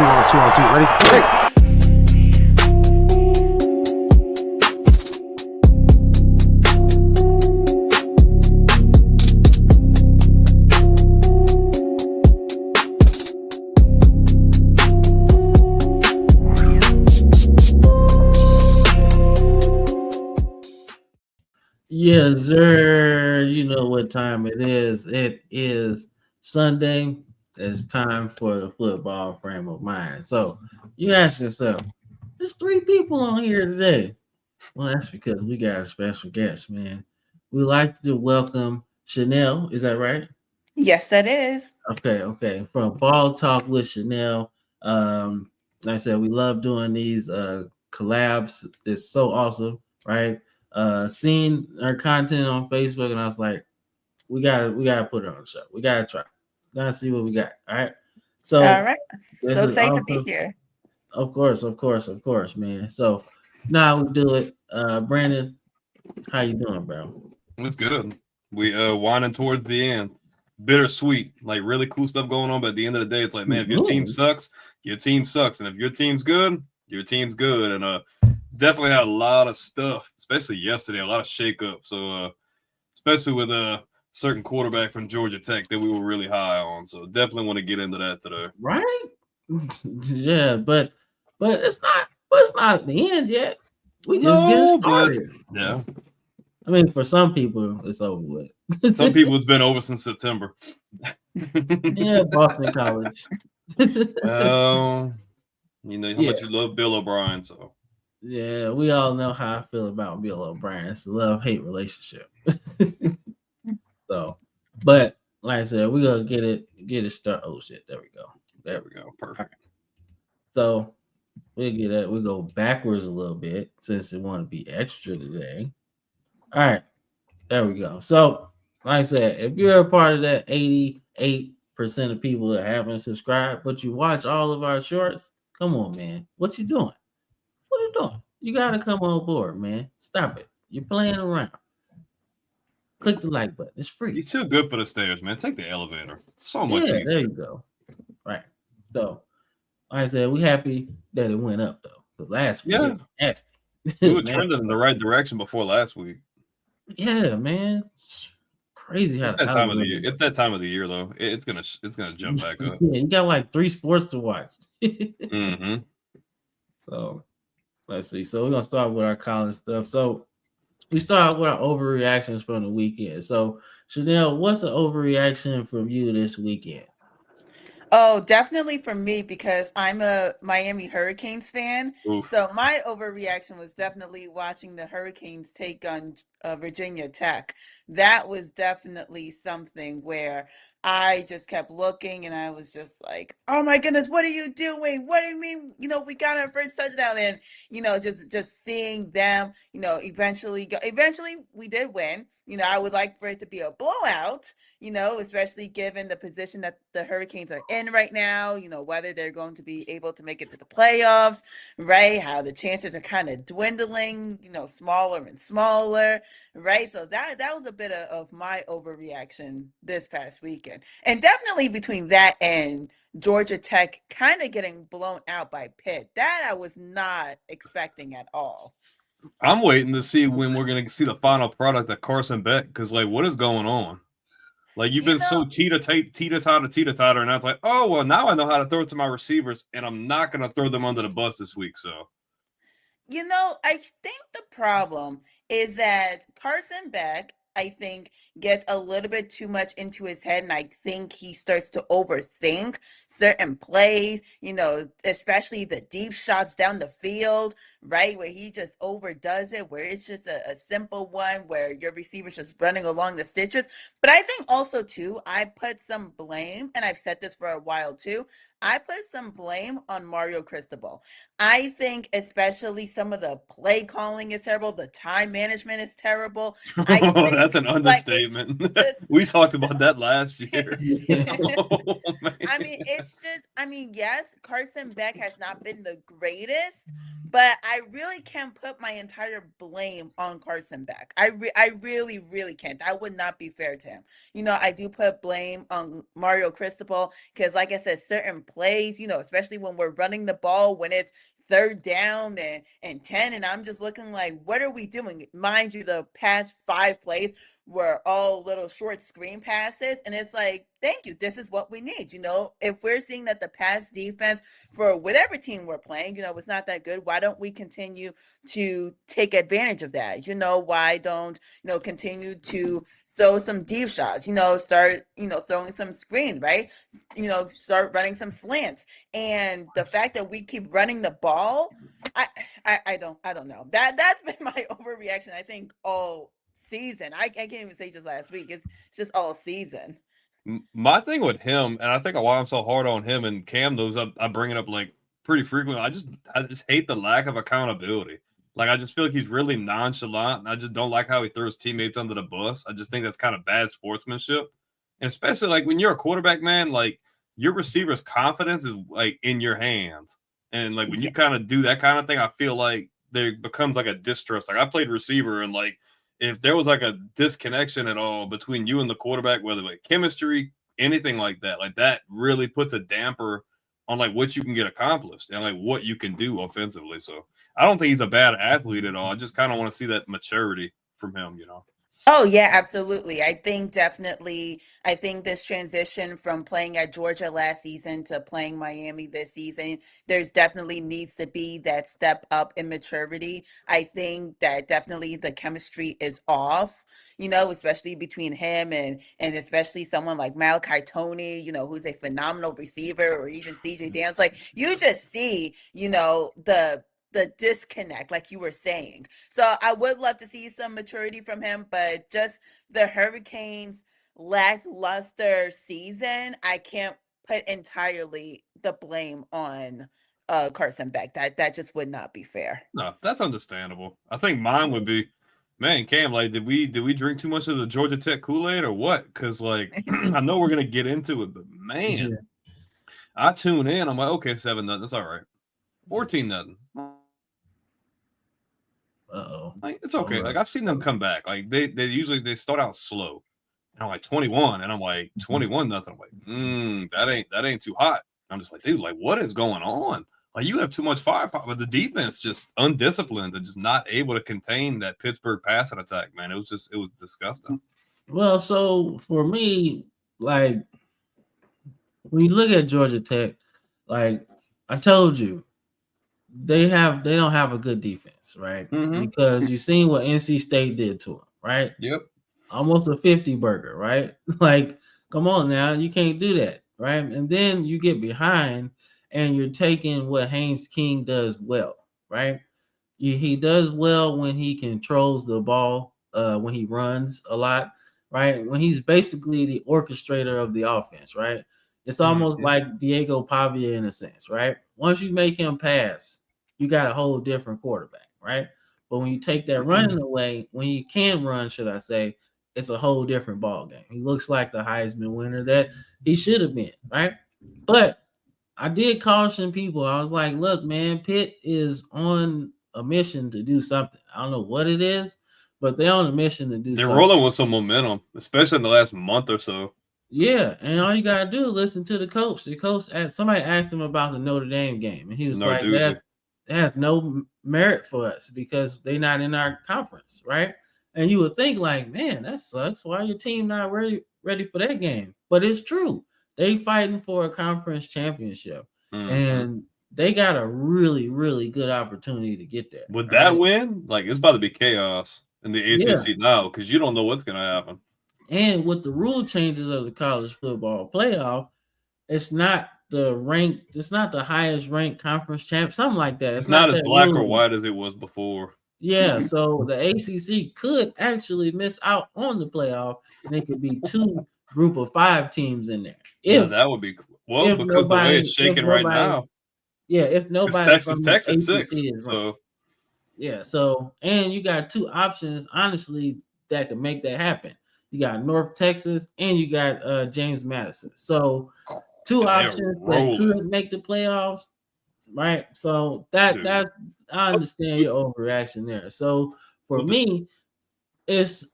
On two. Ready? Hey. Yes, sir. You know what time it is. It is Sunday. It's time for the football frame of mind. So you ask yourself, there's three people on here today. Well, that's because we got a special guest, man. We like to welcome Chanel. Is that right? Yes, that is. Okay. From Ball Talk with Chanel. Like I said, we love doing these collabs. It's so awesome, right? Seeing our content on Facebook, and I was like, we gotta put it on the show. We gotta try. Gotta see what we got. All right. All So right. this So is excited to be awesome. here. Of course, man. So now we do it. Brandon, how you doing, bro? It's good. We winding towards the end. Bittersweet, like really cool stuff going on. But at the end of the day, it's like, man, if your team sucks, your team sucks, and if your team's good, your team's good. And definitely had a lot of stuff, especially yesterday, a lot of shakeup. So especially with a certain quarterback from Georgia Tech that we were really high on. So definitely want to get into that today. Right? Yeah, but it's not the end yet. We just getting started. Yeah. I mean, for some people, it's over with. Some people, it's been over since September. Yeah, Boston College. You know how much you love Bill O'Brien, so. Yeah, we all know how I feel about Bill O'Brien. It's a love-hate relationship. So, but like I said, we're gonna get it started. Oh shit, there we go. Perfect. So we'll get it. We go backwards a little bit since we want to be extra today. All right, there we go. So, like I said, if you're a part of that 88% of people that haven't subscribed, but you watch all of our shorts, come on, man. What you doing? What are you doing? You gotta come on board, man. Stop it. You're playing around. Click the like button. It's free. You're too good for the stairs, man. Take the elevator. So much easier. There you go. Right. So, like I said, we happy that it went up though. Because last week, nasty. We were trending in the right direction before last week. Yeah, man. It's crazy how it's that time of the year. It's that time of the year though. It's gonna jump back up. Yeah, you got like 3 sports to watch. Mm-hmm. So let's see. So we're gonna start with our college stuff. So we start with our overreactions from the weekend. So Chanel, what's an overreaction from you this weekend? Oh, definitely for me because I'm a Miami Hurricanes fan. Oof. So my overreaction was definitely watching the Hurricanes take on Virginia Tech. That was definitely something where I just kept looking and I was just like, oh my goodness, what are you doing? What do you mean? We got our first touchdown and, just seeing them, eventually we did win. I would like for it to be a blowout, especially given the position that the Hurricanes are in right now, whether they're going to be able to make it to the playoffs, right? How the chances are kind of dwindling, smaller and smaller, right? So that was a bit of my overreaction this past weekend. And definitely between that and Georgia Tech kind of getting blown out by Pitt, that I was not expecting at all. I'm waiting to see when we're going to see the final product of Carson Beck because, what is going on? You've been so teeter-totter, and I was like, oh, well, now I know how to throw it to my receivers, and I'm not going to throw them under the bus this week, so. I think the problem is that Carson Beck, I think, gets a little bit too much into his head, and I think he starts to overthink certain plays, especially the deep shots down the field, right, where he just overdoes it, where it's just a simple one where your receiver's just running along the stitches. But I think also, too, I put some blame, and I've said this for a while, too, I put some blame on Mario Cristobal. I think especially some of the play calling is terrible. The time management is terrible. That's an understatement. We talked about that last year. Yes, Carson Beck has not been the greatest, but I really can't put my entire blame on Carson Beck. I really, really can't. That would not be fair to him. I do put blame on Mario Cristobal because, like I said, certain plays, especially when we're running the ball, when it's third down and 10, and I'm just looking like, what are we doing? Mind you, the past 5 plays were all little short screen passes, and it's like, thank you, this is what we need. If we're seeing that the pass defense for whatever team we're playing, it's not that good, why don't we continue to take advantage of that? Why don't continue to throw some deep shots, start throwing some screens, right? Start running some slants. And the fact that we keep running the ball, I don't know. That's been my overreaction, I think, all season. I can't even say just last week. It's just all season. My thing with him, and I think why I'm so hard on him and Cam, those I bring it up like pretty frequently. I just hate the lack of accountability. Like, I just feel like he's really nonchalant, and I just don't like how he throws teammates under the bus. I just think that's kind of bad sportsmanship. And especially like when you're a quarterback, man, like your receiver's confidence is like in your hands. And like when you kind of do that kind of thing, I feel like there becomes like a distrust. Like I played receiver, and like if there was like a disconnection at all between you and the quarterback, whether like chemistry, anything like that really puts a damper on like what you can get accomplished and like what you can do offensively. So I don't think he's a bad athlete at all. I just kind of want to see that maturity from him, Oh, yeah, absolutely. I think this transition from playing at Georgia last season to playing Miami this season, there's definitely needs to be that step up in maturity. I think that definitely the chemistry is off, especially between him and especially someone like Malachi Tony, who's a phenomenal receiver, or even CJ Downs. Like, you just see, the disconnect, like you were saying. So I would love to see some maturity from him, but just the Hurricanes' lackluster season, I can't put entirely the blame on Carson Beck. That just would not be fair. No, that's understandable. I think mine would be, man, Cam, like, did we drink too much of the Georgia Tech Kool-Aid or what? Because like I know we're gonna get into it, but man, I tune in. I'm like, okay, 7-0, that's all right. 14-0. Like, it's okay. Like I've seen them come back. Like they usually start out slow. And I'm like 21, and I'm like 21 nothing. I'm like, that ain't too hot. I'm just like, dude, like what is going on? Like you have too much firepower, but the defense just undisciplined and just not able to contain that Pittsburgh passing attack. Man, it was disgusting. Well, so for me, like when you look at Georgia Tech, like I told you, they don't have a good defense, right? Because you've seen what NC State did to them, right? Yep. Almost a 50 burger, right? Like, come on now, you can't do that, right? And then you get behind and you're taking what Haynes King does well, right? He does well when he controls the ball, when he runs a lot, right? When he's basically the orchestrator of the offense, right? It's almost like Diego Pavia in a sense, right? Once you make him pass, you got a whole different quarterback, right? But when you take that running away, when he can run, should I say, it's a whole different ball game. He looks like the Heisman winner that he should have been, right? But I did caution people. I was like, look, man, Pitt is on a mission to do something. I don't know what it is, but they're on a mission to do They're something. rolling with some momentum, especially in the last month or so. Yeah, and all you gotta do is listen to the coach. The coach somebody asked him about the Notre Dame game, and he was like, that has no merit for us because they're not in our conference, right? And you would think like, man, that sucks. Why your team not ready for that game? But it's true. They fighting for a conference championship, and they got a really, really good opportunity to get there. With that win, like it's about to be chaos in the ACC now because you don't know what's going to happen. And with the rule changes of the college football playoff, it's not the highest ranked conference champ, something like that. It's not as black or white as it was before. Yeah, so the ACC could actually miss out on the playoff, and it could be 2 group of 5 teams in there. That would be well because the way it's shaking right now. Yeah, if nobody Texas from Tech's the at ACC 6. is right. Yeah, so and you got 2 options, honestly, that could make that happen. You got North Texas and you got James Madison. So 2 options that could make the playoffs. right? So that I understand your overreaction there. So for me, it's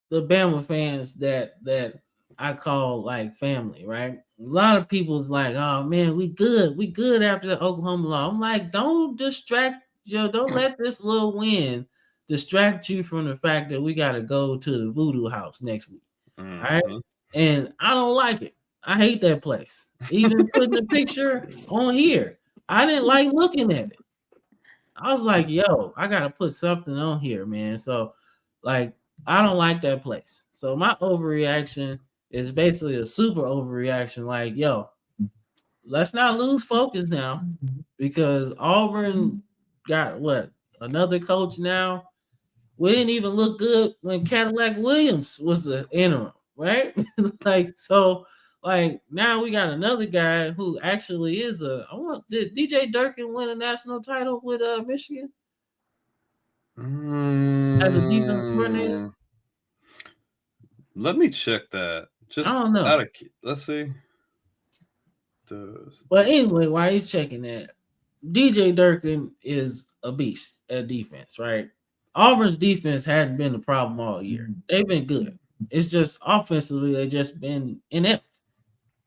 the Bama fans that I call like family, right? A lot of people's like, oh man, we good after the Oklahoma loss. I'm like, don't let this little win distract you from the fact that we got to go to the Voodoo House next week. Mm-hmm. All right, and I don't like it. I hate that place. Even putting the picture on here, I didn't like looking at it. I was like, yo, I gotta put something on here, man. So, like, I don't like that place. So my overreaction is basically a super overreaction. Like, yo, let's not lose focus now because Auburn got what another coach now. We didn't even look good when Cadillac Williams was the interim, right? Like so. Like now we got another guy who actually is did DJ Durkin win a national title with Michigan as a defense coordinator? Let me check that. Just I don't know. Let's see. But anyway, while he's checking that, DJ Durkin is a beast at defense, right? Auburn's defense hadn't been the problem all year. They've been good. It's just offensively, they just been inept.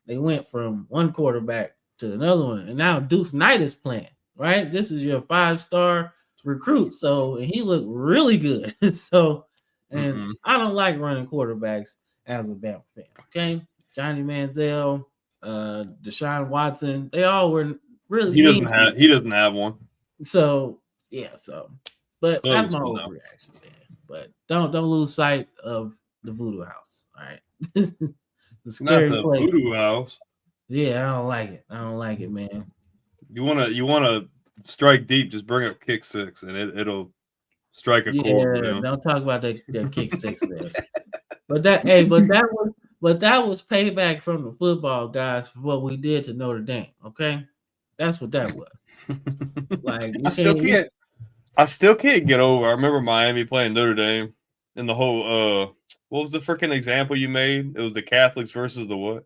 They went from one quarterback to another one, and now Deuce Knight is playing, right? This is your 5-star recruit, so he looked really good. So, and I don't like running quarterbacks as a Bama fan, okay? Johnny Manziel, Deshaun Watson, they all were really. He doesn't have one. So yeah, but that's my overreaction, man. But don't lose sight of the Voodoo House, all right? The scary Not the place. Voodoo House. Yeah, I don't like it. I don't like it, man. You wanna strike deep, just bring up kick six and it'll strike a chord. Yeah, don't talk about that kick six, man. But that was payback from the football guys for what we did to Notre Dame. Okay, that's what that was. Like I still can't get over. I remember Miami playing Notre Dame, and the whole what was the freaking example you made? It was the Catholics versus the what?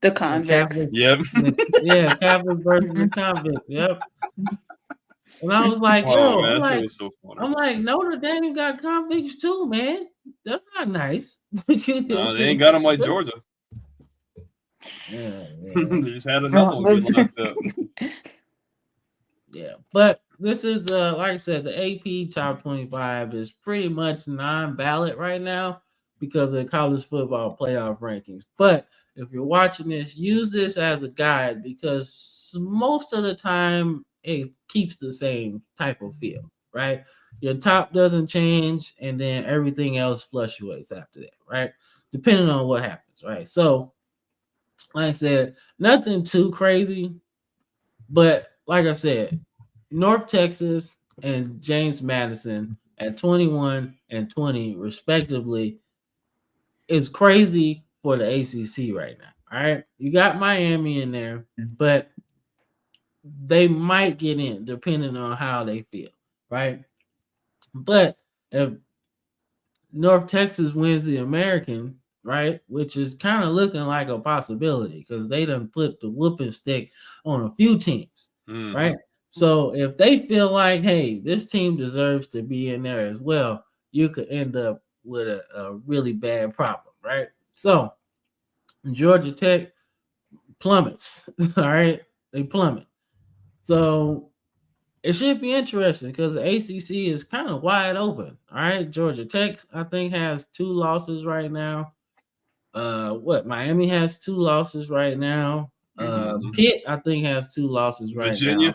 The convicts. Yep. Yeah, Catholics versus the convicts. Yep. And I was like, yo, man, was so funny. I'm like, Notre Dame got convicts too, man. That's not nice. No, they ain't got them like Georgia. Yeah, they just had another one get locked up. Yeah, but this is like I said, the AP top 25 is pretty much non-ballot right now because of college football playoff rankings. But if you're watching this, use this as a guide because most of the time it keeps the same type of feel, right? Your top doesn't change, and then everything else fluctuates after that, right? Depending on what happens, right? So, like I said, nothing too crazy, but like I said, North Texas and James Madison at 21 and 20 respectively is crazy for the ACC right now. All right, you got Miami in there, but they might get in depending on how they feel, right? But if North Texas wins the American, right, which is kind of looking like a possibility because they done put the whooping stick on a few teams, right? So if they feel like, hey, this team deserves to be in there as well, you could end up with a really bad problem, right? So Georgia Tech plummets, all right? They plummet. So it should be interesting because the ACC is kind of wide open, all right? Georgia Tech, I think, has 2 losses right now. Miami has 2 losses right now. Pitt, I think, has 2 losses right now.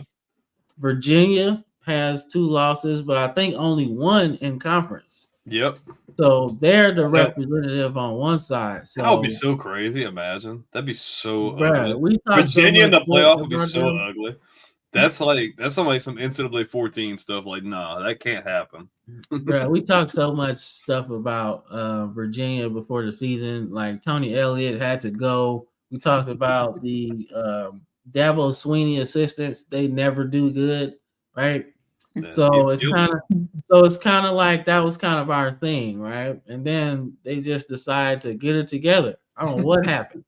Virginia has 2 losses, but I think only 1 in conference. Yep. So they're the representative on one side. So that would be so crazy. Imagine that'd be so ugly. Virginia in the playoff would be so ugly. That's some NCAA 14 stuff. Like, nah, that can't happen. Bro, we talked so much stuff about Virginia before the season. Like Tony Elliott had to go. We talked about the Dabo Sweeney assistants. They never do good, right? Yeah, so it's kind of like that was kind of our thing, right? And then they just decided to get it together. I don't know what happened.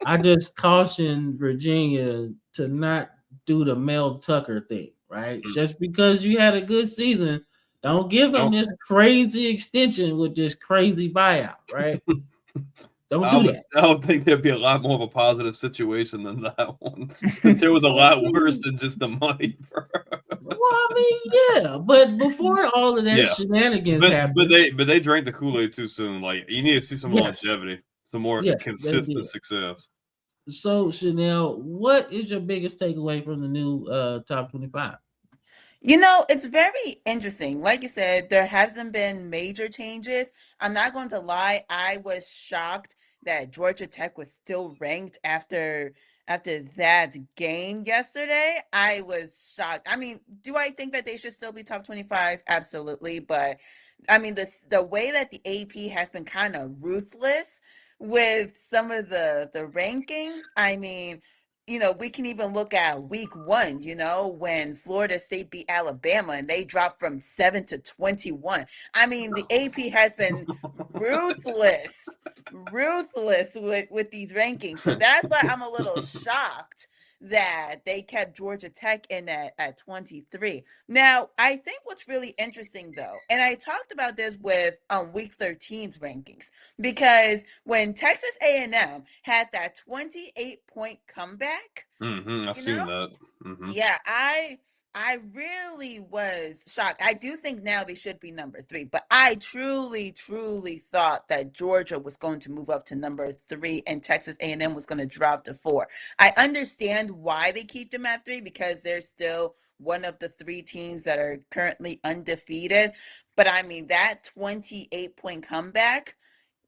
I just cautioned Virginia to not do the Mel Tucker thing, right? Just because you had a good season, don't give him this crazy extension with this crazy buyout, right? Don't do that. I don't think there'd be a lot more of a positive situation than that one. There was a lot worse than just the money. Well, I mean, yeah, but before all of that shenanigans happened, but they drank the Kool-Aid too soon. Like, you need to see some longevity, some more consistent success. So, Chanel, what is your biggest takeaway from the new top 25? You know, it's very interesting. Like you said, there hasn't been major changes. I'm not going to lie, I was shocked that Georgia Tech was still ranked after that game yesterday. I was shocked. I mean, do I think that they should still be top 25? Absolutely, but I mean, the way that the AP has been kind of ruthless with some of the rankings. I mean, you know, we can even look at week 1, you know, when Florida State beat Alabama and they dropped from 7 to 21. I mean, the AP has been ruthless with these rankings. So that's why I'm a little shocked that they kept Georgia Tech in at 23. Now, I think what's really interesting though, and I talked about this with week 13's rankings, because when Texas A&M had that 28-point comeback, I've seen that. yeah, I really was shocked. I do think now they should be number 3, but I truly thought that Georgia was going to move up to number 3 and Texas A&M was going to drop to 4. I understand why they keep them at 3, because they're still one of the 3 teams that are currently undefeated. But I mean, that 28-point comeback,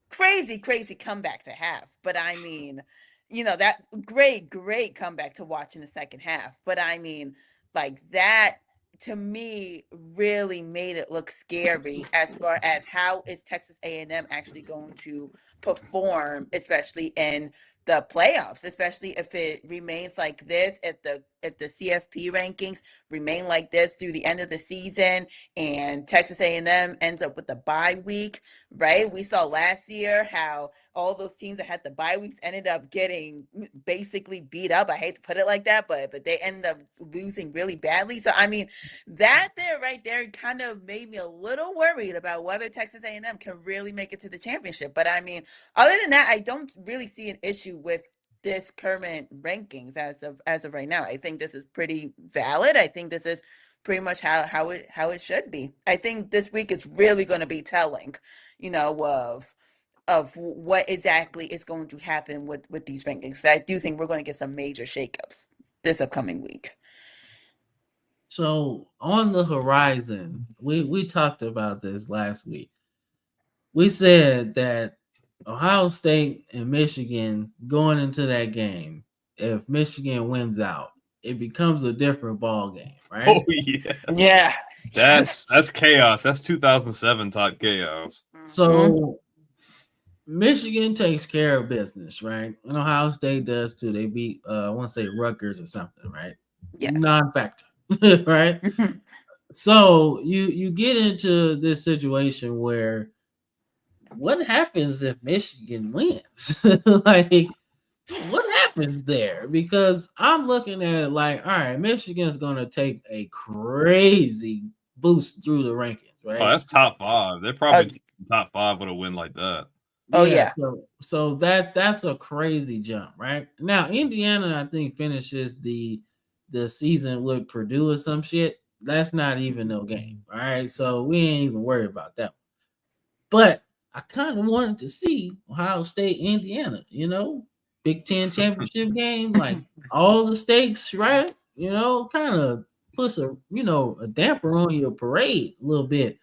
crazy comeback to have. But I mean, you know, that great comeback to watch in the second half. But I mean, like, that to me really made it look scary as far as how is Texas A&M actually going to perform, especially in the playoffs, especially if it remains like this, if the CFP rankings remain like this through the end of the season and Texas A&M ends up with a bye week, right? We saw last year how all those teams that had the bye weeks ended up getting basically beat up. I hate to put it like that, but they ended up losing really badly. So I mean, that there right there kind of made me a little worried about whether Texas A&M can really make it to the championship. But I mean, other than that, I don't really see an issue with this current rankings as of right now. I think this is pretty valid. I think this is pretty much how it should be. I think this week is really going to be telling, you know, of what exactly is going to happen with these rankings. So I do think we're going to get some major shakeups this upcoming week. So on the horizon, we talked about this last week. We said that Ohio State and Michigan going into that game, if Michigan wins out, it becomes a different ball game, right? Oh yeah, yeah. That's chaos. That's 2007 type chaos. So Michigan takes care of business, right? And Ohio State does too. They beat I want to say Rutgers or something, right? Yes. Non-factor, right? So you get into this situation where what happens if Michigan wins? Like, what happens there? Because I'm looking at it like, all right, Michigan's gonna take a crazy boost through the rankings, right? Oh, that's top 5. They're probably top 5 with a win like that. Oh yeah. So that's a crazy jump, right? Now Indiana, I think, finishes the season with Purdue or some shit. That's not even no game, all right? So we ain't even worried about that. But I kind of wanted to see Ohio State, Indiana, you know, Big Ten championship game, like all the stakes, right? You know, kind of puts a damper on your parade a little bit.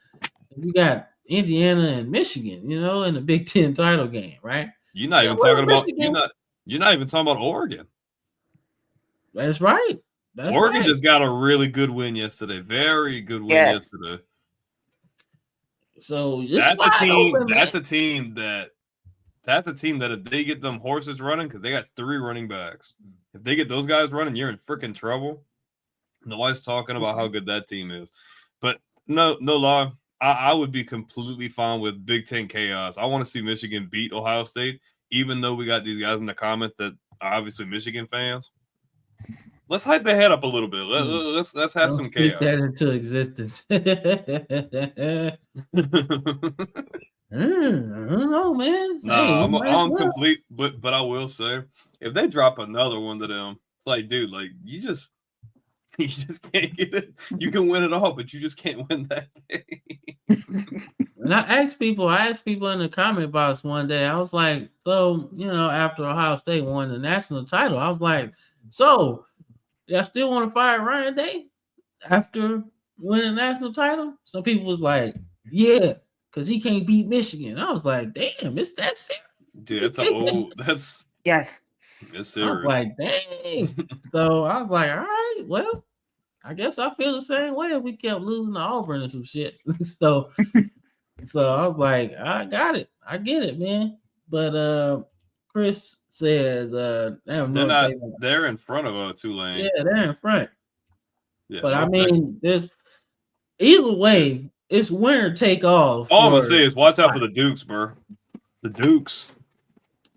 You got Indiana and Michigan, you know, in the Big Ten title game, right? You're not even talking about you're not even talking about Oregon. That's right. Oregon just got a really good win yesterday. Very good win yesterday. So that's a team that if they get them horses running, because they got 3 running backs. If they get those guys running, you're in freaking trouble. Nobody's talking about how good that team is. But no lie, I would be completely fine with Big Ten chaos. I want to see Michigan beat Ohio State, even though we got these guys in the comments that are obviously Michigan fans. let's hype the head up a little bit. Let's have Don't some speak chaos. that into existence. I don't know, man. Nah, Hey, I'm complete, but I will say, if they drop another one to them, like, dude, like you just can't get it. You can win it all, but you just can't win that game. And I asked people in the comment box one day, I was like, so, after Ohio State won the national title, I was like, so, y'all still want to fire Ryan Day after winning the national title? Some people was like, yeah, because he can't beat Michigan. I was like, damn, it's that serious? Dude, Yes. It's serious. I was like, dang. So I was like, all right, well, I guess I feel the same way if we kept losing to Auburn and some shit. So I was like, I got it. I get it, man. But Chris says they're in front of Tulane. Yeah, they're in front. Yeah, but I mean, there's either way, it's winner take all. All I'm gonna say is watch out for the Dukes, bro. The Dukes.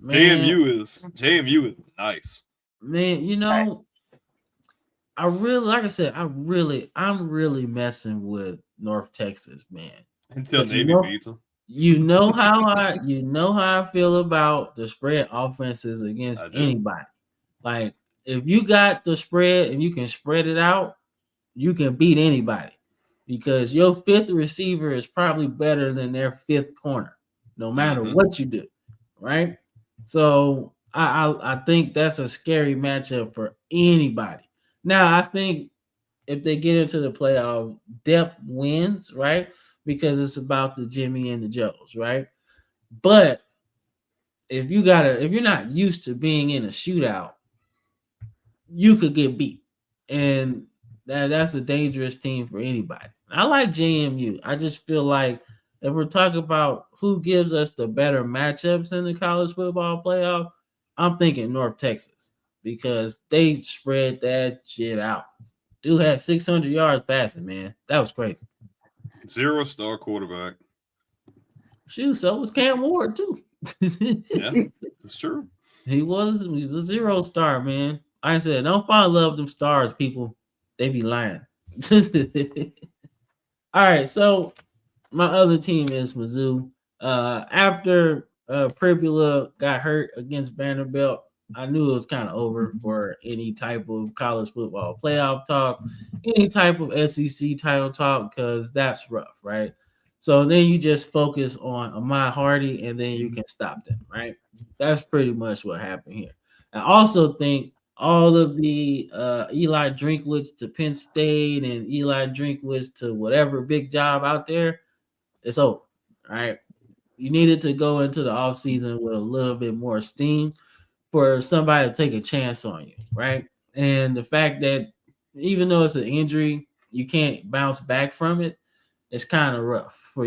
Man. JMU is nice. Man, I really, like I said, I'm really messing with North Texas, man. Until Navy beats them. You know how I feel about the spread offenses against anybody. Like, if you got the spread and you can spread it out, you can beat anybody because your fifth receiver is probably better than their fifth corner, no matter what you do, right? So I think that's a scary matchup for anybody. Now, I think if they get into the playoff, depth wins, right? Because it's about the Jimmy and the Joes, right? But if you're not used to being in a shootout, you could get beat. And that's a dangerous team for anybody. I like JMU. I just feel like if we're talking about who gives us the better matchups in the college football playoff, I'm thinking North Texas because they spread that shit out. Dude had 600 yards passing, man. That was crazy. 0-star quarterback. Shoot, so was Cam Ward too. Yeah, that's true. He was a 0-star, man. Like I said, don't fall in love with them stars, people. They be lying. All right, so my other team is Mizzou. After Pribula got hurt against Vanderbilt, I knew it was kind of over for any type of college football playoff talk, any type of SEC title talk, because that's rough, right? So then you just focus on Ahmad Hardy, and then you can stop them, right? That's pretty much what happened here. I also think all of the Eli Drinkwitz to Penn State and Eli Drinkwitz to whatever big job out there, it's over, right? You needed to go into the offseason with a little bit more steam for somebody to take a chance on you, right? And the fact that even though it's an injury, you can't bounce back from it, it's kind of rough for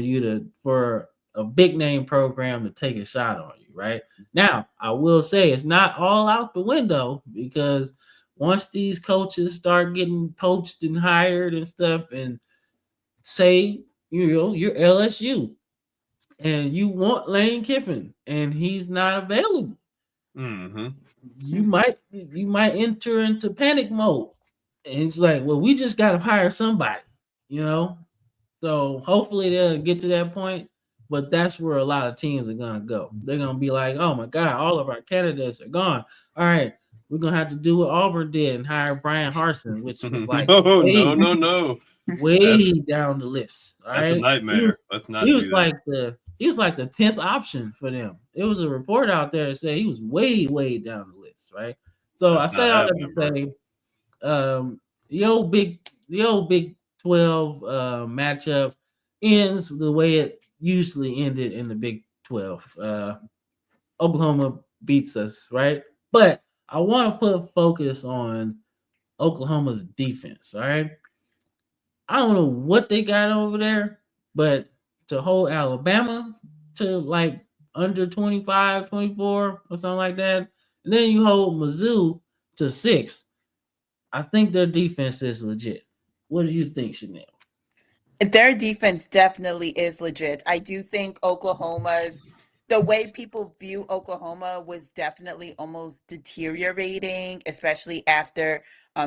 a big name program to take a shot on you, right? Now, I will say it's not all out the window because once these coaches start getting poached and hired and stuff, and say you're LSU and you want Lane Kiffin and he's not available, you might enter into panic mode, and it's like, well, we just got to hire somebody, So hopefully they'll get to that point, but that's where a lot of teams are gonna go. They're gonna be like, oh my God, all of our candidates are gone. All right, we're gonna have to do what Auburn did and hire Brian Harsin, which was like no. Way down the list. All right, that's a nightmare. Let's not. He was like the 10th option for them. It was a report out there that said he was way down the list, right? So that's I say all that to say, the old Big 12 matchup ends the way it usually ended in the Big 12. Oklahoma beats us, right? But I want to put focus on Oklahoma's defense, all right? I don't know what they got over there, but to hold Alabama to like under 25, 24 or something like that, and then you hold Mizzou to 6, I think their defense is legit. What do you think, Chanel? Their defense definitely is legit. I do think Oklahoma's the way people view Oklahoma was definitely almost deteriorating, especially after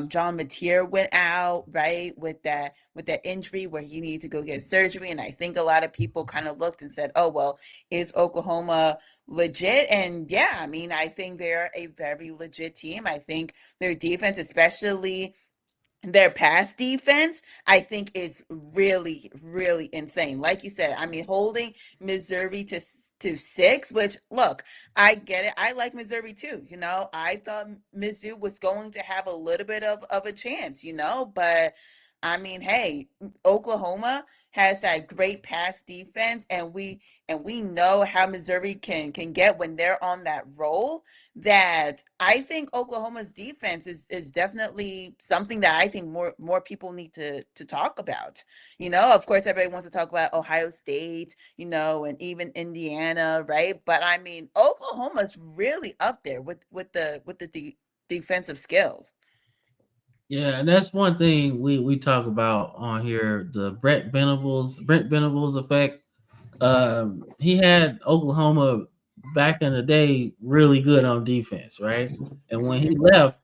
John Mateer went out, right, with that injury where he needed to go get surgery. And I think a lot of people kind of looked and said, "Oh, well, is Oklahoma legit?" And yeah, I mean, I think they're a very legit team. I think their defense, especially their pass defense, I think is really, really insane. Like you said, I mean, holding Missouri to 6, which look, I get it. I like Missouri too. You know, I thought Mizzou was going to have a little bit of a chance, you know, but I mean, hey, Oklahoma has that great pass defense, and we know how Missouri can get when they're on that roll. That I think Oklahoma's defense is definitely something that I think more people need to talk about. You know, of course, everybody wants to talk about Ohio State, you know, and even Indiana, right? But I mean, Oklahoma's really up there with the defensive skills. Yeah, and that's one thing we talk about on here, the Brent Venables effect. He had Oklahoma back in the day really good on defense, right? And when he left,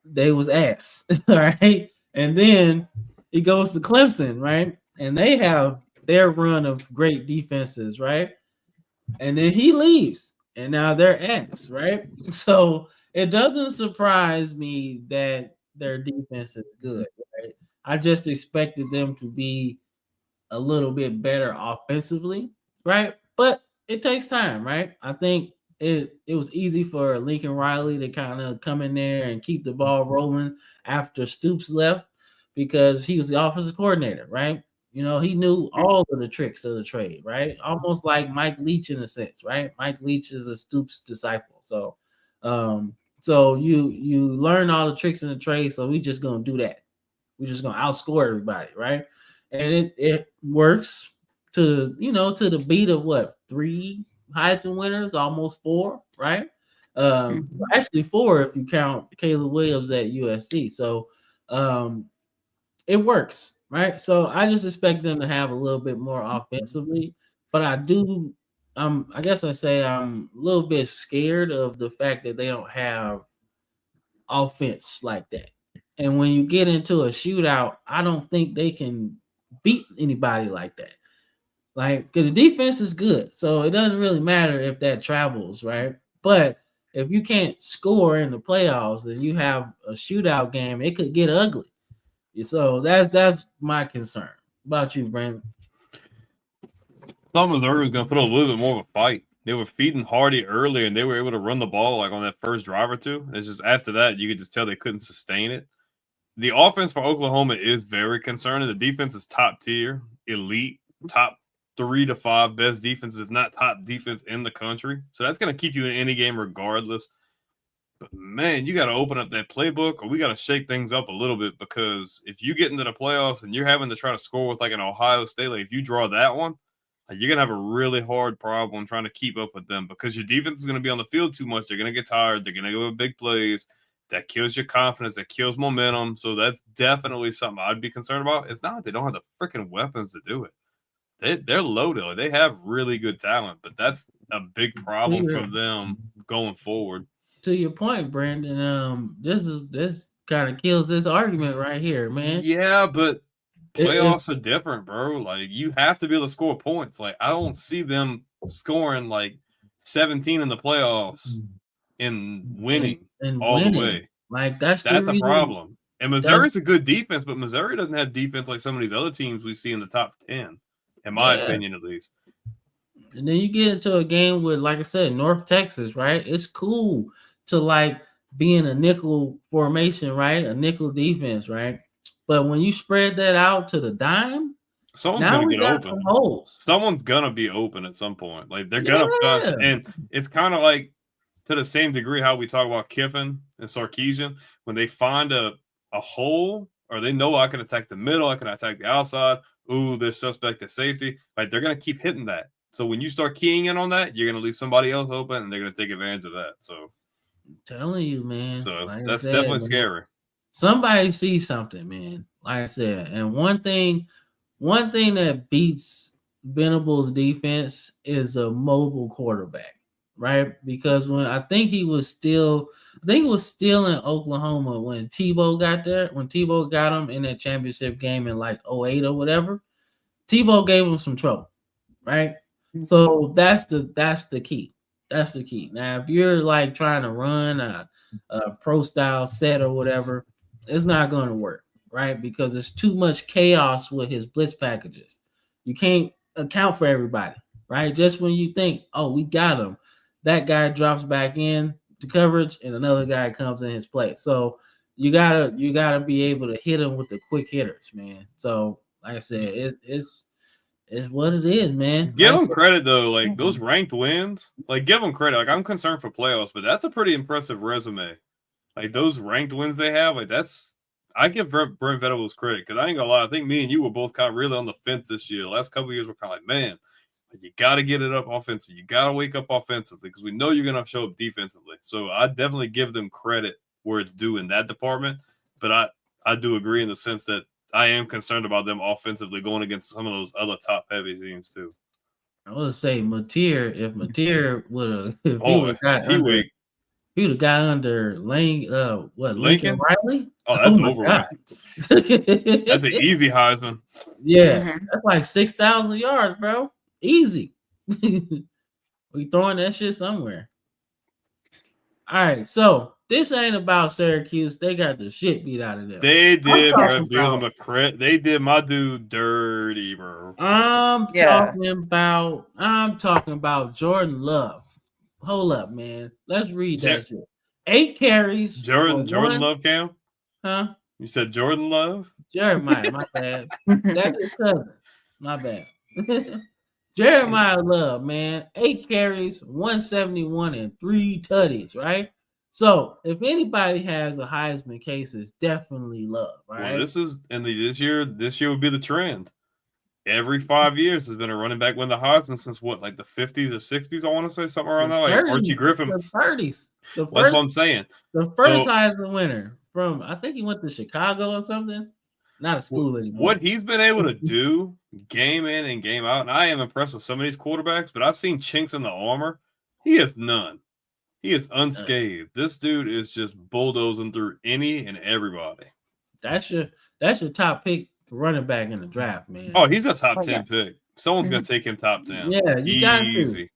they was ass, all right? And then he goes to Clemson, right? And they have their run of great defenses, right? And then he leaves, and now they're ass, right? So it doesn't surprise me that their defense is good, right? I just expected them to be a little bit better offensively, right? But it takes time, right? I think it was easy for Lincoln Riley to kind of come in there and keep the ball rolling after Stoops left because he was the offensive coordinator, right? You know, he knew all of the tricks of the trade, right? Almost like Mike Leach in a sense, right? Mike Leach is a Stoops disciple. So you learn all the tricks in the trade, so we just gonna do that. We're just gonna outscore everybody, right? And it works to to the beat of what 3 Heisman winners, almost 4, right? Actually 4 if you count Caleb Williams at USC. So it works, right? So I just expect them to have a little bit more offensively, but I guess I say I'm a little bit scared of the fact that they don't have offense like that. And when you get into a shootout, I don't think they can beat anybody like that. Like, because the defense is good, so it doesn't really matter if that travels, right? But if you can't score in the playoffs and you have a shootout game, it could get ugly. So that's my concern. About you, Brandon? Thought Missouri was going to put a little bit more of a fight. They were feeding Hardy early, and they were able to run the ball like on that first drive or two. It's just after that, you could just tell they couldn't sustain it. The offense for Oklahoma is very concerning. The defense is top tier, elite, top 3 to 5 best defense, if not top defense in the country. So that's going to keep you in any game regardless. But man, you got to open up that playbook, or we got to shake things up a little bit, because if you get into the playoffs and you're having to try to score with like an Ohio State, like if you draw that one, you're going to have a really hard problem trying to keep up with them, because your defense is going to be on the field too much. They're going to get tired. They're going to go with big plays. That kills your confidence. That kills momentum. So that's definitely something I'd be concerned about. It's not that they don't have the freaking weapons to do it. They're loaded. They have really good talent, but that's a big problem for them going forward. To your point, Brandon, this kind of kills this argument right here, man. Yeah, but playoffs are different, bro. Like, you have to be able to score points. Like, I don't see them scoring like 17 in the playoffs and winning the way. Like, that's a problem. And Missouri's a good defense, but Missouri doesn't have defense like some of these other teams we see in the top 10, in my opinion, at least. And then you get into a game with, like I said, North Texas, right? It's cool to like be in a nickel formation, right? A nickel defense, right? But when you spread that out to the dime, someone's gonna get open. Someone's gonna be open at some point. Like, they're gonna fuss. And it's kind of like, to the same degree how we talk about Kiffin and Sarkisian, when they find a hole, or they know I can attack the middle, I can attack the outside. Ooh, they're suspect at safety. Like, they're gonna keep hitting that. So when you start keying in on that, you're gonna leave somebody else open, and they're gonna take advantage of that. So I'm telling you, man. So like that's definitely scary. Somebody sees something, man. Like I said, and one thing that beats Venable's defense is a mobile quarterback, right? Because I think he was still in Oklahoma when Tebow got there, when Tebow got him in that championship game in like 08 or whatever. Tebow gave him some trouble, right? So that's the key. That's the key. Now, if you're like trying to run a pro style set or whatever, it's not going to work, right? Because it's too much chaos with his blitz packages. You can't account for everybody, right? Just when you think, oh, we got him, that guy drops back in the coverage and another guy comes in his place. So you gotta be able to hit him with the quick hitters, man. So like I said, it's what it is, man. Give like them credit though, like those ranked wins. Like give them credit. Like I'm concerned for playoffs, but that's a pretty impressive resume. Like those ranked wins they have, like that's. I give Brent Venables credit because I ain't gonna lie. I think me and you were both kind of really on the fence this year. The last couple of years, we're kind of like, man, you got to get it up offensively. You got to wake up offensively because we know you're gonna show up defensively. So I definitely give them credit where it's due in that department. But I do agree in the sense that I am concerned about them offensively going against some of those other top heavy teams too. I would say Mateer, if Mateer would have, if he Oh, would have got he under, weak. he would have got under Lincoln Lincoln? Riley. Oh, that's my over God. That's an easy Heisman. Yeah, that's like 6,000 yards, bro. Easy. We throwing that shit somewhere. All right, so this ain't about Syracuse. They got the shit beat out of them. They did, I'm bro. talking Do them about- a credit. They did my dude dirty, bro. I'm Yeah. talking about Jordan Love. Hold up, man. Let's read Jer- that shit. 8 carries. Jordan for one- Love, Cam? Huh? You said Jordan Love? Jeremiah, my bad. That's your cousin. My bad. Jeremiah Love, man. 8 carries, 171, and 3 tutties, right? So if anybody has a Heisman case, it's definitely Love, right? Well, this year would be the trend. Every 5 years has been a running back win the Heisman since what, like the 50s or 60s, I want to say, something around there. Like 30s, Archie Griffin. The 30s. That's what I'm saying. The first So- Heisman winner from, I think he went to Chicago or something. Not a school anymore. What he's been able to do game in and game out, and I am impressed with some of these quarterbacks, but I've seen chinks in the armor. He has none. He is unscathed. This dude is just bulldozing through any and everybody. That's your top pick running back in the draft, man. Oh, he's a top 10 yes. pick. Someone's going to take him top 10. Yeah, you got to. Easy.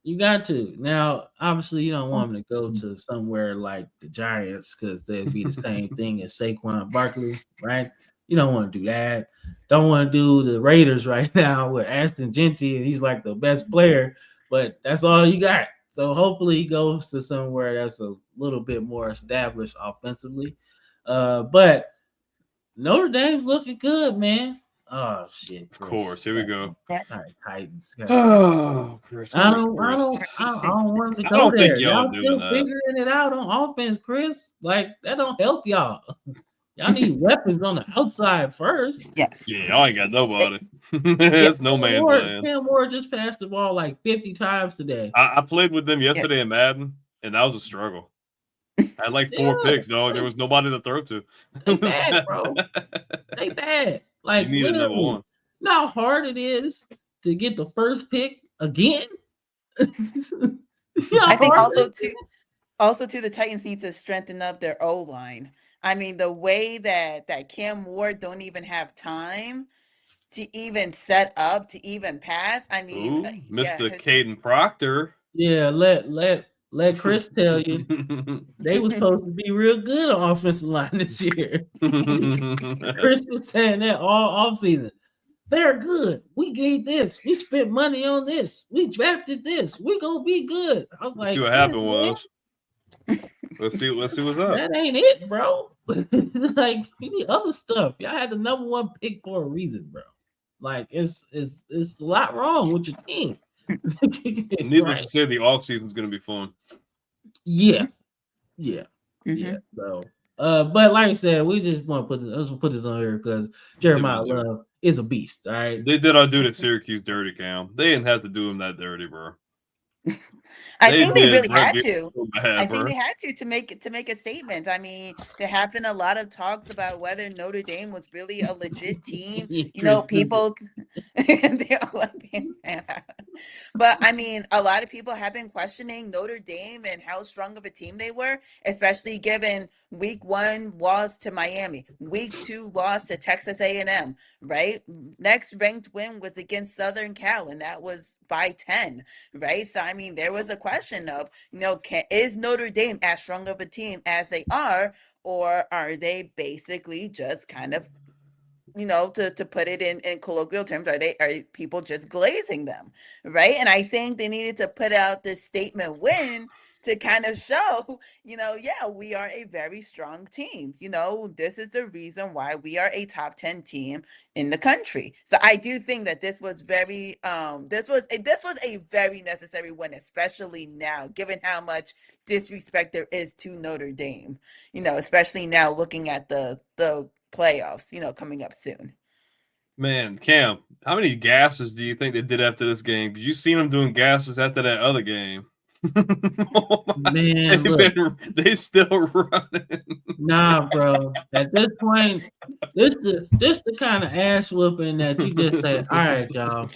You got to. Now, obviously, you don't want him to go to somewhere like the Giants because they'd be the same thing as Saquon Barkley, right? You don't want to do that. Don't want to do the Raiders right now with Ashton Genty, and he's like the best player, but that's all you got. So hopefully he goes to somewhere that's a little bit more established offensively. But Notre Dame's looking good, man. Oh shit! Of course, here we go. All right, Titans. Oh, Chris. I don't want to I go don't there. think y'all Y'all doing still that. figuring it out on offense, Chris. Like that don't help y'all. Y'all need weapons on the outside first. Yes. Yeah, I ain't got nobody. That's no man plan. Cam Ward just passed the ball like 50 times today. I played with them yesterday in Madden, and that was a struggle. I had like 4 picks, dog. There was nobody to throw to. They bad, bro. They bad. Like You needed number literally. one. You know how hard it is to get the first pick again? I think also too, the Titans need to strengthen up their O line. I mean, the way that Cam Ward don't even have time to even set up to even pass. I mean, Ooh, Mr. Caden Proctor. Yeah, let Chris tell you they was supposed to be real good on offensive line this year. Chris was saying that all offseason. They're good. We gave this. We spent money on this. We drafted this. We're gonna be good. I was like, see what happened was. Let's see what's up. That ain't it, bro. Like you need other stuff. Y'all had the number 1 pick for a reason, bro. Like it's a lot wrong with your team. Needless to say, the offseason is going to be fun. Yeah. Mm-hmm. Yeah. So, but like I said, we just want to put this on here because Jeremiah Love is a beast. All right. They did our dude at Syracuse dirty, Cam. They didn't have to do him that dirty, bro. I think they really had Brett to. so bad, I think bro. they had to make a statement. I mean, there have been a lot of talks about whether Notre Dame was really a legit team. You know, people The Olympian banner. But I mean, a lot of people have been questioning Notre Dame and how strong of a team they were, especially given week 1 loss to Miami, week 2 loss to Texas A&M, right? Next ranked win was against Southern Cal, and that was by 10, right? So I mean, there was a question of, is Notre Dame as strong of a team as they are, or are they basically just kind of, to put it in colloquial terms, are people just glazing them, right? And I think they needed to put out this statement win to kind of show, yeah, we are a very strong team. This is the reason why we are a top 10 team in the country. So I do think that this was a very necessary win, especially now, given how much disrespect there is to Notre Dame, especially now looking at the playoffs, coming up soon. Man, Cam, how many gases do you think they did after this game? Did you see them doing gases after that other game? Oh Man, look, they still running. Nah, bro. At this point, this the kind of ass whooping that you just say, all right, y'all.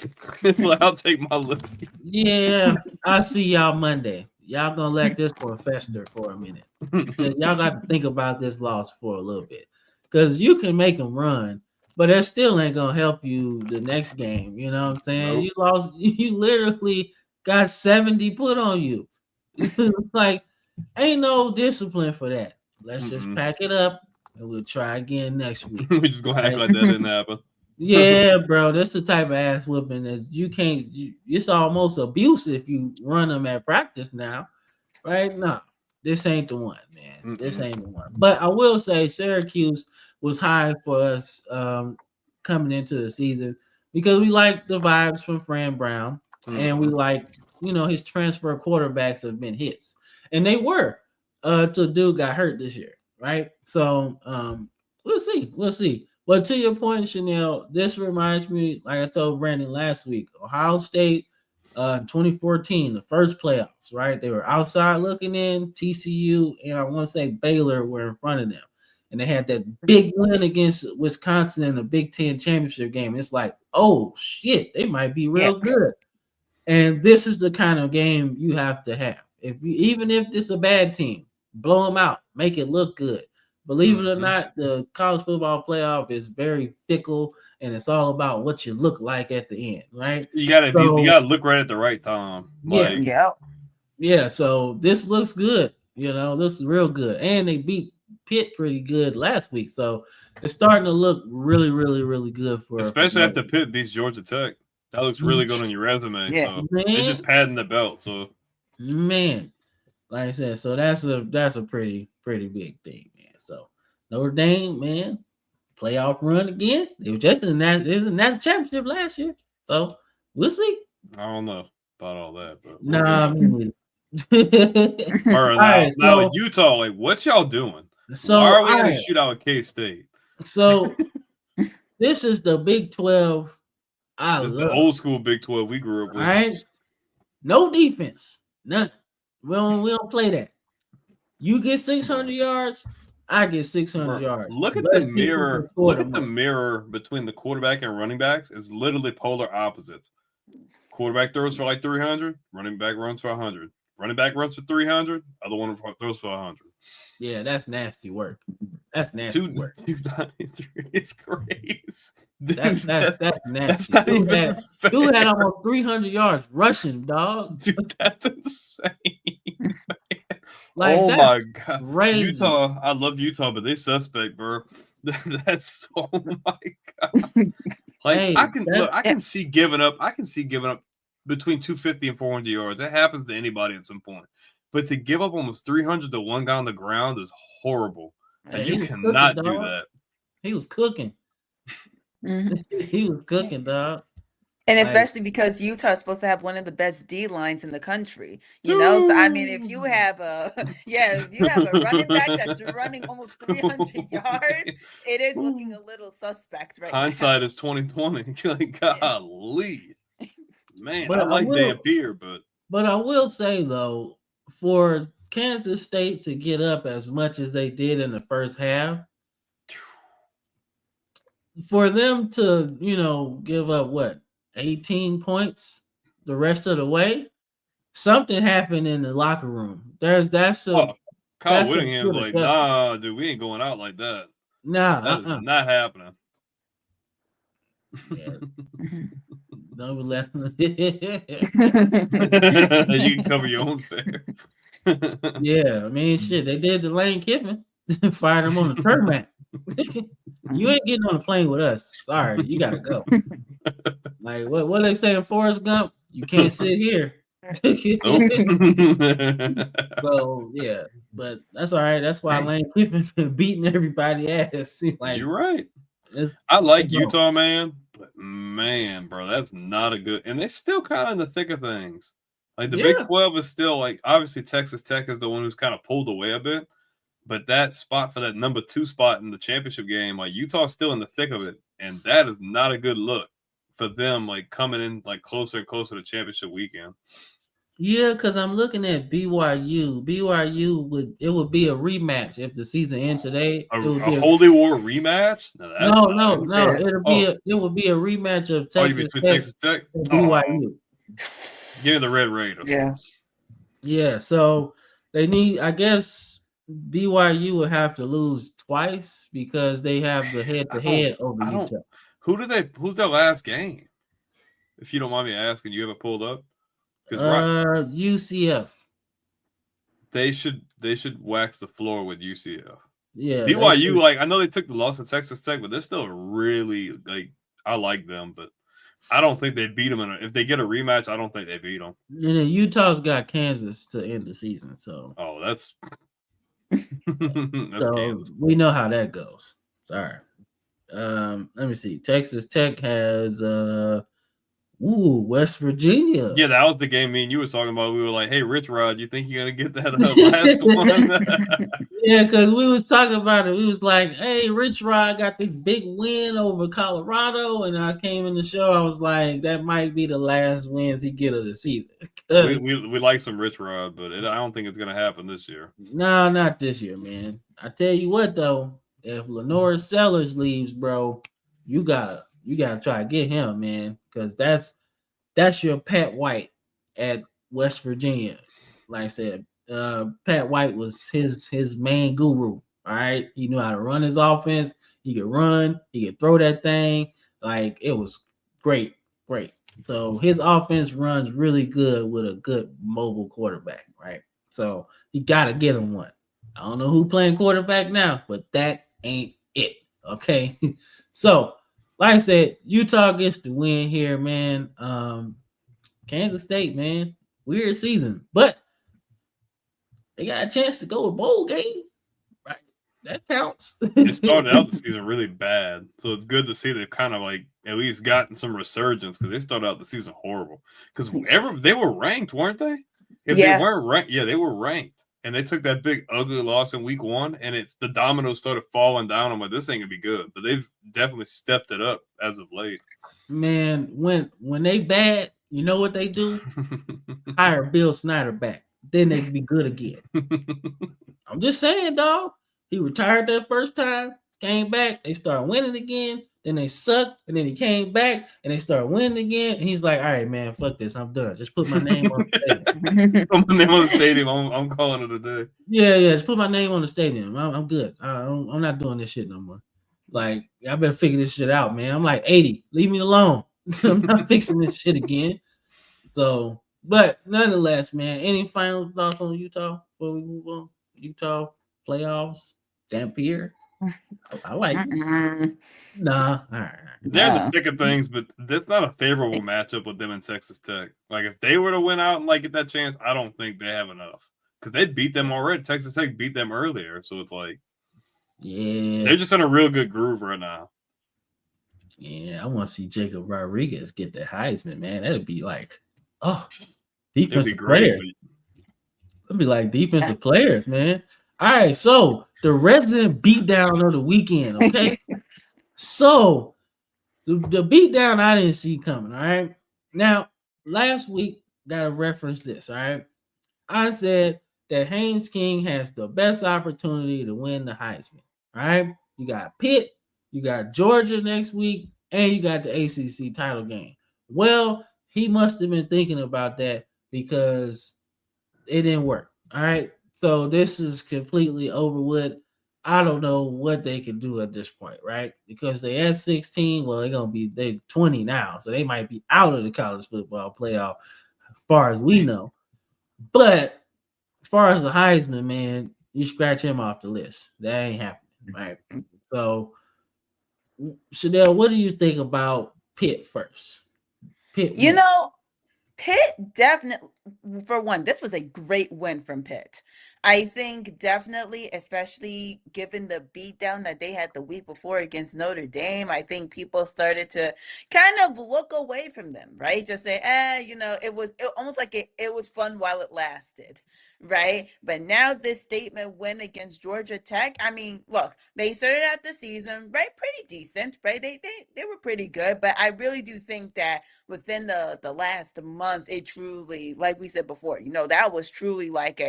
It's like, I'll take my look. Yeah, I'll see y'all Monday. Y'all gonna let this one fester for a minute. Y'all got to think about this loss for a little bit. Because you can make them run, but that still ain't gonna help you the next game. You know what I'm saying? Nope. You lost, you literally got 70 put on you. Like, ain't no discipline for that. Let's just pack it up and we'll try again next week. We just gonna act like that didn't happen. Yeah, bro, that's the type of ass whooping that you can't. It's almost abuse if you run them at practice now, right? No, this ain't the one, man. This ain't the one. But I will say Syracuse was high for us coming into the season because we like the vibes from Fran Brown, and we like, his transfer quarterbacks have been hits, and they were till dude got hurt this year, right? So we'll see. But to your point, Chanel, this reminds me, like I told Brandon last week, Ohio State, 2014, the first playoffs, right? They were outside looking in. TCU and I want to say Baylor were in front of them, and they had that big win against Wisconsin in the Big Ten championship game. It's like, oh shit, they might be real good. And this is the kind of game you have to have. Even if it's a bad team, blow them out, make it look good. Believe it or not, the college football playoff is very fickle, and it's all about what you look like at the end, right? You gotta look right at the right time. Yeah. So this looks good. This is real good, and they beat Pitt pretty good last week, so it's starting to look really, really, really good especially after Pitt beats Georgia Tech. That looks really good on your resume. Yeah, so they're just padding the belt. So, man, like I said, so that's a pretty big thing, man. So Notre Dame, man, playoff run again. They were just in that championship last year. So we'll see. I don't know about all that, but nah. Now Utah, like, what y'all doing? So why are we in a shootout with K-State? So this is the Big 12. This is the old school Big 12 we grew up with. All right, no defense, none. We don't play that. You get 600 yards, I get 600 yards. Look at the mirror. Look at the mirror between the quarterback and running backs. It's literally polar opposites. Quarterback throws for like 300. Running back runs for 100. Running back runs for 300. Other one throws for 100. Yeah, that's nasty work. That's nasty work. 293 is crazy. That's nasty. Dude had almost 300 yards rushing, dog. Dude, that's insane. Like, oh my god, crazy. Utah! I love Utah, but they suspect, bro. That's oh my god. Like, hey, I can see giving up. I can see giving up between 250 and 400 yards. That happens to anybody at some point. But to give up almost 300 to one guy on the ground is horrible. And you cannot do that. He was cooking. He was cooking, dog. And especially because Utah is supposed to have one of the best D lines in the country, So I mean, if you have a running back that's running almost 300 yards, it is looking a little suspect right Hindsight is 2020. Like, golly, man, I like Dampier, but I will say though, for Kansas State to get up as much as they did in the first half, for them to, give up what 18 points the rest of the way, something happened in the locker room. That's Kyle that's a Whittingham's good like, adjustment. nah, dude, we ain't going out like that. Nah, That is not happening. Yeah. No left. You can cover your own fare. Yeah, I mean, shit, they did to Lane Kiffin, fired him on the tarmac. You ain't getting on the plane with us. Sorry, you gotta go. Like what they say in Forrest Gump? You can't sit here. Nope. So yeah, but that's all right. That's why Lane Kiffin been beating everybody ass. Like You're right. it's I like Utah, man, but man, bro, that's not a good. And they're still kind of in the thick of things. Like the Big 12 is still like obviously Texas Tech is the one who's kind of pulled away a bit, but that spot for that number 2 spot in the championship game, like Utah's still in the thick of it, and that is not a good look for them. Like coming in like closer and closer to championship weekend. Yeah, because I'm looking at BYU. BYU would be a rematch if the season ends today. A It would be Holy War rematch? no. nice. It would be a rematch of you Texas between Tech Texas Tech? and BYU. Give me the Red Raiders. Yeah. Yeah, so they need. I guess BYU would have to lose twice because they have the head-to-head over Utah. Who's their last game? If you don't mind me asking, you have it pulled up? UCF. They should wax the floor with UCF. Yeah, BYU, like I know they took the loss to Texas Tech, but they're still really like I like them, but I don't think they beat them. If they get a rematch, I don't think they beat them. And then Utah's got Kansas to end the season, so that's so Kansas. We know how that goes. Sorry. Let me see. Texas Tech has West Virginia. Yeah, that was the game me and you were talking about. We were like, "Hey, Rich Rod, you think you're gonna get that last one?" Yeah, because we was talking about it. We was like, "Hey, Rich Rod got this big win over Colorado," and I came in the show. I was like, "That might be the last wins he get of the season." we like some Rich Rod, but I don't think it's gonna happen this year. No, not this year, man. I tell you what, though, if Lenore Sellers leaves, bro, you gotta try to get him, man, because that's your Pat White at West Virginia. Like I said, Pat White was his main guru. All right, he knew how to run his offense. He could run. He could throw that thing. Like it was great. So his offense runs really good with a good mobile quarterback, right? So you got to get him one. I don't know who playing quarterback now, but that ain't it. Okay, so like I said, Utah gets the win here, man. Kansas State, man, weird season, but they got a chance to go a bowl game, right? That counts. It started out the season really bad, so it's good to see they've kind of like at least gotten some resurgence because they started out the season horrible. Because they were ranked, weren't they? If they weren't ranked, they were ranked, and they took that big ugly loss in week 1, and it's the dominoes started falling down. I'm like, this ain't gonna be good, but they've definitely stepped it up as of late. Man, when they bad, you know what they do? Hire Bill Snyder back. Then they can be good again. I'm just saying, dog. He retired that first time, came back, they started winning again, then they sucked, and then he came back and they started winning again. And he's like, all right, man, fuck this. I'm done. Just put my name on the stadium. Put my name on the stadium. I'm calling it a day. Yeah, just put my name on the stadium. I'm good. I'm not doing this shit no more. Like, I better figure this shit out, man. I'm like 80. Leave me alone. I'm not fixing this shit again. So, but nonetheless, man, any final thoughts on Utah before we move on? Utah playoffs, Dampier. I like it. Nah, all right. They're in the thick of things, but that's not a favorable matchup with them and Texas Tech. Like, if they were to win out and like get that chance, I don't think they have enough because they beat them already. Texas Tech beat them earlier, so it's like, yeah, they're just in a real good groove right now. Yeah, I want to see Jacob Rodriguez get the Heisman, man. That'd be like, defensive players. That'd be like defensive players, man. All right, so the resident beatdown of the weekend, okay? So the beatdown I didn't see coming, all right? Now, last week, gotta reference this, all right? I said that Haynes King has the best opportunity to win the Heisman, all right? You got Pitt, You got Georgia next week, and you got the ACC title game. Well, he must have been thinking about that because it didn't work. All right. So this is completely over with. I don't know what they can do at this point, right? Because they at 16. Well, they're 20 now. So they might be out of the college football playoff as far as we know. But as far as the Heisman, man, you scratch him off the list. That ain't happening, right? So, Chanel, what do you think about Pitt first? Pitt, You know, Pitt definitely, for one, this was a great win from Pitt. I think definitely, especially given the beatdown that they had the week before against Notre Dame, I think people started to kind of look away from them, right? Just say, it almost like it was fun while it lasted, right? But now this statement win against Georgia Tech, I mean, look, they started out the season, right, pretty decent, right? They were pretty good, but I really do think that within the last month, it truly, like we said before, that was truly like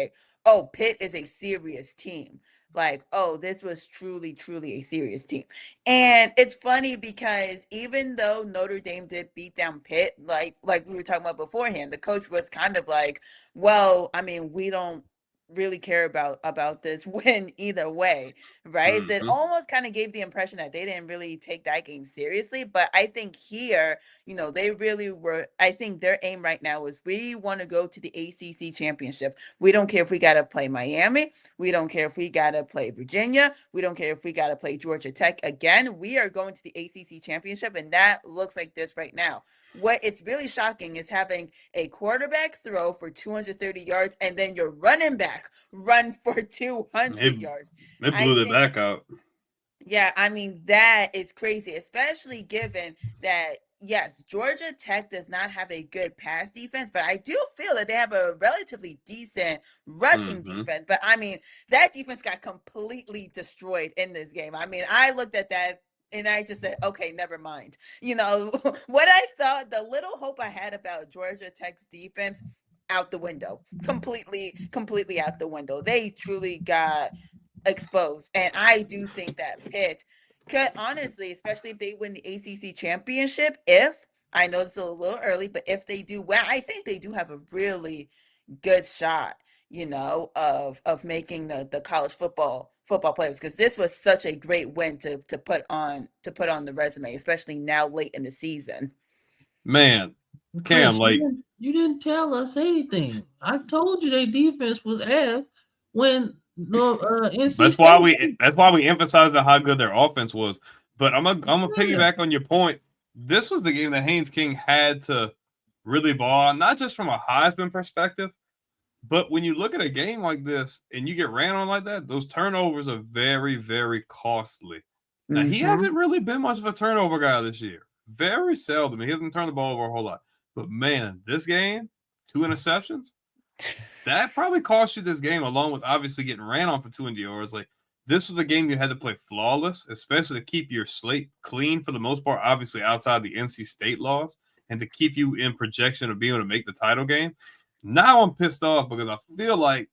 Pitt is a serious team. Like, this was truly, truly a serious team. And it's funny because even though Notre Dame did beat down Pitt, like we were talking about beforehand, the coach was kind of like, well, I mean, we don't really care about this win either way, right? So it almost kind of gave the impression that they didn't really take that game seriously. But I think here, they really were. I think their aim right now is we want to go to the ACC championship. We don't care if we got to play Miami. We don't care if we got to play Virginia. We don't care if we got to play Georgia Tech again. We are going to the ACC championship, and that looks like this right now. What it's really shocking is having a quarterback throw for 230 yards and then your running back run for 200 yards. They blew their back out. Yeah, I mean, that is crazy, especially given that, yes, Georgia Tech does not have a good pass defense, but I do feel that they have a relatively decent rushing defense. But I mean, that defense got completely destroyed in this game. I mean, I looked at that and I just said, okay, never mind. What I thought, the little hope I had about Georgia Tech's defense, out the window, completely out the window. They truly got exposed. And I do think that Pitt could honestly, especially if they win the ACC championship, I know it's a little early, but if they do well, I think they do have a really good shot, of making the college football players, because this was such a great win to put on the resume, especially now late in the season. Man, Cam, Chris, you didn't tell us anything. I told you their defense was ass when NC that's why we emphasized how good their offense was. But I'm gonna piggyback on your point. This was the game that Haynes King had to really ball, not just from a Heisman perspective, but when you look at a game like this and you get ran on like that, those turnovers are very, very costly. Now, he hasn't really been much of a turnover guy this year. Very seldom. He hasn't turned the ball over a whole lot. But, man, this game, 2 interceptions, that probably cost you this game, along with obviously getting ran on for 200 yards. Like, this was a game you had to play flawless, especially to keep your slate clean for the most part, obviously outside the NC State laws, and to keep you in projection of being able to make the title game. Now I'm pissed off because I feel like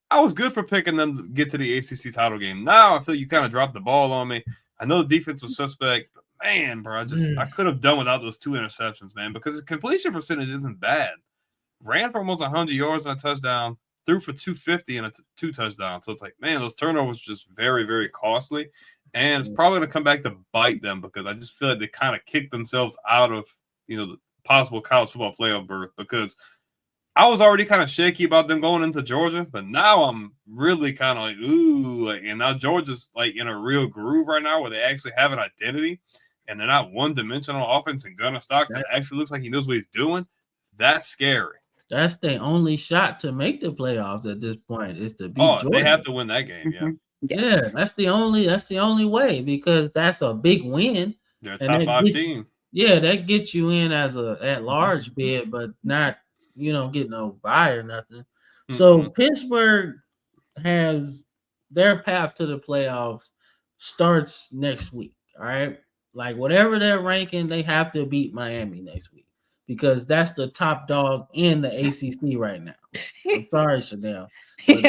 I was good for picking them to get to the ACC title game. Now I feel you kind of dropped the ball on me. I know the defense was suspect, but man, bro, I could have done without those 2 interceptions, man, because the completion percentage isn't bad. Ran for almost 100 yards and a touchdown, threw for 250 and 2 touchdowns. So it's like, man, those turnovers are just very, very costly. And it's probably going to come back to bite them because I just feel like they kind of kicked themselves out of, the possible college football playoff berth, because I was already kind of shaky about them going into Georgia, but now I'm really kind of like, ooh, and now Georgia's like in a real groove right now where they actually have an identity and they're not one-dimensional offense and Gunnar Stock that actually looks like he knows what he's doing. That's scary. That's their only shot to make the playoffs at this point is to beat Georgia. They have to win that game, yeah. Yeah, that's the only way, because that's a big win. They're a top 5 team. Yeah, that gets you in as a at-large bid, but not get no bye or nothing. So Pittsburgh has their path to the playoffs starts next week. All right. Like whatever their ranking, they have to beat Miami next week because that's the top dog in the ACC right now. I'm sorry, Chanel. But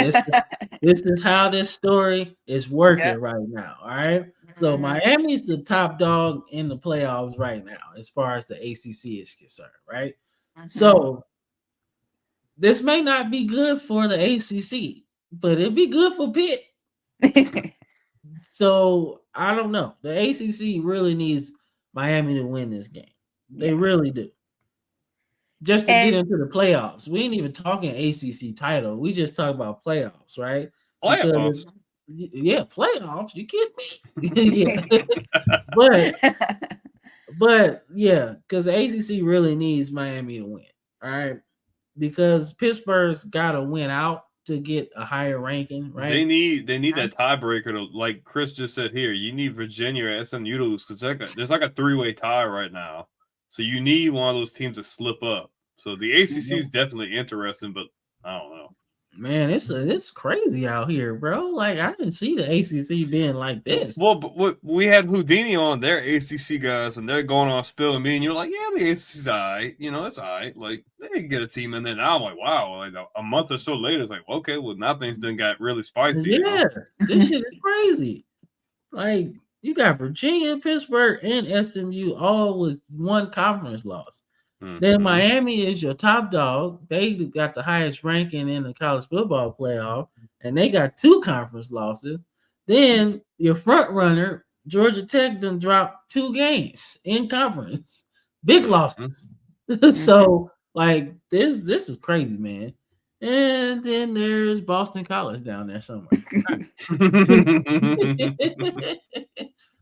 this is how this story is working right now. All right. So Miami's the top dog in the playoffs right now, as far as the ACC is concerned, right? So this may not be good for the ACC, but it'd be good for Pitt. So I don't know. The ACC really needs Miami to win this game. They really do. Just to get into the playoffs. We ain't even talking ACC title. We just talk about playoffs, right? Playoffs. Yeah, playoffs. You kidding me? Yeah. But yeah, because the ACC really needs Miami to win. All right. Because Pittsburgh's got to win out to get a higher ranking, right? They need that tiebreaker to, like Chris just said here. You need Virginia or SMU to lose because there's like a 3-way tie right now. So you need one of those teams to slip up. So the ACC is definitely interesting, but I don't know. Man, it's crazy out here, bro. Like I didn't see the ACC being like this. Well, but we had Houdini on their ACC guys, and they're going on spilling me, and you're like, yeah, the ACC's all right. You know, it's all right. Like they can get a team in there. Now I'm like, wow. Like a month or so later, it's like, okay, well now things done got really spicy. Yeah, this shit is crazy. Like you got Virginia, Pittsburgh, and SMU all with one conference loss. Then Miami is your top dog. They got the highest ranking in the college football playoff, and they got 2 conference losses. Then your front runner, Georgia Tech, done dropped 2 games in conference, big losses. So like this is crazy, man. And then there's Boston College down there somewhere.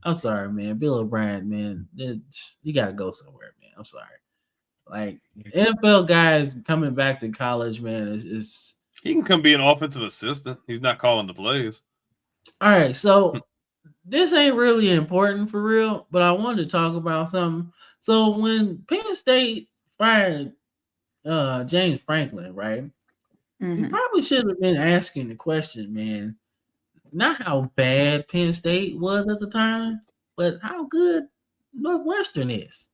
I'm sorry, man. Bill O'Brien, man, you got to go somewhere, man. I'm sorry. Like NFL guys coming back to college, man, is he can come be an offensive assistant. He's not calling the plays. All right, so this ain't really important for real, but I wanted to talk about something. So when Penn State fired James Franklin, right? You probably should have been asking the question, man, not how bad Penn State was at the time, but how good Northwestern is.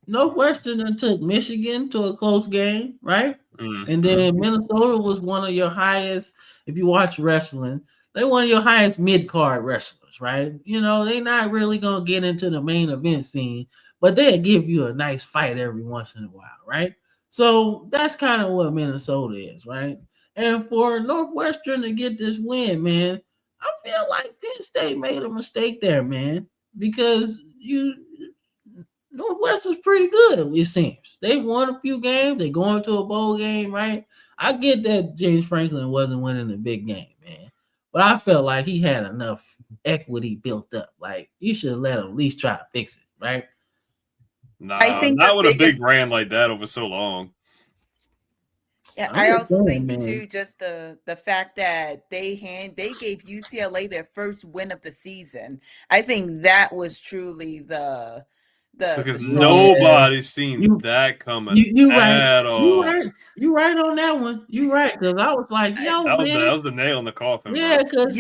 Northwestern took Michigan to a close game, right? And then Minnesota was one of your highest, if you watch wrestling, they're one of your highest mid-card wrestlers, right? You know, they're not really going to get into the main event scene, but they'll give you a nice fight every once in a while, right? So that's kind of what Minnesota is, right? And for Northwestern to get this win, man, I feel like Penn State made a mistake there, man, because Northwestern's pretty good, it seems. They won a few games. They going to a bowl game, right? I get that James Franklin wasn't winning the big game, man. But I felt like he had enough equity built up. Like, you should let him at least try to fix it, right? Nah, I think not with a big brand like that over so long. Yeah, I also think too, just the fact that they gave UCLA their first win of the season. I think that was truly because nobody's seen that coming at all. You right on that one. You right, because I was like, yo, that was the nail in the coffin. Yeah, because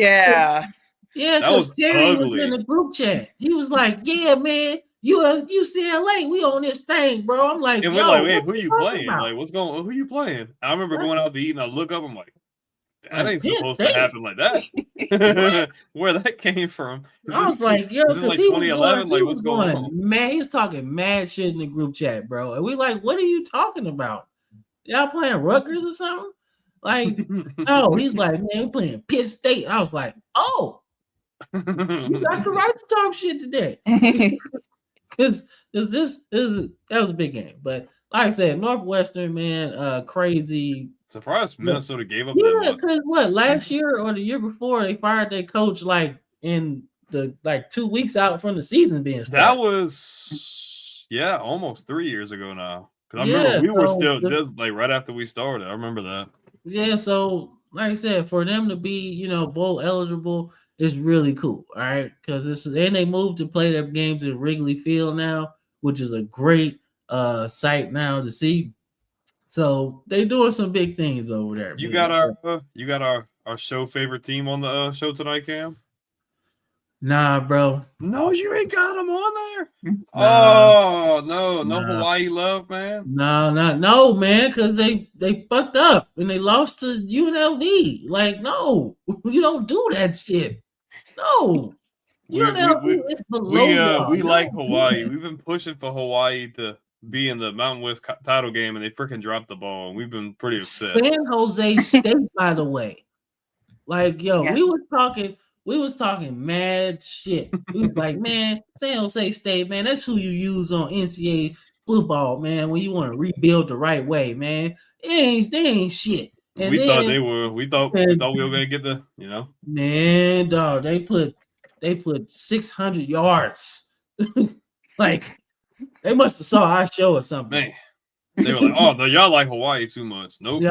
Terry was in the group chat. He was like, yeah, man, you UCLA, we on this thing, bro. I'm like, and we're like, wait, who are you playing? Like, who you playing? I remember going out to eat and I look up, I'm like, that ain't supposed to happen like that. Where that came from? I was like, yo, this is like 2011. Like, what's going on? Man, he was talking mad shit in the group chat, bro. And we like, what are you talking about? Y'all playing Rutgers or something? Like, no, he's like, man, we playing Pitt State. I was like, oh, you got the right to talk shit today. Because that was a big game. But like I said, Northwestern, man, crazy. Surprised Minnesota gave up. Yeah, because last year or the year before they fired their coach in the 2 weeks out from the season being started. That was almost 3 years ago now. Because I remember we were still right after we started. I remember that. Yeah, so like I said, for them to be bowl eligible is really cool. All right, because they moved to play their games at Wrigley Field now, which is a great sight now to see. So they doing some big things over there. You got our show favorite team on the show tonight, Cam? Nah, bro. No, you ain't got them on there. Nah. Oh no Hawaii love, man. No, man, because they fucked up and they lost to UNLV. Like, no, you don't do that shit. No. UNLV is below y'all. We like Hawaii. We've been pushing for Hawaii to be in the Mountain West title game, and they freaking dropped the ball. And we've been pretty upset. San Jose State, by the way, like we was talking mad shit. We was like, man, San Jose State, man, that's who you use on NCAA football, man. When you want to rebuild the right way, man, they ain't shit. And we thought they were. We thought we were gonna get the, Man, dog, they put 600 yards. Like they must have saw our show or something. Man, they were like, oh no, y'all like Hawaii too much. Nope.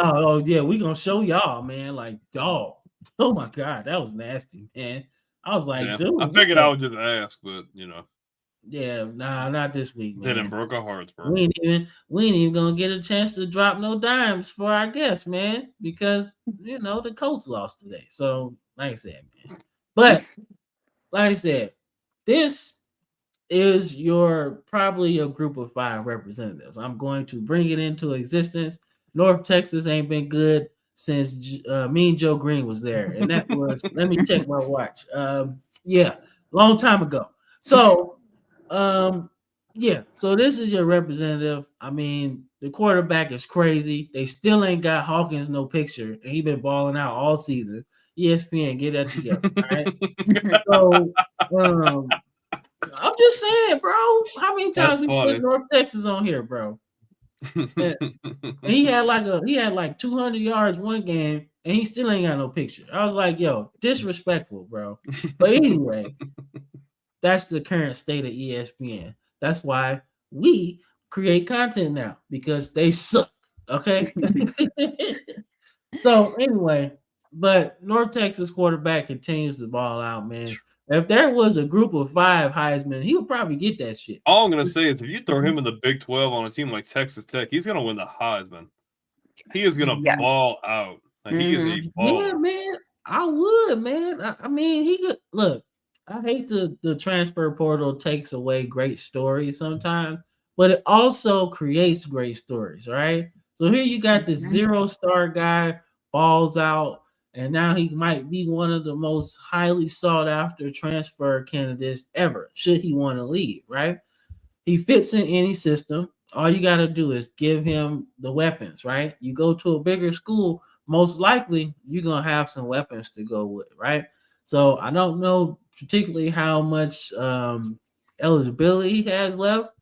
Yeah, we gonna show y'all, man. Like, dog. Oh my god, that was nasty, man. I was like, dude. I figured I would just ask, but Yeah, nah, not this week, man. Didn't broke our hearts, bro. We ain't even gonna get a chance to drop no dimes for our guests, man, because the Colts lost today. So, like I said, man. But like I said, this is probably your group of 5 representatives. I'm going to bring it into existence. North Texas ain't been good since Mean Joe Green was there, and that was let me check my watch. Long time ago. So, so this is your representative. I mean, the quarterback is crazy. They still ain't got Hawkins no picture, and he been balling out all season. ESPN, get that together, all right? So, I'm just saying, bro. How many times we put North Texas on here, bro? And he had like 200 yards one game, and he still ain't got no picture. I was like, yo, disrespectful, bro. But anyway, that's the current state of ESPN. That's why we create content now, because they suck. Okay. So anyway, but North Texas quarterback continues to ball out, man. If there was a group of 5 Heisman, he would probably get that shit. All I'm gonna say is, if you throw him in the Big 12 on a team like Texas Tech, he's gonna win the Heisman. He is gonna ball out. Like, he is a ball. Yeah, man. I would, man. I mean, he could look. I hate the transfer portal takes away great stories sometimes, but it also creates great stories, right? So here you got this 0-star guy, balls out, and now he might be one of the most highly sought after transfer candidates ever, should he want to leave, right? He fits in any system. All you got to do is give him the weapons, right? You go to a bigger school, most likely you're going to have some weapons to go with, right? So I don't know particularly how much eligibility he has left,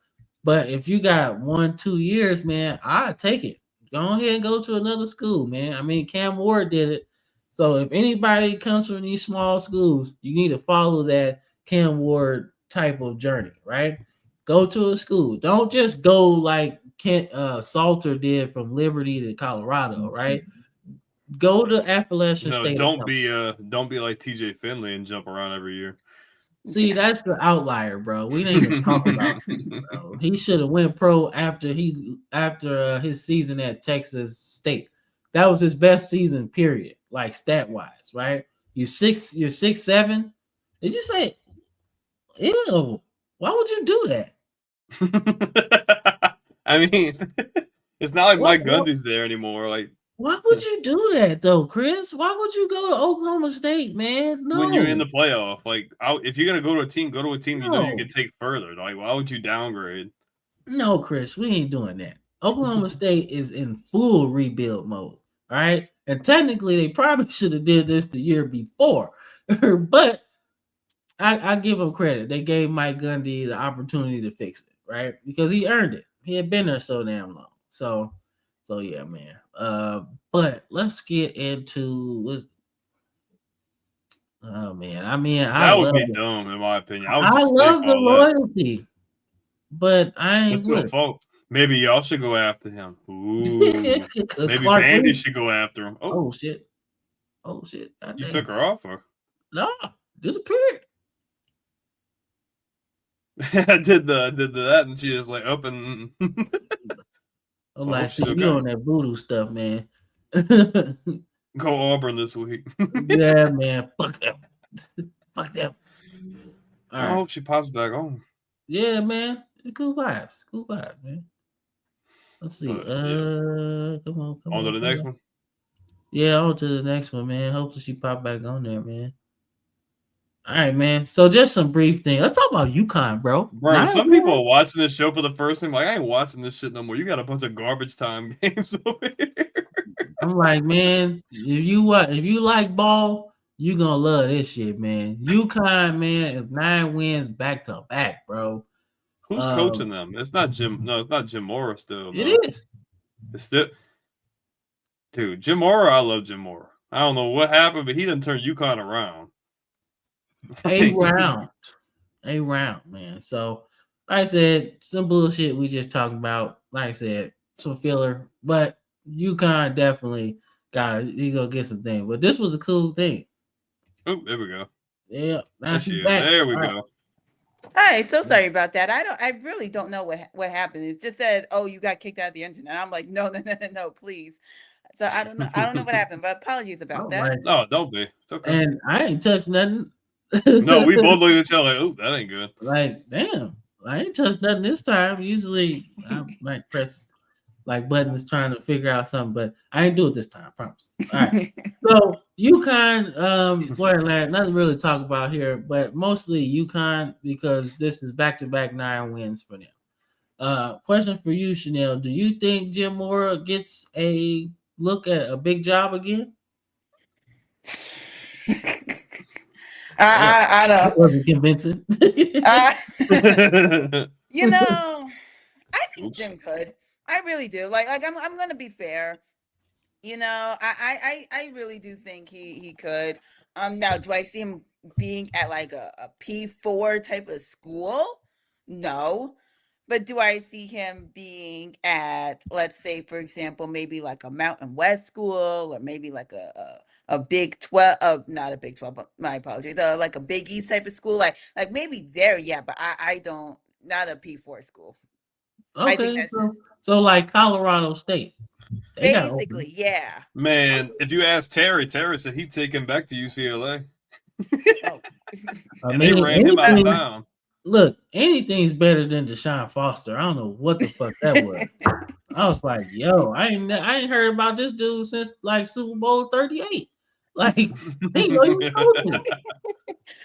but if you got 1-2 years, man, I'd take it. Go ahead and go to another school, man. I mean, Cam Ward did it. So if anybody comes from these small schools, you need to follow that Cam Ward type of journey, right? Go to a school. Don't just go like Salter did from Liberty to Colorado, right? Go to Appalachian State. Don't be like TJ Finley and jump around every year. See, that's the outlier, bro. We didn't even talk about him, bro. He should have went pro after his season at Texas State. That was his best season, period. Like stat wise, right? You're 6'7". Did you say? Ew. Why would you do that? I mean, it's not like Mike Gundy's there anymore. Like, why would you do that though, Chris? Why would you go to Oklahoma State, man? No. When you're in the playoff, like, if you're gonna go to a team you know you can take further. Like, why would you downgrade? No, Chris, we ain't doing that. Oklahoma State is in full rebuild mode. All right. And technically, they probably should have did this the year before. But I give them credit. They gave Mike Gundy the opportunity to fix it, right? Because he earned it. He had been there so damn long. So yeah, man. But let's get into oh man. I mean, that would be dumb in my opinion. I love the loyalty, but I ain't with it. Maybe y'all should go after him. Ooh. Maybe Vandy should go after him. Oh shit. You took her off, or no? Disappeared. I did that, and she was like up and. I'm like, see, you on that voodoo stuff, man. Go Auburn this week. Yeah, man. Fuck them. Fuck them. I hope she pops back on. Yeah, man. Cool vibes. Cool vibes, man. Let's see. Come on. On to the next one. Yeah, on to the next one, man. Hopefully she pop back on there, man. All right, man. So just some brief thing. Let's talk about UConn, bro. Bro, some people are watching this show for the first time. Like, I ain't watching this shit no more. You got a bunch of garbage time games over here. I'm like, man, if you like ball, you gonna love this shit, man. UConn, man, is 9 wins back to back, bro. Who's coaching them? It's not Jim. No, it's not Jim Mora still. No. It is. It's still, dude. Jim Mora, I love Jim Mora. I don't know what happened, but he done turned UConn around. A round, man. So, like I said, some bullshit we just talked about. Like I said, some filler, but UConn definitely you gonna get some things. But this was a cool thing. Oh, there we go. Yeah, now she's back. There we go. All right, so sorry about that. I really don't know what happened. It just said, "Oh, you got kicked out of the internet." I'm like, no, please. So I don't know what happened, but apologies about that. Like, no, don't be. It's okay. And I ain't touched nothing. No, we both look at each other like, "Oh, that ain't good." Like, damn, I ain't touched nothing this time. Usually, I might press like buttons trying to figure out something, but I ain't do it this time. I promise. All right. So UConn, Florida Atlantic, nothing really to talk about here, but mostly UConn because this is back-to-back 9 wins for them. Question for you, Chanel: do you think Jim Mora gets a look at a big job again? I don't. That wasn't convincing. You know, I think Jim could. I really do. Like I'm gonna be fair. You know, I really do think he could. Now do I see him being at like a P4 type of school? No. But do I see him being at, let's say, for example, maybe like a Mountain West school or maybe like a Big 12, not a Big 12, but my apologies, like a Big East type of school, like maybe there, yeah, but I don't, not a P4 school. I think Okay, that's so like Colorado State. Basically, yeah. Man, if you ask Terry said he'd take him back to UCLA. Oh. And they ran him out of town. Look, anything's better than Deshaun Foster. I don't know what the fuck that was. I was like, yo, I ain't heard about this dude since like Super Bowl 38. Like, they know you coaching.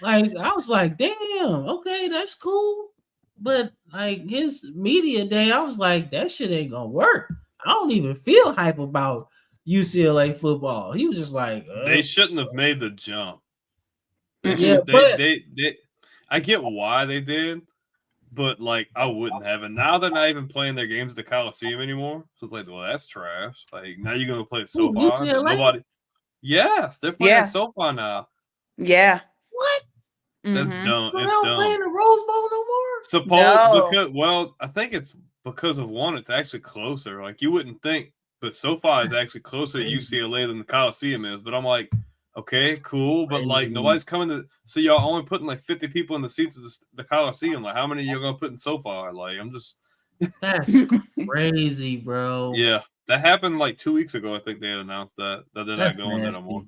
Like, I was like, damn, okay, that's cool. But like his media day, I was like, that shit ain't gonna work. I don't even feel hype about UCLA football. He was just like, they shouldn't have made the jump. They I get why they did, but like I wouldn't have. And now they're not even playing their games at the Coliseum anymore. So it's like, well, that's trash. Like now you're gonna play it SoFi. Nobody. Yes, they're playing SoFi now. Yeah. What? That's dumb. They it's don't dumb. play in the Rose Bowl no more. I think it's because of one. It's actually closer. Like you wouldn't think, but SoFi is actually closer to UCLA than the Coliseum is. But I'm like, okay, cool, but like nobody's coming to. So y'all only putting like 50 people in the seats of the Coliseum. Like how many you're gonna put in SoFi? Like I'm just. That's crazy, bro. Yeah, that happened like 2 weeks ago. I think they had announced that they're not going there no more.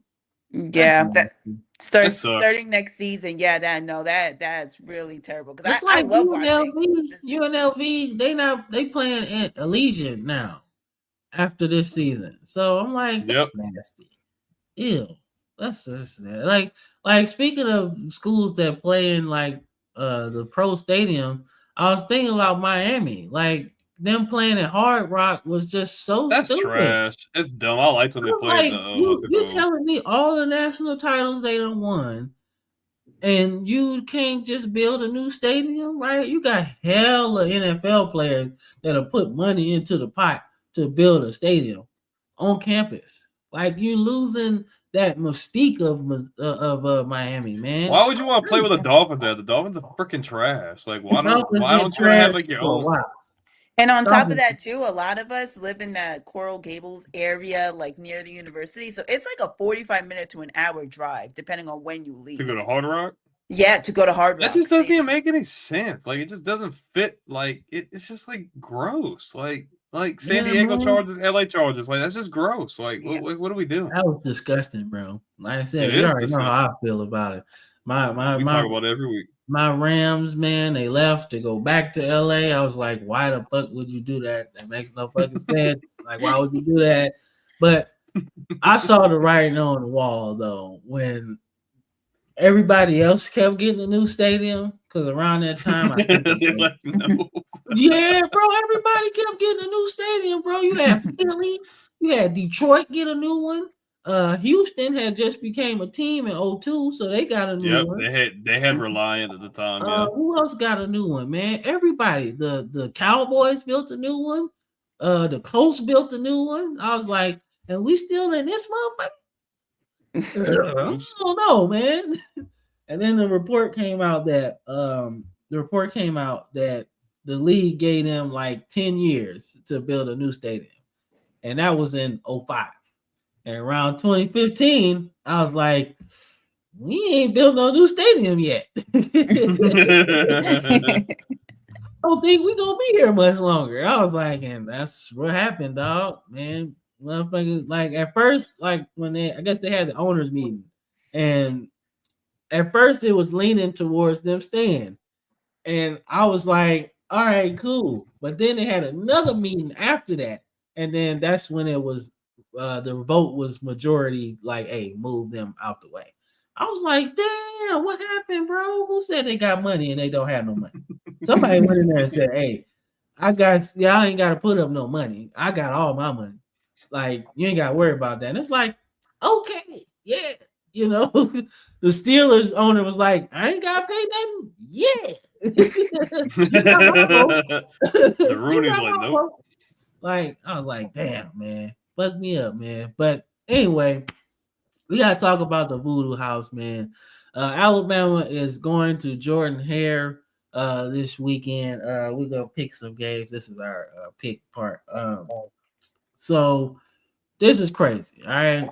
Yeah, that starting next season. Yeah, that's really terrible. Because I love watching UNLV. They playing at Allegiant now after this season. So I'm like, that's nasty. Ew, that's just like speaking of schools that play in like the pro stadium. I was thinking about Miami, like. Them playing at Hard Rock was just so stupid. Trash. It's dumb. I liked when they played you telling me all the national titles they done won, and you can't just build a new stadium, right? You got hella NFL players that have put money into the pot to build a stadium on campus. Like you losing that mystique of Miami, man. Why would you want to play with the Dolphins there? The Dolphins are freaking trash. Like why don't you have like your own? And on top of that, too, a lot of us live in that Coral Gables area, like near the university. So it's like a 45-minute to an hour drive, depending on when you leave. To go to Hard Rock? Yeah, to go to Hard Rock. That just doesn't even make any sense. Like, it just doesn't fit. Like, it's just, like, gross. Like San Diego Chargers, LA Chargers. Like, that's just gross. Like, what are we doing? That was disgusting, bro. Like I said, you already know how I feel about it. We talk about it every week. My Rams, man, they left to go back to LA. I was like, why the fuck would you do that? That makes no fucking sense. Like, why would you do that? But I saw the writing on the wall, though, when everybody else kept getting a new stadium because around that time, I think They're like, no. yeah, bro, everybody kept getting a new stadium, bro. You had Philly, you had Detroit get a new one. Houston had just became a team in 02, so they got a new Yep, one. they had Reliant at the time. Yeah, Who else got a new one, man? Everybody. The Cowboys built a new one. The Colts built a new one. I was like, and we still in this motherfucker? I don't know, man. And then the report came out that the league gave them like 10 years to build a new stadium. And that was in 05. And around 2015, I was like, we ain't built no new stadium yet. I don't think we gonna be here much longer. I was like, and that's what happened, dog. Man, motherfuckers, like at first, like when I guess they had the owners meeting, and at first it was leaning towards them staying, and I was like, all right, cool. But then they had another meeting after that, and then that's when it was the vote was majority, like, hey, move them out the way. I was like, damn, what happened, bro? Who said they got money and they don't have no money? Somebody went in there and said, hey, I ain't got to put up no money. I got all my money. Like, you ain't got to worry about that. And it's like, okay, yeah. You know, the Steelers owner was like, I ain't got to pay nothing. Yeah. The Rooney's like, nope. Like, I was like, damn, man. Fuck me up, man. But anyway, we got to talk about the Voodoo House, man. Alabama is going to Jordan Hare this weekend. We're gonna pick some games. This is our pick part. So this is crazy. All right,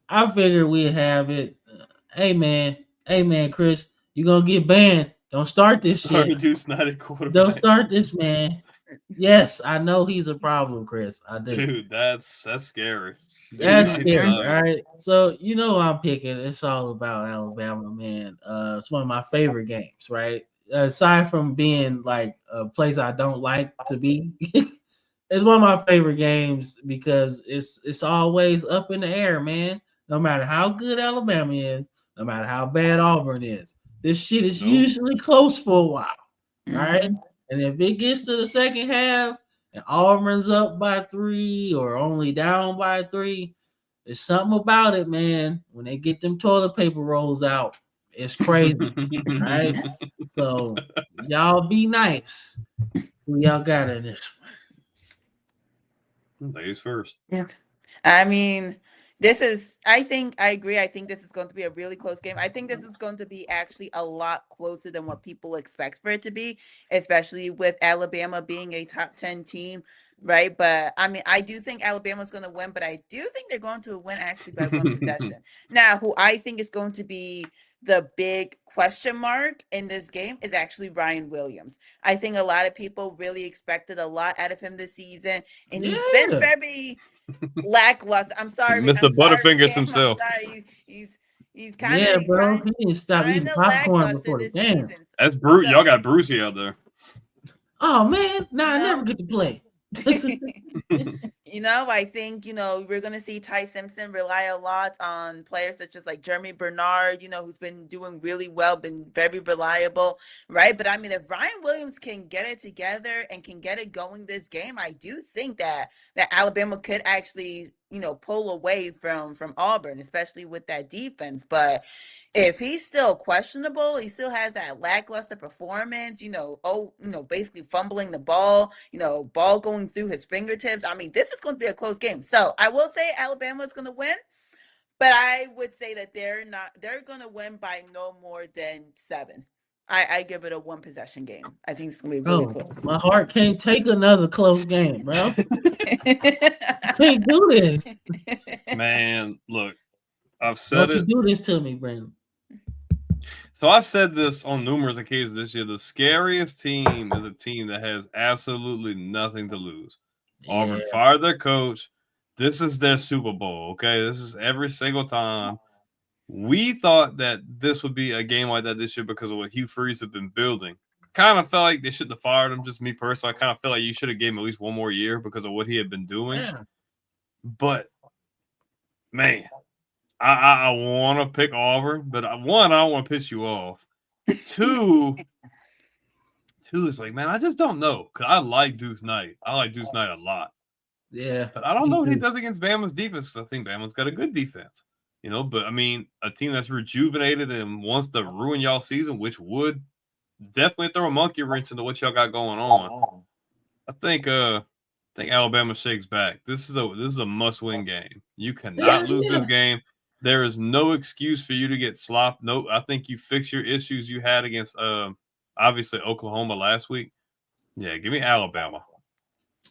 I figured we'd have it. Hey man, Chris, you gonna get banned. Don't start this shit. Don't start this, man. Yes, I know he's a problem, Chris. I do. Dude, that's scary. That's scary. All right. So you know I'm picking. It's all about Alabama, man. It's one of my favorite games, right? Aside from being like a place I don't like to be, it's one of my favorite games because it's always up in the air, man. No matter how good Alabama is, no matter how bad Auburn is, this shit is usually close for a while. All right. And if it gets to the second half and Auburn's up by 3 or only down by 3, there's something about it, man. When they get them toilet paper rolls out, it's crazy. Right? So y'all be nice. Who y'all got in this one? Ladies first. Yeah. I mean, I agree. I think this is going to be a really close game. I think this is going to be actually a lot closer than what people expect for it to be, especially with Alabama being a top 10 team, right? But I mean, I do think Alabama's going to win, but I do think they're going to win actually by one possession. Now, who I think is going to be the big question mark in this game is actually Ryan Williams. I think a lot of people really expected a lot out of him this season, and he's been very lackluster. I'm sorry, Mr. Butterfingers himself. I'm sorry. He's kind of bro. He didn't stop eating popcorn before the game. That's Bruce. Y'all got Brucey out there. Oh man, I never get to play. You know, I think, we're going to see Ty Simpson rely a lot on players such as like Jeremy Bernard, who's been doing really well, been very reliable, right? But I mean, if Ryan Williams can get it together and can get it going this game, I do think that Alabama could actually, pull away from Auburn, especially with that defense. But if he's still questionable, he still has that lackluster performance, basically fumbling the ball, ball going through his fingertips. I mean, this is going to be a close game. So I will say Alabama is going to win, but I would say that they're going to win by no more than 7. I give it a one possession game. I think it's going to be really close. My heart can't take another close game, bro. Can't do this. Man, look, I've said Don't you do this to me, Brandon. So I've said this on numerous occasions this year. The scariest team is a team that has absolutely nothing to lose. Yeah. Auburn fired their coach. This is their Super Bowl, okay? This is every single time. We thought that this would be a game like that this year because of what Hugh Freeze had been building. Kind of felt like they shouldn't have fired him, just me personally. I kind of feel like you should have gave him at least one more year because of what he had been doing. Yeah. But, man, I want to pick Auburn, but one, I don't want to piss you off. Two is like, man, I just don't know because I like Deuce Knight. I like Deuce Knight a lot. Yeah, but I don't know what he does against Bama's defense. I think Bama's got a good defense, But I mean, a team that's rejuvenated and wants to ruin y'all season, which would definitely throw a monkey wrench into what y'all got going on. I think Alabama shakes back. This is a must-win game. You cannot lose this game. There is no excuse for you to get slopped. No, I think you fix your issues you had against obviously Oklahoma last week. Yeah, give me Alabama.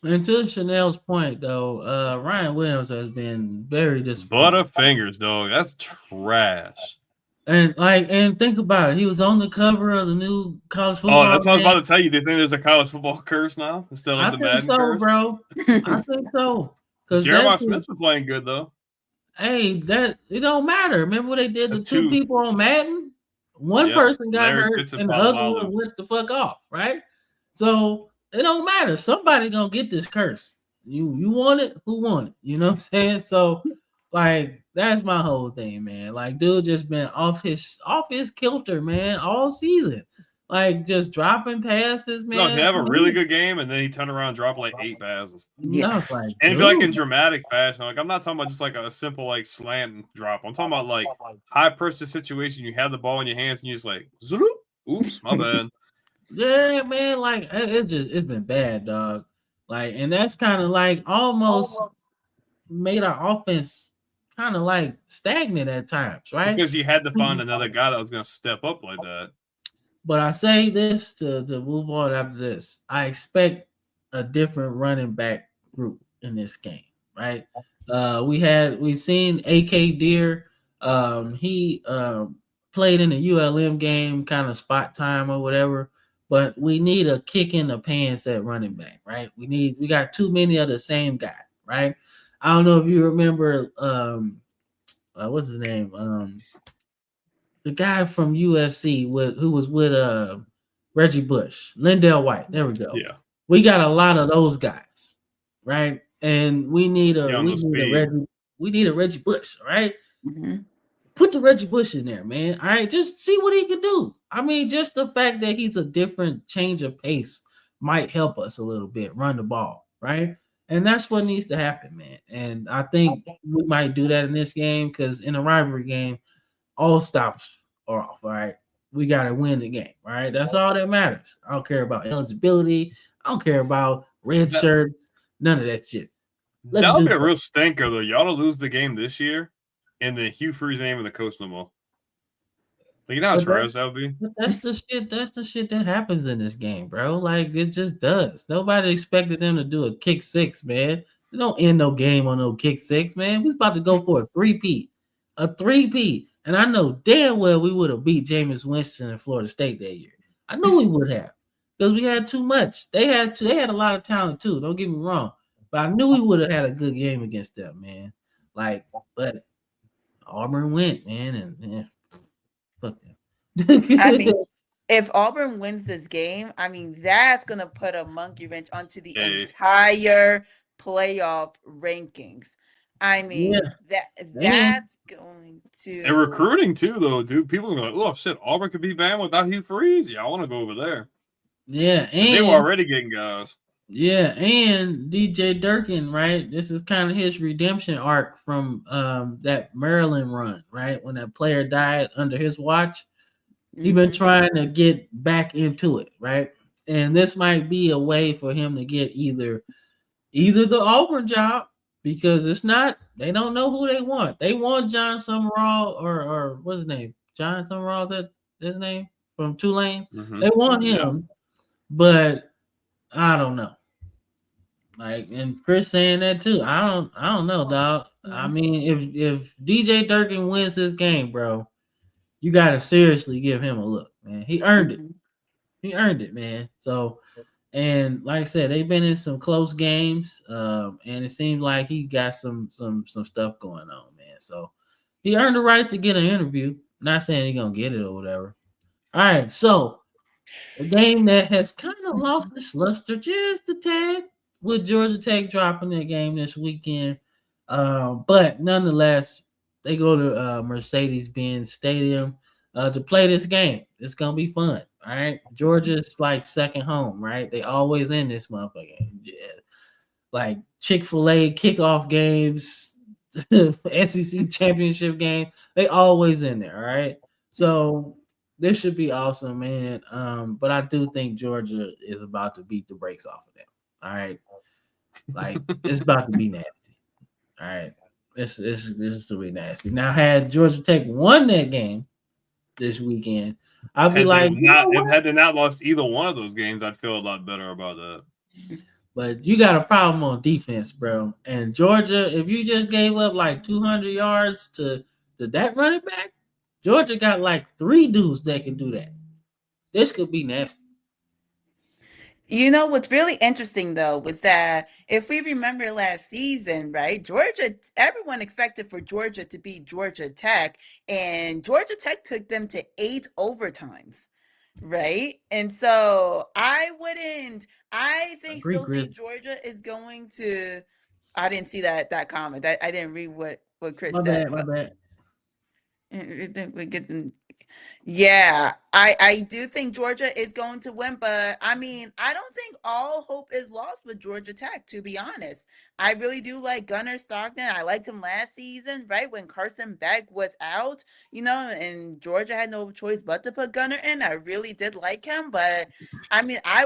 And to Chanel's point, though, Ryan Williams has been very disappointing. Butterfingers, dog. That's trash. And think about it. He was on the cover of the new college football. Oh, that's what I was about to tell you. Do you think there's a college football curse now instead of the Madden curse? Bro. I think so. Because Jeremiah Smith was playing good though. Hey, that it don't matter. Remember what they did to two people on Madden? One person got hurt and the other one went the fuck off, right? So it don't matter. Somebody gonna get this curse. You want it? Who want it? You know what I'm saying? So like that's my whole thing, man. Like dude just been off his kilter, man, all season. Like just dropping passes, man. No, he have a really good game, and then he turned around and dropped like 8 passes. Yeah, and it'd be like in dramatic fashion. Like I'm not talking about just like a simple like slant drop. I'm talking about like high pressure situation. You have the ball in your hands, and you just like, oops, my bad. Yeah, man. Like it's been bad, dog. Like, and that's kind of like almost made our offense kind of like stagnant at times, right? Because you had to find another guy that was going to step up like that. But I say this to move on after this. I expect a different running back group in this game, right? We've seen AK Deer. He played in the ULM game, kind of spot time or whatever. But we need a kick in the pants at running back, right? We got too many of the same guy, right? I don't know if you remember what's his name? The guy from USC who was with Reggie Bush, Lindell White. There we go. Yeah. We got a lot of those guys, right? And we need a Reggie Bush, right? Mm-hmm. Put the Reggie Bush in there, man. All right, just see what he can do. I mean, just the fact that he's a different change of pace might help us a little bit, run the ball, right? And that's what needs to happen, man. And I think we might do that in this game because in a rivalry game, all stops are off, all right? We got to win the game, all right? That's all that matters. I don't care about eligibility. I don't care about red shirts. None of that shit. That would be a real stinker, though. Y'all to lose the game this year. And then Hugh Freeze name in the coach no more. Like, you know how trash that would be? That's the shit that happens in this game, bro. Like, it just does. Nobody expected them to do a kick six, man. They don't end no game on no kick six, man. We was about to go for a three-peat. A three-peat. And I know damn well we would have beat Jameis Winston in Florida State that year. I knew we would have. Because we had too much. They had a lot of talent, too. Don't get me wrong. But I knew we would have had a good game against them, man. Like, but Auburn went, man, and fuck them. I mean, if Auburn wins this game, I mean that's gonna put a monkey wrench onto the entire playoff rankings. I mean that's going to and recruiting too, though, dude. People are like, "Oh shit, Auburn could be Bama without Hugh Freeze." Yeah, I want to go over there. Yeah, and they were already getting guys. Yeah, and DJ Durkin, right? This is kind of his redemption arc from that Maryland run, right? When that player died under his watch. He's been trying to get back into it, right? And this might be a way for him to get either the Auburn job, because it's not, they don't know who they want. They want John Summerall or what's his name? John Summerall, is that his name? From Tulane. Mm-hmm. They want him, but I don't know. Like, and Chris saying that too. I don't know, dog. I mean, if DJ Durkin wins this game, bro, you gotta seriously give him a look, man. He earned it. He earned it, man. So, and like I said, they've been in some close games, and it seems like he got some stuff going on, man. So he earned the right to get an interview. Not saying he's gonna get it or whatever. All right, so a game that has kind of lost its luster just a tad, with Georgia Tech dropping their game this weekend. But nonetheless, They go to Mercedes-Benz Stadium to play this game. It's gonna be fun. All right, Georgia's like second home, right? They always in this motherfucker. Yeah. Like Chick-fil-A kickoff games, SEC championship game. They always in there. All right, so this should be awesome, man. But I do think Georgia is about to beat the brakes off of them. All right, like it's about to be nasty. All right. This is to be nasty. Now, had Georgia Tech won that game this weekend, I'd be like, had they not lost either one of those games, I'd feel a lot better about that. But you got a problem on defense, bro. And Georgia, if you just gave up like 200 yards to that running back, Georgia got like 3 dudes that can do that. This could be nasty. You know what's really interesting though was that if we remember last season, right? Georgia, everyone expected for Georgia to beat Georgia Tech, and Georgia Tech took them to 8 overtimes, right? And so I think still think Georgia is going to. I didn't see that comment. I didn't read what Chris said. My bad. We get them. Yeah, I do think Georgia is going to win, but I mean, I don't think all hope is lost with Georgia Tech, to be honest. I really do like Gunnar Stockton. I liked him last season, right? When Carson Beck was out, and Georgia had no choice but to put Gunnar in. I really did like him, but I mean, I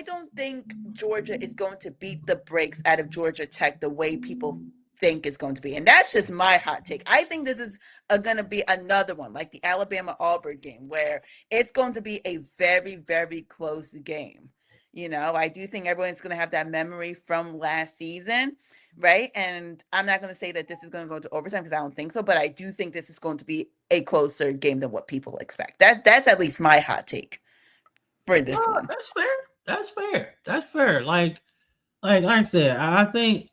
don't think Georgia is going to beat the brakes out of Georgia Tech the way people think it's going to be. And that's just my hot take. I think this is going to be another one like the Alabama-Auburn game where it's going to be a very, very close game. I do think everyone's going to have that memory from last season, right? And I'm not going to say that this is going to go into overtime because I don't think so, but I do think this is going to be a closer game than what people expect. That's at least my hot take for this one. That's fair. Like I said, I think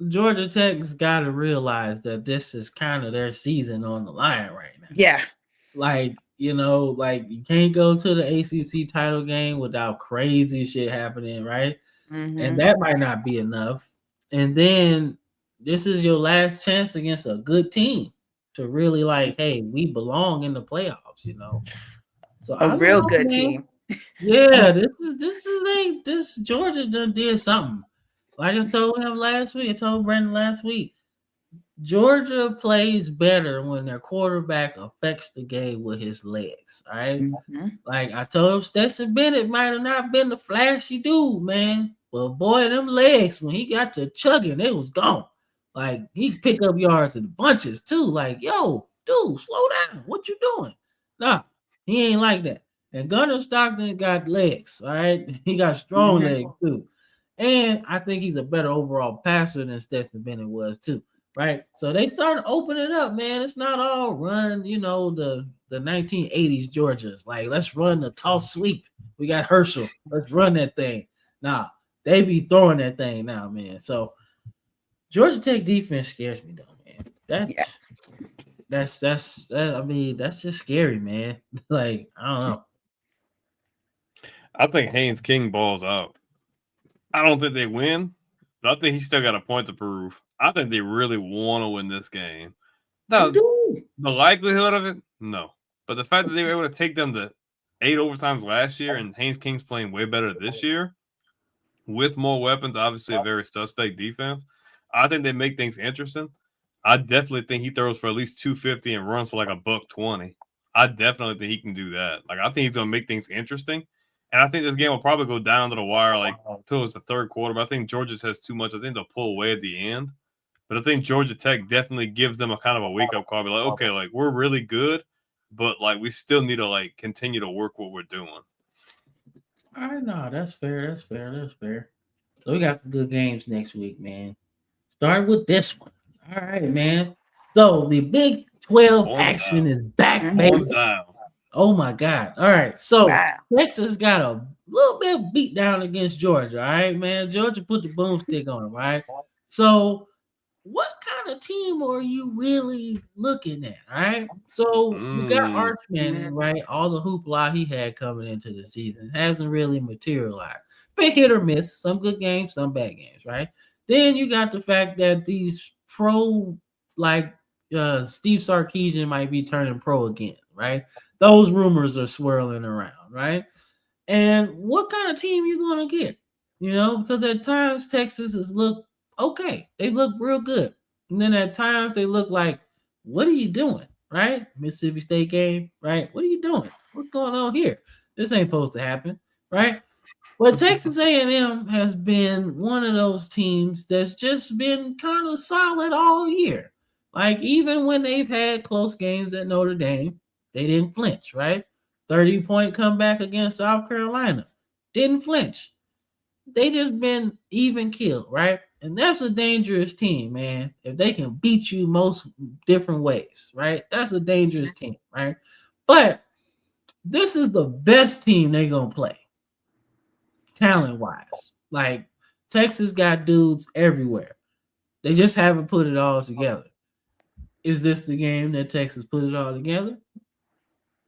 Georgia Tech's got to realize that this is kind of their season on the line right now. Yeah. Like you can't go to the ACC title game without crazy shit happening, right? Mm-hmm. And that might not be enough. And then this is your last chance against a good team to really hey, we belong in the playoffs, So a real good team. Yeah, this Georgia done did something. Like I told him last week, I told Brandon last week, Georgia plays better when their quarterback affects the game with his legs. All right. Mm-hmm. Like I told him, Stetson Bennett might have not been the flashy dude, man. But boy, them legs, when he got to chugging, it was gone. Like he pick up yards in bunches too. Like, yo, dude, slow down. What you doing? Nah, he ain't like that. And Gunnar Stockton got legs. All right. He got strong legs too. And I think he's a better overall passer than Stetson Bennett was too, right? So they started opening it up, man. It's not all run, the 1980s Georgia's. Like, let's run the toss sweep. We got Herschel. Let's run that thing. Nah, they be throwing that thing now, man. So Georgia Tech defense scares me though, man. That's just scary, man. Like, I don't know. I think Haynes King balls out. I don't think they win, but I think he's still got a point to prove. I think they really want to win this game. Now, the likelihood of it, no. But the fact that they were able to take them to 8 overtimes last year and Haynes King's playing way better this year with more weapons, obviously a very suspect defense, I think they make things interesting. I definitely think he throws for at least 250 and runs for like $120. I definitely think he can do that. Like, I think he's going to make things interesting. And I think this game will probably go down to the wire until it's the third quarter. But I think Georgia has too much. I think they'll pull away at the end. But I think Georgia Tech definitely gives them a kind of a wake-up call. Be like, okay, we're really good, but we still need to continue to work what we're doing. All right, no, that's fair. So we got some good games next week, man. Start with this one. All right, man. So the Big 12 action is back, baby. Oh my God. All right. So Texas got a little bit beat down against Georgia. All right, man. Georgia put the boomstick on them, right? So what kind of team are you really looking at? All right. So we got Arch Manning, right? All the hoopla he had coming into the season hasn't really materialized. Been hit or miss, some good games, some bad games, right? Then you got the fact that these pro Steve Sarkisian might be turning pro again, right? Those rumors are swirling around, right? And what kind of team you going to get? Because at times Texas has looked okay. They look real good. And then at times they look like, what are you doing? Right? Mississippi State game, right? What are you doing? What's going on here? This ain't supposed to happen, right? But Texas A&M has been one of those teams that's just been kind of solid all year. Like even when they've had close games at Notre Dame, they didn't flinch, right? 30-point comeback against South Carolina. Didn't flinch. They just been even killed, right? And that's a dangerous team, man. If they can beat you most different ways, right? That's a dangerous team, right? But this is the best team they're going to play, talent-wise. Like, Texas got dudes everywhere. They just haven't put it all together. Is this the game that Texas put it all together?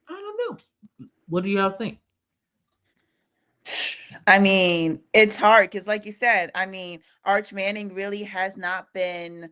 I don't know. What do y'all think? I mean, it's hard because, like you said, Arch Manning really has not been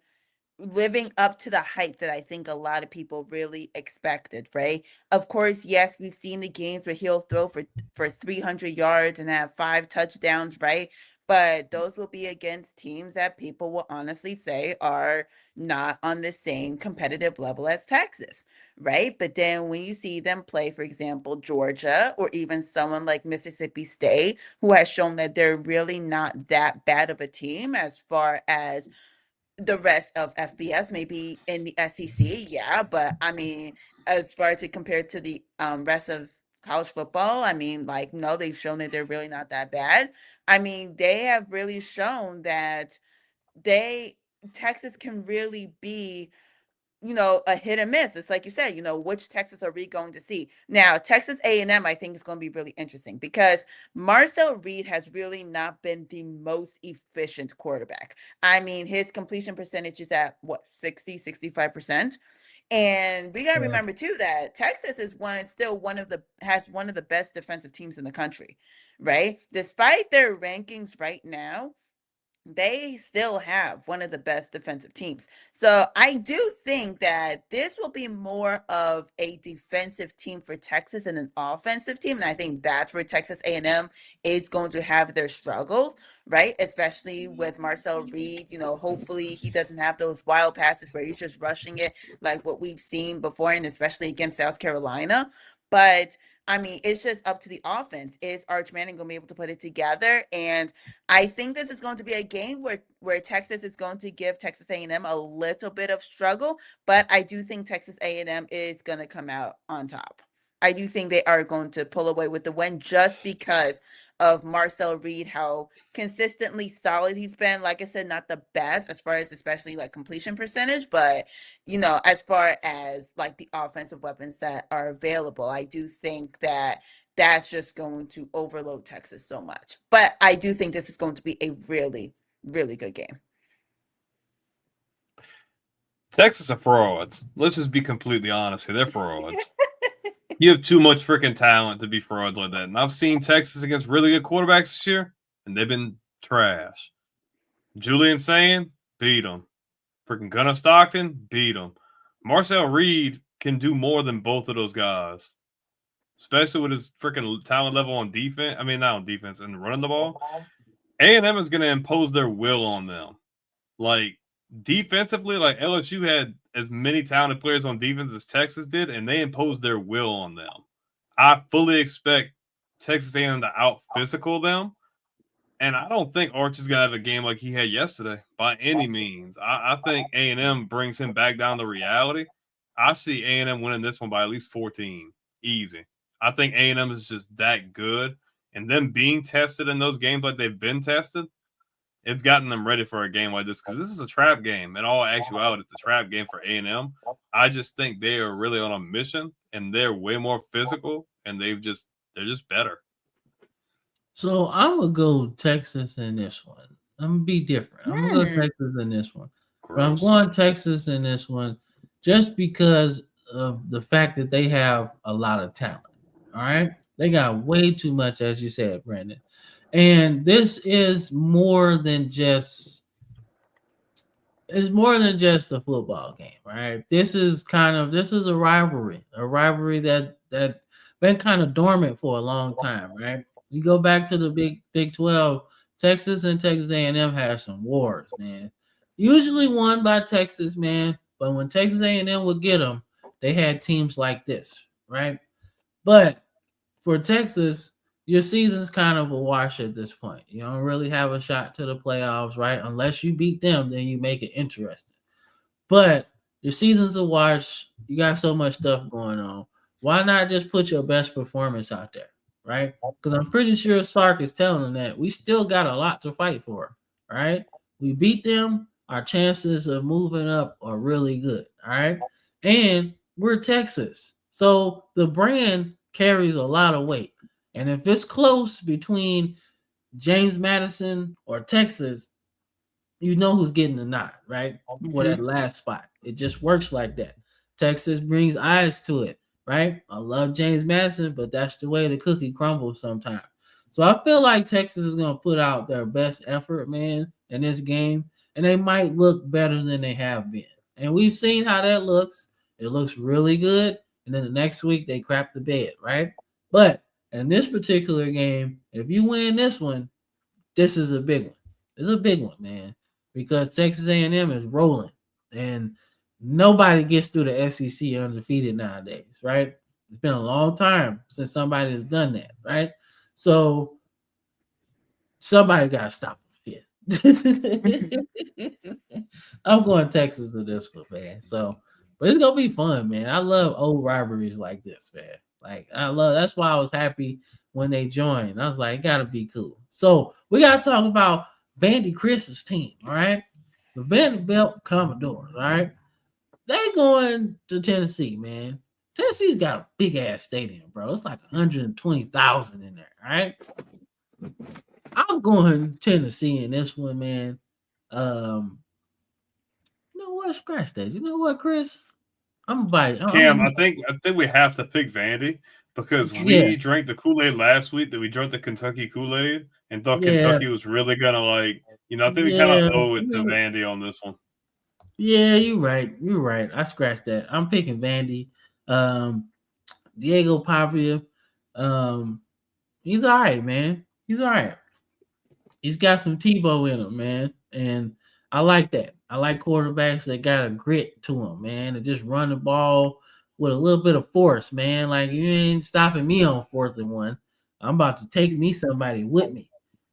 living up to the hype that I think a lot of people really expected, right? Of course, yes, we've seen the games where he'll throw for 300 yards and have 5 touchdowns, right? But those will be against teams that people will honestly say are not on the same competitive level as Texas, right? But then when you see them play, for example, Georgia or even someone like Mississippi State, who has shown that they're really not that bad of a team as far as the rest of FBS, maybe in the SEC, yeah, but as far as it compared to the rest of college football, no, they've shown that they're really not that bad. They have really shown that Texas can really be a hit and miss. It's like you said, which Texas are we going to see? Now, Texas A&M, I think is going to be really interesting because Marcel Reed has really not been the most efficient quarterback. His completion percentage is at 65%. And we got to remember too that Texas is has one of the best defensive teams in the country, right? Despite their rankings right now, they still have one of the best defensive teams. So I do think that this will be more of a defensive team for Texas than an offensive team. And I think that's where Texas A&M is going to have their struggles, right? Especially with Marcel Reed. Hopefully he doesn't have those wild passes where he's just rushing it like what we've seen before, and especially against South Carolina. But it's just up to the offense. Is Arch Manning going to be able to put it together? And I think this is going to be a game where Texas is going to give Texas A&M a little bit of struggle, but I do think Texas A&M is going to come out on top. I do think they are going to pull away with the win just because of Marcel Reed, how consistently solid he's been. Like I said, not the best as far as especially like completion percentage, but as far as like the offensive weapons that are available, I do think that that's just going to overload Texas so much. But I do think this is going to be a really, really good game. Texas are frauds. Let's just be completely honest here. They're frauds. You have too much freaking talent to be frauds like that. And I've seen Texas against really good quarterbacks this year, and they've been trash. Julian Sayin, beat them. Freaking Gunnar Stockton, beat them. Marcel Reed can do more than both of those guys, especially with his freaking talent level on defense. Not on defense, and running the ball. A&M is going to impose their will on them. Like, defensively, like LSU had as many talented players on defense as Texas did, and they imposed their will on them. I fully expect Texas A&M to out-physical them, and I don't think Arch is going to have a game like he had yesterday by any means. I think A&M brings him back down to reality. I see A&M winning this one by at least 14. Easy. I think A&M is just that good, and them being tested in those games like they've been tested, it's gotten them ready for a game like this because this is a trap game. In all actuality, it's a trap game for A&M. I just think they are really on a mission, and they're way more physical, and they're just better. So I'm gonna go Texas in this one. I'm gonna be different. I'm gonna go Texas in this one. But I'm going Texas in this one just because of the fact that they have a lot of talent. All right, they got way too much, as you said, Brandon. And this is more than just it's more than just a football game, right? This is a rivalry that been kind of dormant for a long time, right? You go back to the Big 12, Texas and Texas A&M have some wars, man. Usually won by Texas, man, but when Texas A&M would get them, they had teams like this, right? But for Texas, your season's kind of a wash at this point. You don't really have a shot to the playoffs, right? Unless you beat them, then you make it interesting. But your season's a wash. You got so much stuff going on. Why not just put your best performance out there, right? Because I'm pretty sure Sark is telling them that we still got a lot to fight for, right? We beat them, our chances of moving up are really good, all right? And we're Texas. So the brand carries a lot of weight. And if it's close between James Madison or Texas, you know who's getting the nod, right? For that last spot. It just works like that. Texas brings eyes to it, right? I love James Madison, but that's the way the cookie crumbles sometimes. So I feel like Texas is going to put out their best effort, man, in this game, and they might look better than they have been. And we've seen how that looks. It looks really good, and then the next week they crap the bed, right? But in this particular game, if you win this one, this is a big one. It's a big one, man, because Texas A&M is rolling, and nobody gets through the SEC undefeated nowadays, right? It's been a long time since somebody has done that, right? So somebody got to stop them. I'm going Texas to this one, man. So, but it's gonna be fun, man. I love old rivalries like this, man. Like that's why I was happy when they joined. I was like, it gotta be cool. So we gotta talk about Vandy Chris's team, all right? The Vanderbilt Commodores, all right? They going to Tennessee, man. Tennessee's got a big ass stadium, bro. It's like 120,000 in there, all right? I'm going Tennessee in this one, man. You know what? Scratch that. You know what, Chris? I'm bite. Cam, I think we have to pick Vandy because we drank the Kool-Aid last week that we drank the Kentucky Kool-Aid and thought Kentucky was really gonna I think we kind of owe it to Vandy on this one. Yeah, you're right. You're right. I scratched that. I'm picking Vandy. Diego Pavia. He's all right, man. He's all right. He's got some Tebow in him, man. And I like that. I like quarterbacks that got a grit to them, man, and just run the ball with a little bit of force, man. Like, you ain't stopping me on 4th and 1. I'm about to take me somebody with me.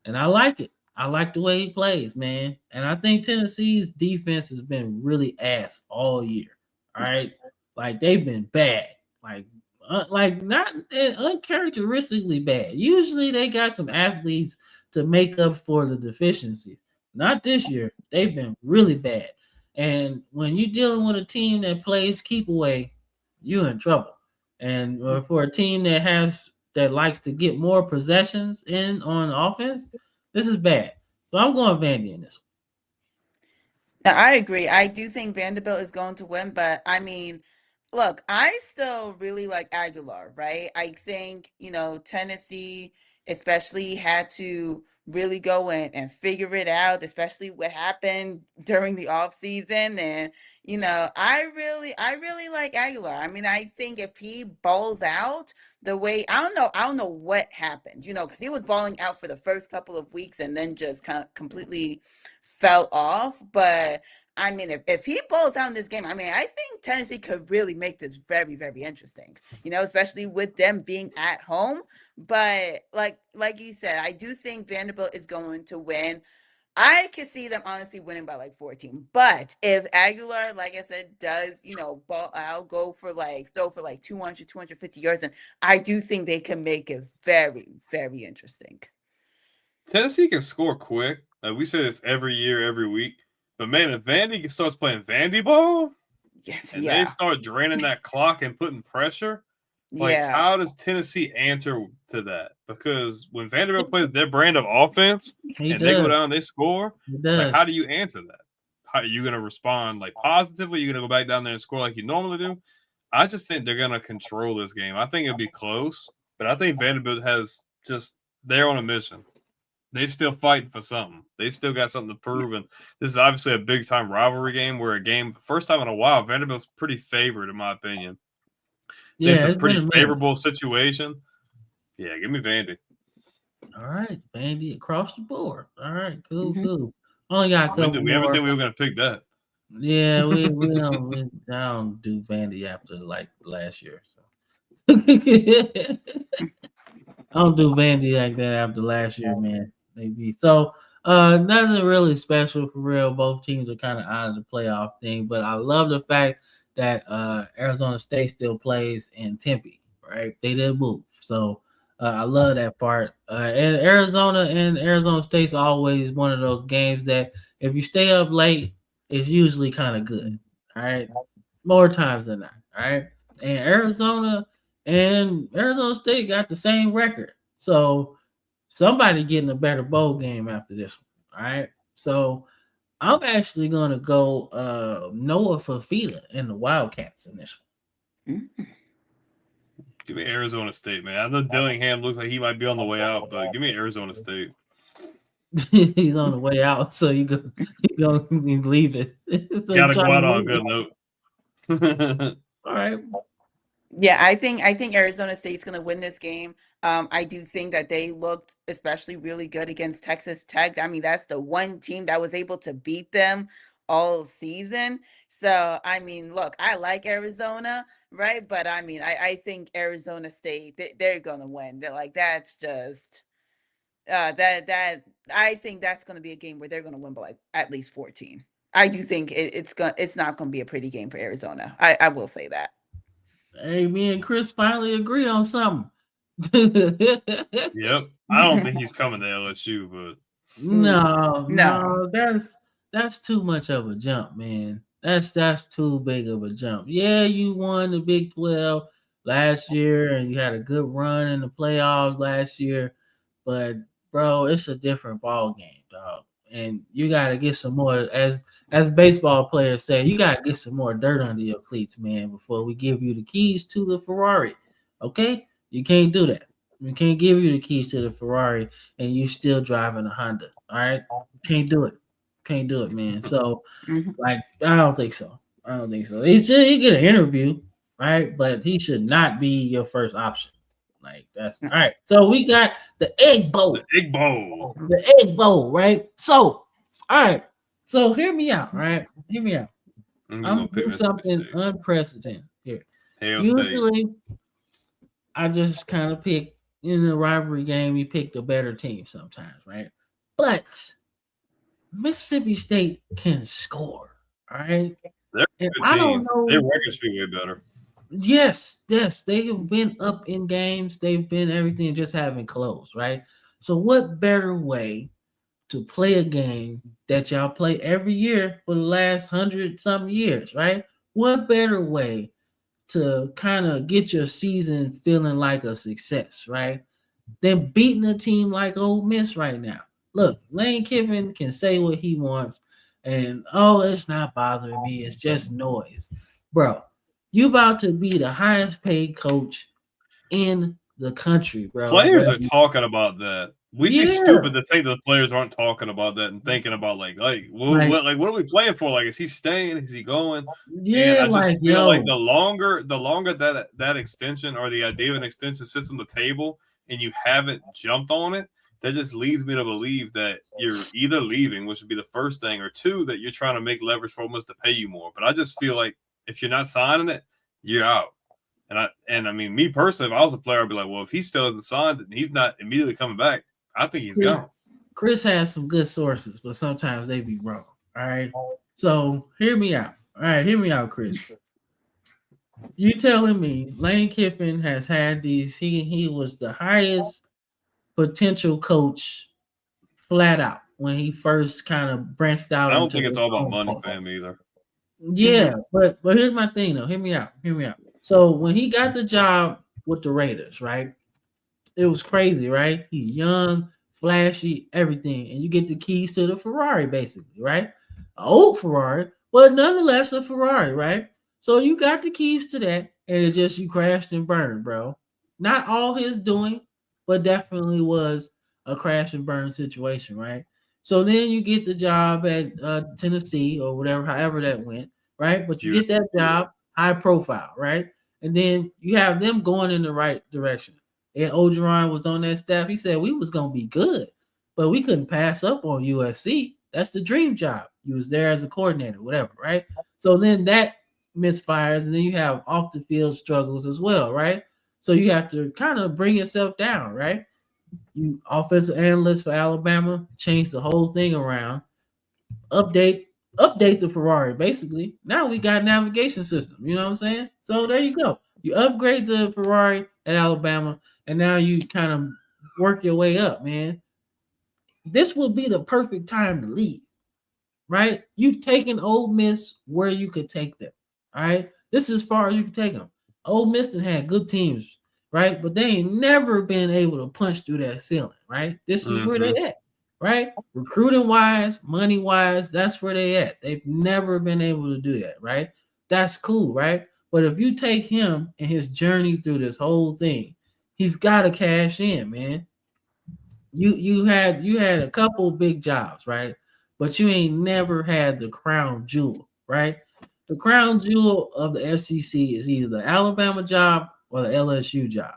And I like it. I like the way he plays, man. And I think Tennessee's defense has been really ass all year. All right. Like, they've been bad. Like not uncharacteristically bad. Usually they got some athletes to make up for the deficiencies. Not this year. They've been really bad. And when you're dealing with a team that plays keep away, you're in trouble. And for a team that likes to get more possessions in on offense, this is bad. So I'm going Vandy in this one. Now, I agree. I do think Vanderbilt is going to win, but I mean, look, I still really like Aguilar, right? I think, Tennessee especially had to really go in and figure it out, especially what happened during the off season. And, I really like Aguilar. I mean, I think if he balls out the way, I don't know what happened, because he was balling out for the first couple of weeks and then just kind of completely fell off. But I mean, if he balls out in this game, I mean, I think Tennessee could really make this very, very interesting, especially with them being at home. But like you said, I do think Vanderbilt is going to win. I could see them honestly winning by like 14. But if Aguilar, like I said, does, ball out, throw for like 200, 250 yards, and I do think they can make it very, very interesting. Tennessee can score quick. We say this every year, every week. But man, if Vandy starts playing Vandy ball, and they start draining that clock and putting pressure, how does Tennessee answer to that? Because when Vanderbilt plays their brand of offense they go down, they score. How do you answer that? How are you going to respond positively? You're going to go back down there and score like you normally do? I just think they're going to control this game. I think it'll be close, but I think Vanderbilt has they're on a mission. They still fighting for something. They've still got something to prove, and this is obviously a big time rivalry game. Where first time in a while, Vanderbilt's pretty favored in my opinion. Yeah, It's a it's been pretty a minute. favorable situation. Yeah, give me Vandy. All right, Vandy across the board. All right, cool. Only got a couple We haven't more. think we were gonna pick that. Yeah, we don't do Vandy after like last year. So I don't do Vandy like that after last year, man. Maybe so. Nothing really special for real. Both teams are kind of out of the playoff thing, but I love the fact that Arizona State still plays in Tempe. Right, they did move, so I love that part. And Arizona State's always one of those games that if you stay up late, it's usually kind of good. All right, more times than not. All right, and Arizona State got the same record. So somebody getting a better bowl game after this one. All right. So I'm actually gonna go Noah Fafita and the Wildcats in this one. Give me Arizona State, man. I know Dillingham looks like he might be on the way out, but give me Arizona State. He's on the way out, so you go leave it. So Gotta go out on a good note. All right. Yeah, I think Arizona State's going to win this game. I do think that they looked especially really good against Texas Tech. I mean, that's the one team that was able to beat them all season. So, I mean, look, I like Arizona, right? But I mean, I think Arizona State, they're going to win. They're like, that's just that I think that's going to be a game where they're going to win by like at least 14. I do think it's not going to be a pretty game for Arizona. I will say that. Hey, me and Chris finally agree on something. Yep. I don't think he's coming to LSU, but no, that's too much of a jump, man. That's too big of a jump. Yeah, you won the Big 12 last year and you had a good run in the playoffs last year, but bro, it's a different ball game, dog. And you gotta get some more, as baseball players say, you gotta get some more dirt under your cleats, man, before we give you the keys to the Ferrari. Okay? You can't do that. We can't give you the keys to the Ferrari and you still driving a Honda. All right, can't do it. Can't do it, man. So, like, I don't think so. He get an interview, right? But he should not be your first option. Like that's all right. So we got the Egg Bowl. The Egg Bowl, right? So, all right. So hear me out, right? Hear me out. I'm gonna do something unprecedented here. Usually, I just kind of pick in a rivalry game. You pick the better team sometimes, right? But Mississippi State can score, all right? And I don't know. Their record should be way better. Yes, they have been up in games. They've been everything, just haven't closed, right? So, what better way to play a game that y'all play every year for the last 100-something years, right? What better way to kind of get your season feeling like a success, right? Than beating a team like Ole Miss right now. Look, Lane Kiffin can say what he wants, and it's not bothering me. It's just noise, bro. You about to be the highest paid coach in the country, bro. Players are talking about that. We'd be stupid to think the players aren't talking about that and thinking about what are we playing for? Like, is he staying? Is he going? Yeah, and I just feel like the longer that extension or the idea of an extension sits on the table and you haven't jumped on it, that just leads me to believe that you're either leaving, which would be the first thing, or two, that you're trying to make leverage for us to pay you more. But I just feel like if you're not signing it, you're out. And I mean, me personally, if I was a player, I'd be like, well, if he still hasn't signed it and he's not immediately coming back, I think he's gone. Chris has some good sources, but sometimes they be wrong. All right. So hear me out. All right, hear me out, Chris. You telling me Lane Kiffin has had these, he was the highest potential coach flat out when he first kind of branched out. I don't think it's all about money for him either. Yeah, but here's my thing though. Hear me out. So when he got the job with the Raiders, right? It was crazy, right? He's young, flashy, everything, and you get the keys to the Ferrari, basically, right? An old Ferrari, but nonetheless a Ferrari, right? So you got the keys to that, and it just you crashed and burned, bro. Not all his doing, but definitely was a crash and burn situation, right? So then you get the job at Tennessee or whatever, however that went, right? But you get that job, high profile, right? And then you have them going in the right direction. And Ogeron was on that staff. He said we was gonna be good, but we couldn't pass up on USC. That's the dream job. You was there as a coordinator, whatever, right? So then that misfires, and then you have off the field struggles as well, right? So you have to kind of bring yourself down, right? You offensive analyst for Alabama, change the whole thing around, update the Ferrari. Basically, now we got navigation system. You know what I'm saying? So there you go. You upgrade the Ferrari at Alabama, and now you kind of work your way up, man. This would be the perfect time to leave, right? You've taken Ole Miss where you could take them. All right, this is as far as you can take them. Ole Miss done had good teams, right? But they ain't never been able to punch through that ceiling, right? This is where they at, right? Recruiting wise, money wise, that's where they at. They've never been able to do that, right? That's cool, right? But if you take him and his journey through this whole thing, he's got to cash in, man. You had a couple big jobs, right? But you ain't never had the crown jewel, right? The crown jewel of the FCC is either the Alabama job or the LSU job.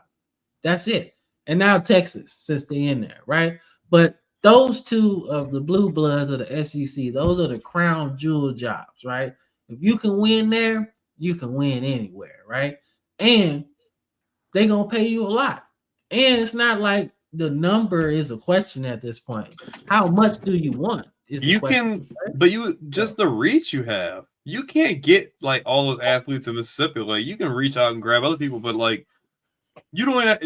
That's it. And now Texas, since they in there, right? But those two of the blue bloods of the SEC, those are the crown jewel jobs, right? If you can win there, you can win anywhere, right? And they gonna pay you a lot. And it's not like the number is a question at this point. How much do you want? You can, right? But you just the reach you have. You can't get like all those athletes in Mississippi. Like you can reach out and grab other people, but like you don't have.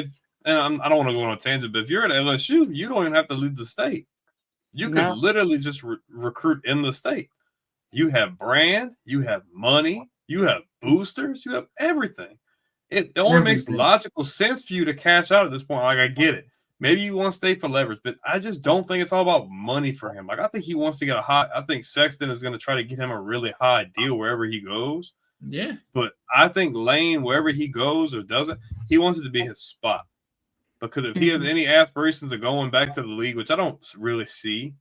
And I don't want to go on a tangent, but if you're at LSU, you don't even have to leave the state. You could literally just recruit in the state. You have brand, you have money, you have boosters, you have everything. It only makes logical sense for you to cash out at this point. Like I get it. Maybe you want to stay for leverage, but I just don't think it's all about money for him. Like I think he wants to get a high. I think Sexton is going to try to get him a really high deal wherever he goes. Yeah. But I think Lane, wherever he goes or doesn't, he wants it to be his spot. Because if he has any aspirations of going back to the league, which I don't really see,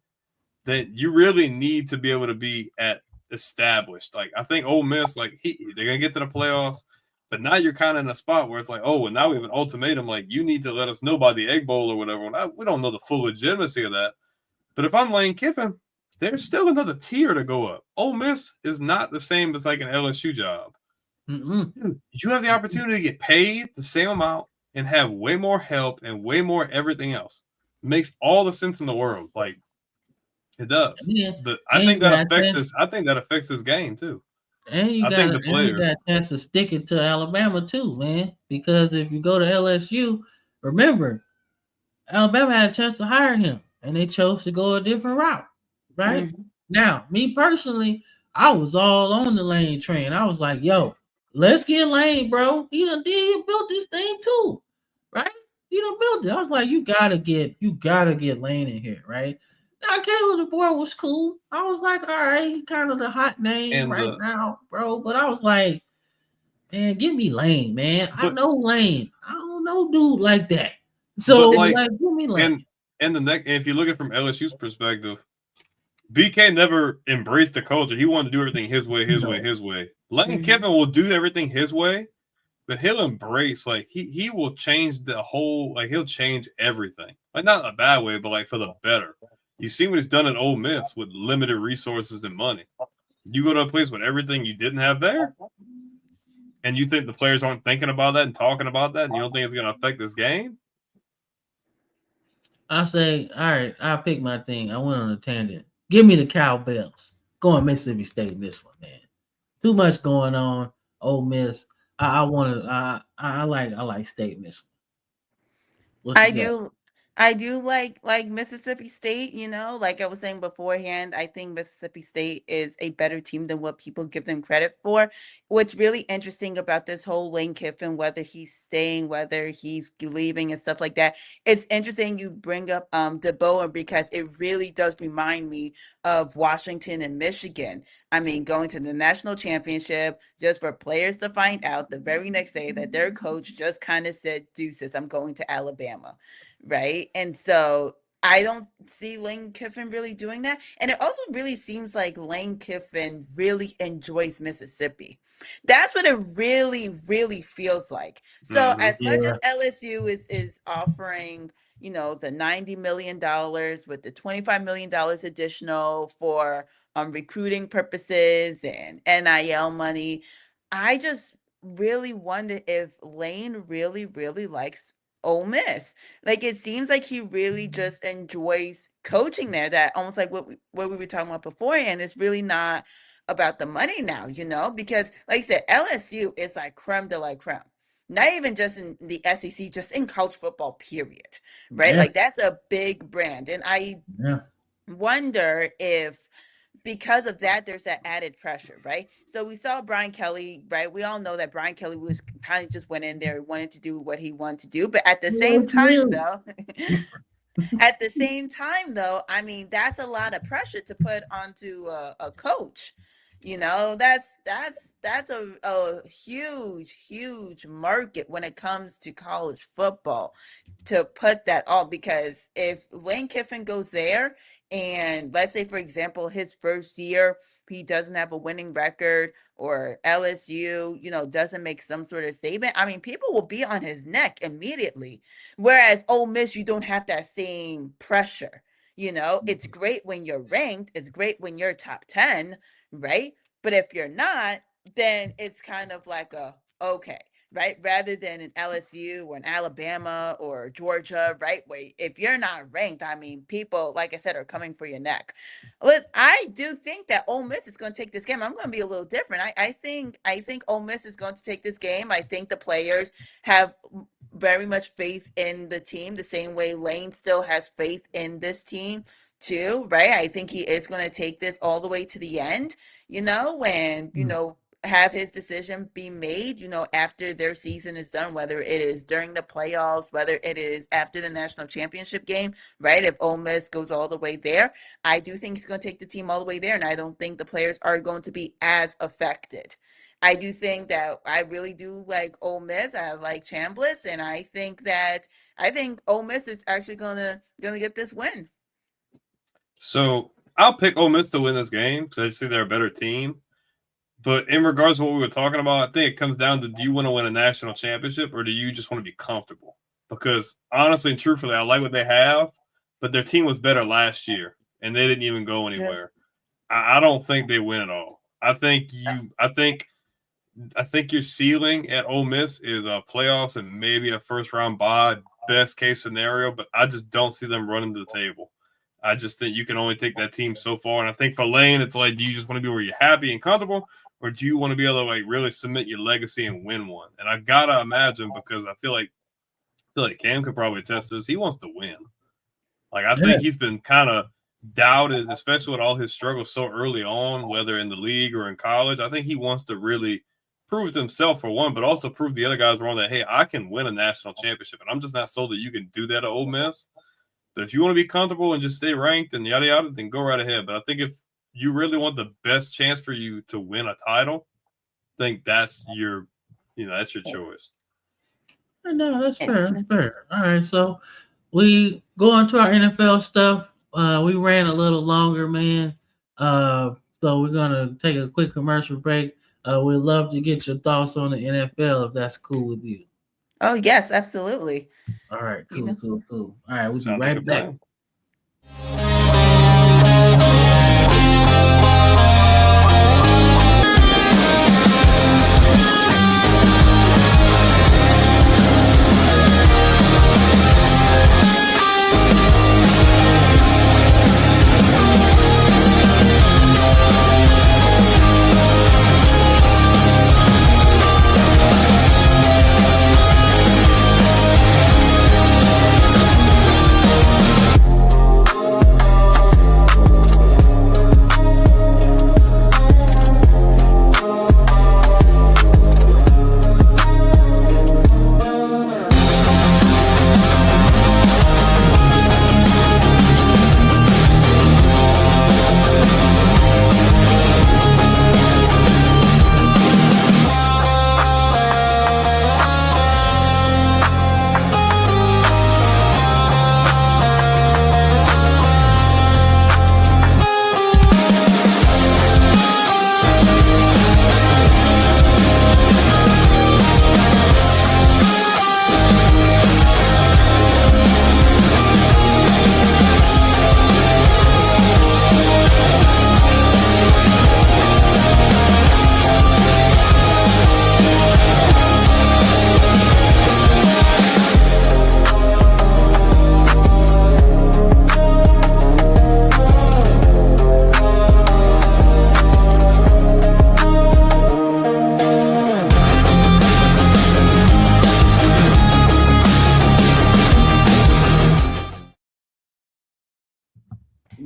then you really need to be able to be at established. Like I think Ole Miss, like they're gonna get to the playoffs. But now you're kind of in a spot where it's like, oh, well, now we have an ultimatum. Like, you need to let us know by the Egg Bowl or whatever. We don't know the full legitimacy of that. But if I'm Lane Kiffin, there's still another tier to go up. Ole Miss is not the same as like an LSU job. Dude, you have the opportunity to get paid the same amount and have way more help and way more everything else. It makes all the sense in the world. Like, it does. Yeah. But I think that affects this game, too. And you got a chance to stick it to Alabama too, man. Because if you go to LSU, remember, Alabama had a chance to hire him, and they chose to go a different route, right? Now, me personally, I was all on the Lane train. I was like, "Yo, let's get Lane, bro. He built this thing too, right? He done built it." I was like, "You gotta get Lane in here, right?" Now, Caleb DeBoer was cool. I was like, all right, he kind of the hot name now, bro. But I was like, man, give me Lane, man. I know Lane. I don't know dude like that. So, like give me Lane. And if you look at it from LSU's perspective, BK never embraced the culture. He wanted to do everything his way. Lane Kiffin will do everything his way, but he'll embrace, like, he will change the whole, like, he'll change everything. Like, not in a bad way, but, like, for the better. You see what he's done at Ole Miss with limited resources and money. You go to a place with everything you didn't have there, and you think the players aren't thinking about that and talking about that, and you don't think it's going to affect this game? I say, all right, I'll pick my thing. I went on a tangent. Give me the Cowbells. Go on Mississippi State in this one, man. Too much going on. Ole Miss. I like State in this one. I do like Mississippi State, you know, like I was saying beforehand, I think Mississippi State is a better team than what people give them credit for. What's really interesting about this whole Lane Kiffin, whether he's staying, whether he's leaving and stuff like that, it's interesting you bring up DeBoer because it really does remind me of Washington and Michigan. I mean, going to the national championship just for players to find out the very next day that their coach just kind of said, deuces, I'm going to Alabama. Right. And so I don't see Lane Kiffin really doing that. And it also really seems like Lane Kiffin really enjoys Mississippi. That's what it really, really feels like. So Mhm. as much Yeah. as LSU is offering, the $90 million with the $25 million additional for recruiting purposes and NIL money, I just really wonder if Lane really, really likes Ole Miss. Like it seems like he really just enjoys coaching there. That almost like what we were talking about beforehand. It's really not about the money now, because like I said, LSU is like creme de la creme. Not even just in the SEC, just in college football, period. Right? Yeah. Like that's a big brand. And I Yeah. wonder if because of that, there's that added pressure, right? So we saw Brian Kelly, right? We all know that Brian Kelly was kind of just went in there, wanted to do what he wanted to do, but at the same time, though, I mean, that's a lot of pressure to put onto a coach. That's a huge market when it comes to college football to put that on, because if Lane Kiffin goes there and let's say, for example, his first year he doesn't have a winning record, or LSU, doesn't make some sort of statement, I mean, people will be on his neck immediately. Whereas Ole Miss, you don't have that same pressure. It's great when you're ranked, it's great when you're top 10, right? But if you're not, then it's kind of like okay, right? Rather than in LSU or in Alabama or Georgia, right? Where if you're not ranked, I mean, people, like I said, are coming for your neck. Listen, I do think that Ole Miss is going to take this game. I'm going to be a little different. I think Ole Miss is going to take this game. I think the players have very much faith in the team, the same way Lane still has faith in this team too, right? I think he is going to take this all the way to the end, and have his decision be made, after their season is done, whether it is during the playoffs, whether it is after the national championship game, right? If Ole Miss goes all the way there, I do think he's going to take the team all the way there, and I don't think the players are going to be as affected. I do think that I really do like Ole Miss. I like Chambliss, and I think Ole Miss is actually gonna get this win. So I'll pick Ole Miss to win this game because I just think they're a better team. But in regards to what we were talking about, I think it comes down to, do you want to win a national championship or do you just want to be comfortable? Because honestly and truthfully, I like what they have, but their team was better last year and they didn't even go anywhere. Yeah. I don't think they win at all. I think your ceiling at Ole Miss is playoffs and maybe a first round bye, best case scenario, but I just don't see them running to the table. I just think you can only take that team so far. And I think for Lane, it's like, do you just want to be where you're happy and comfortable, or do you want to be able to like really submit your legacy and win one? And I gotta imagine, because I feel like Cam could probably attest this, he wants to win. Like I think he's been kind of doubted, especially with all his struggles so early on, whether in the league or in college. I think he wants to really prove it to himself for one, but also prove the other guys wrong that, hey, I can win a national championship. And I'm just not sold that you can do that at Ole Miss. But if you want to be comfortable and just stay ranked and yada yada, then go right ahead. But I think if you really want the best chance for you to win a title, I think that's your choice. No, that's fair. That's fair. All right, so we go on to our NFL stuff. We ran a little longer, man. So we're gonna take a quick commercial break. We'd love to get your thoughts on the NFL if that's cool with you. Oh yes, absolutely. All right, cool. All right, we'll be right back.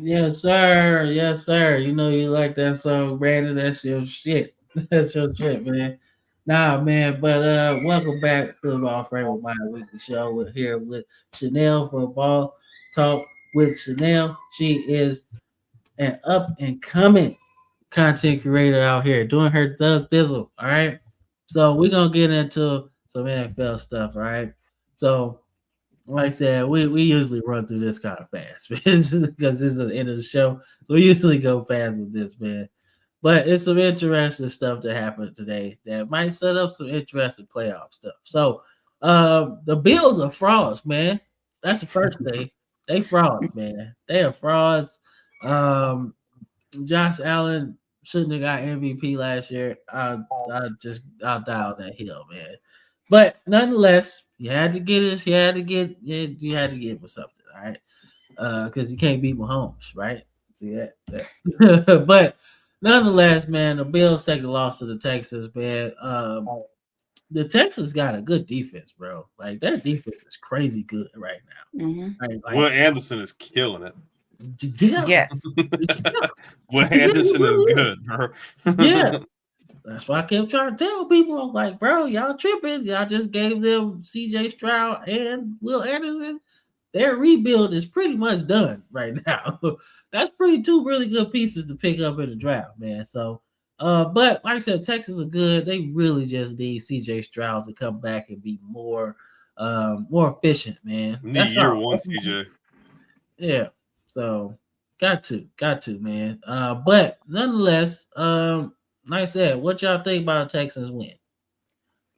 Yes, sir. Yes, sir. You know you like that song, Brandon. That's your shit. That's your shit, man. Nah, man. But welcome back to our favorite Mind Weekly show. We're here with Chanel for Ball Talk with Chanel. She is an up and coming content creator out here doing her thug thizzle. All right. So we're gonna get into some NFL stuff. All right. So like I said, we usually run through this kind of fast because this is the end of the show. So we usually go fast with this, man. But it's some interesting stuff that happened today that might set up some interesting playoff stuff. So the Bills are frauds, man. That's the first thing. They frauds, man. They are frauds. Um, Josh Allen shouldn't have got MVP last year. I'll die on that hill, man. But nonetheless, you had to get him something, all right? Because you can't beat Mahomes, right? See that? But nonetheless, man, the Bills take the loss to the Texans, man. The Texans got a good defense, bro. Like that defense is crazy good right now. Mm-hmm. Right? Will Like, Anderson is killing it. yeah, Yes. Will yeah, Anderson is really good, bro. yeah. That's why I kept trying to tell people, I was like, bro, y'all tripping. Y'all just gave them CJ Stroud and Will Anderson. Their rebuild is pretty much done right now. That's two really good pieces to pick up in the draft, man. So, but like I said, Texas are good. They really just need CJ Stroud to come back and be more efficient, man. Need That's year all. one, CJ. Yeah. So got to, man. But nonetheless, like I said, what y'all think about a Texans win?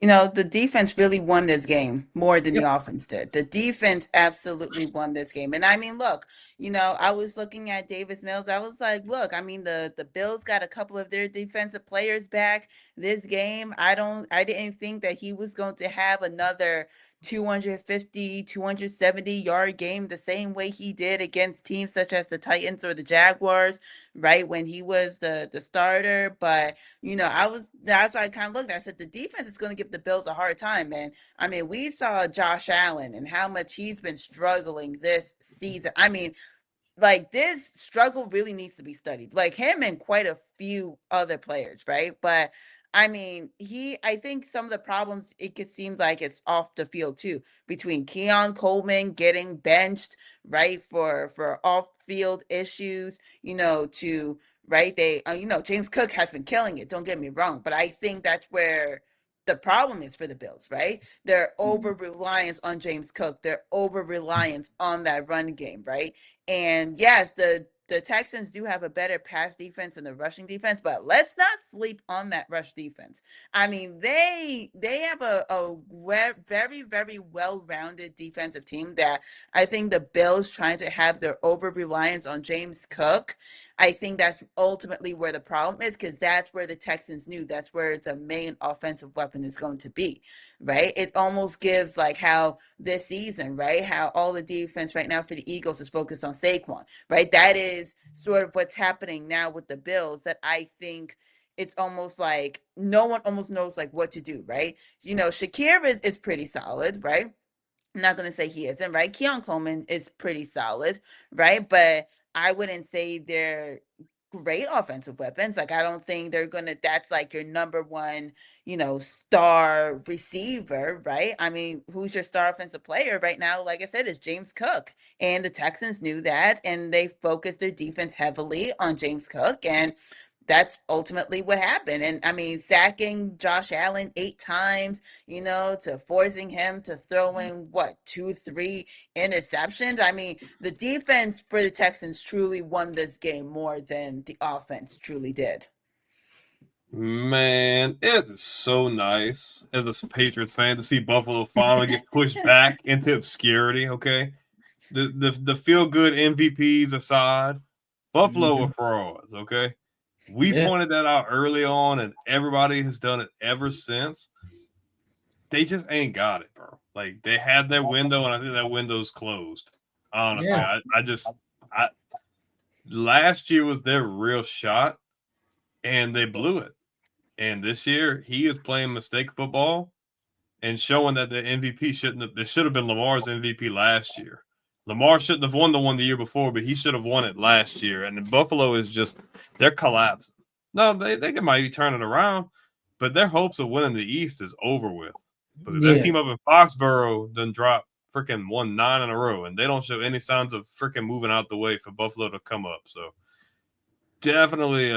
You know, the defense really won this game more than the Yep. offense did. The defense absolutely won this game. And I mean, look, you know, I was looking at Davis Mills. I was like, look, I mean, the Bills got a couple of their defensive players back this game. I didn't think that he was going to have another 250, 270-yard game the same way he did against teams such as the Titans or the Jaguars, right? When he was the starter. But you know, that's why I kind of looked. I said the defense is going to give the Bills a hard time, man. I mean, we saw Josh Allen and how much he's been struggling this season. I mean, like this struggle really needs to be studied. Like him and quite a few other players, right? But I mean, I think some of the problems it could seem like it's off the field too, between Keon Coleman getting benched, right, for off field issues, you know, to right they you know, James Cook has been killing it, don't get me wrong, but I think that's where the problem is for the Bills, right? Their over reliance on James Cook, their over reliance on that run game, right? And yes, the Texans do have a better pass defense than the rushing defense, but let's not sleep on that rush defense. I mean, they have a very, very well-rounded defensive team that I think the Bills trying to have their over reliance on James Cook. I think that's ultimately where the problem is because that's where the Texans knew that's where the main offensive weapon is going to be, right? It almost gives like how this season, right? How all the defense right now for the Eagles is focused on Saquon, right? That is sort of what's happening now with the Bills that I think it's almost like no one almost knows like what to do, right? You know, Shakir is pretty solid, right? I'm not going to say he isn't, right? Keon Coleman is pretty solid, right? But I wouldn't say they're great offensive weapons. Like, I don't think they're going to, that's like your number one, you know, star receiver, right? I mean, who's your star offensive player right now? Like I said, is James Cook. And the Texans knew that, and they focused their defense heavily on James Cook. And that's ultimately what happened. And I mean, sacking Josh Allen 8 times, you know, to forcing him to throw in what 2, 3 interceptions. I mean, the defense for the Texans truly won this game more than the offense truly did. Man, it's so nice as a Patriots fan to see Buffalo finally get pushed back into obscurity. Okay, the feel good MVPs aside, Buffalo are frauds. Okay, we pointed that out early on, and everybody has done it ever since. They just ain't got it, bro. Like they had their window, and I think that window's closed. Honestly, I last year was their real shot, and they blew it. And this year, he is playing mistake football and showing that the MVP there should have been Lamar's MVP last year. Lamar shouldn't have won the one the year before, but he should have won it last year. And Buffalo is just they're collapsing. No, they might be turning around, but their hopes of winning the East is over with. Because that team up in Foxborough done dropped freaking 1-9 in a row, and they don't show any signs of freaking moving out the way for Buffalo to come up. So definitely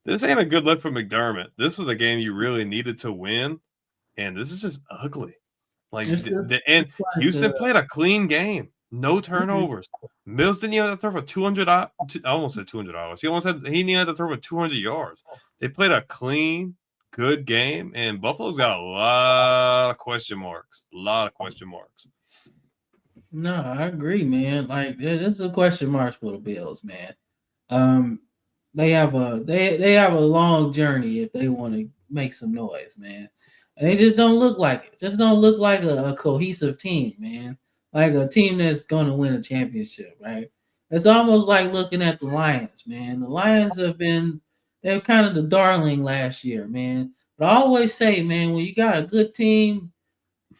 this ain't a good look for McDermott. This was a game you really needed to win, and this is just ugly. Like and Houston played a clean game. No turnovers. Mills didn't even have to throw for 200. I almost said $200. He didn't have to throw for 200 yards. They played a clean, good game, and Buffalo's got a lot of question marks. No, I agree, man. Like there's a question marks for the Bills, man. They have a long journey if they want to make some noise, man. And they just don't look like it. Just don't look like a cohesive team, man. Like a team that's going to win a championship, right? It's almost like looking at the Lions, man. The Lions they're kind of the darling last year, man. But I always say, man, when you got a good team,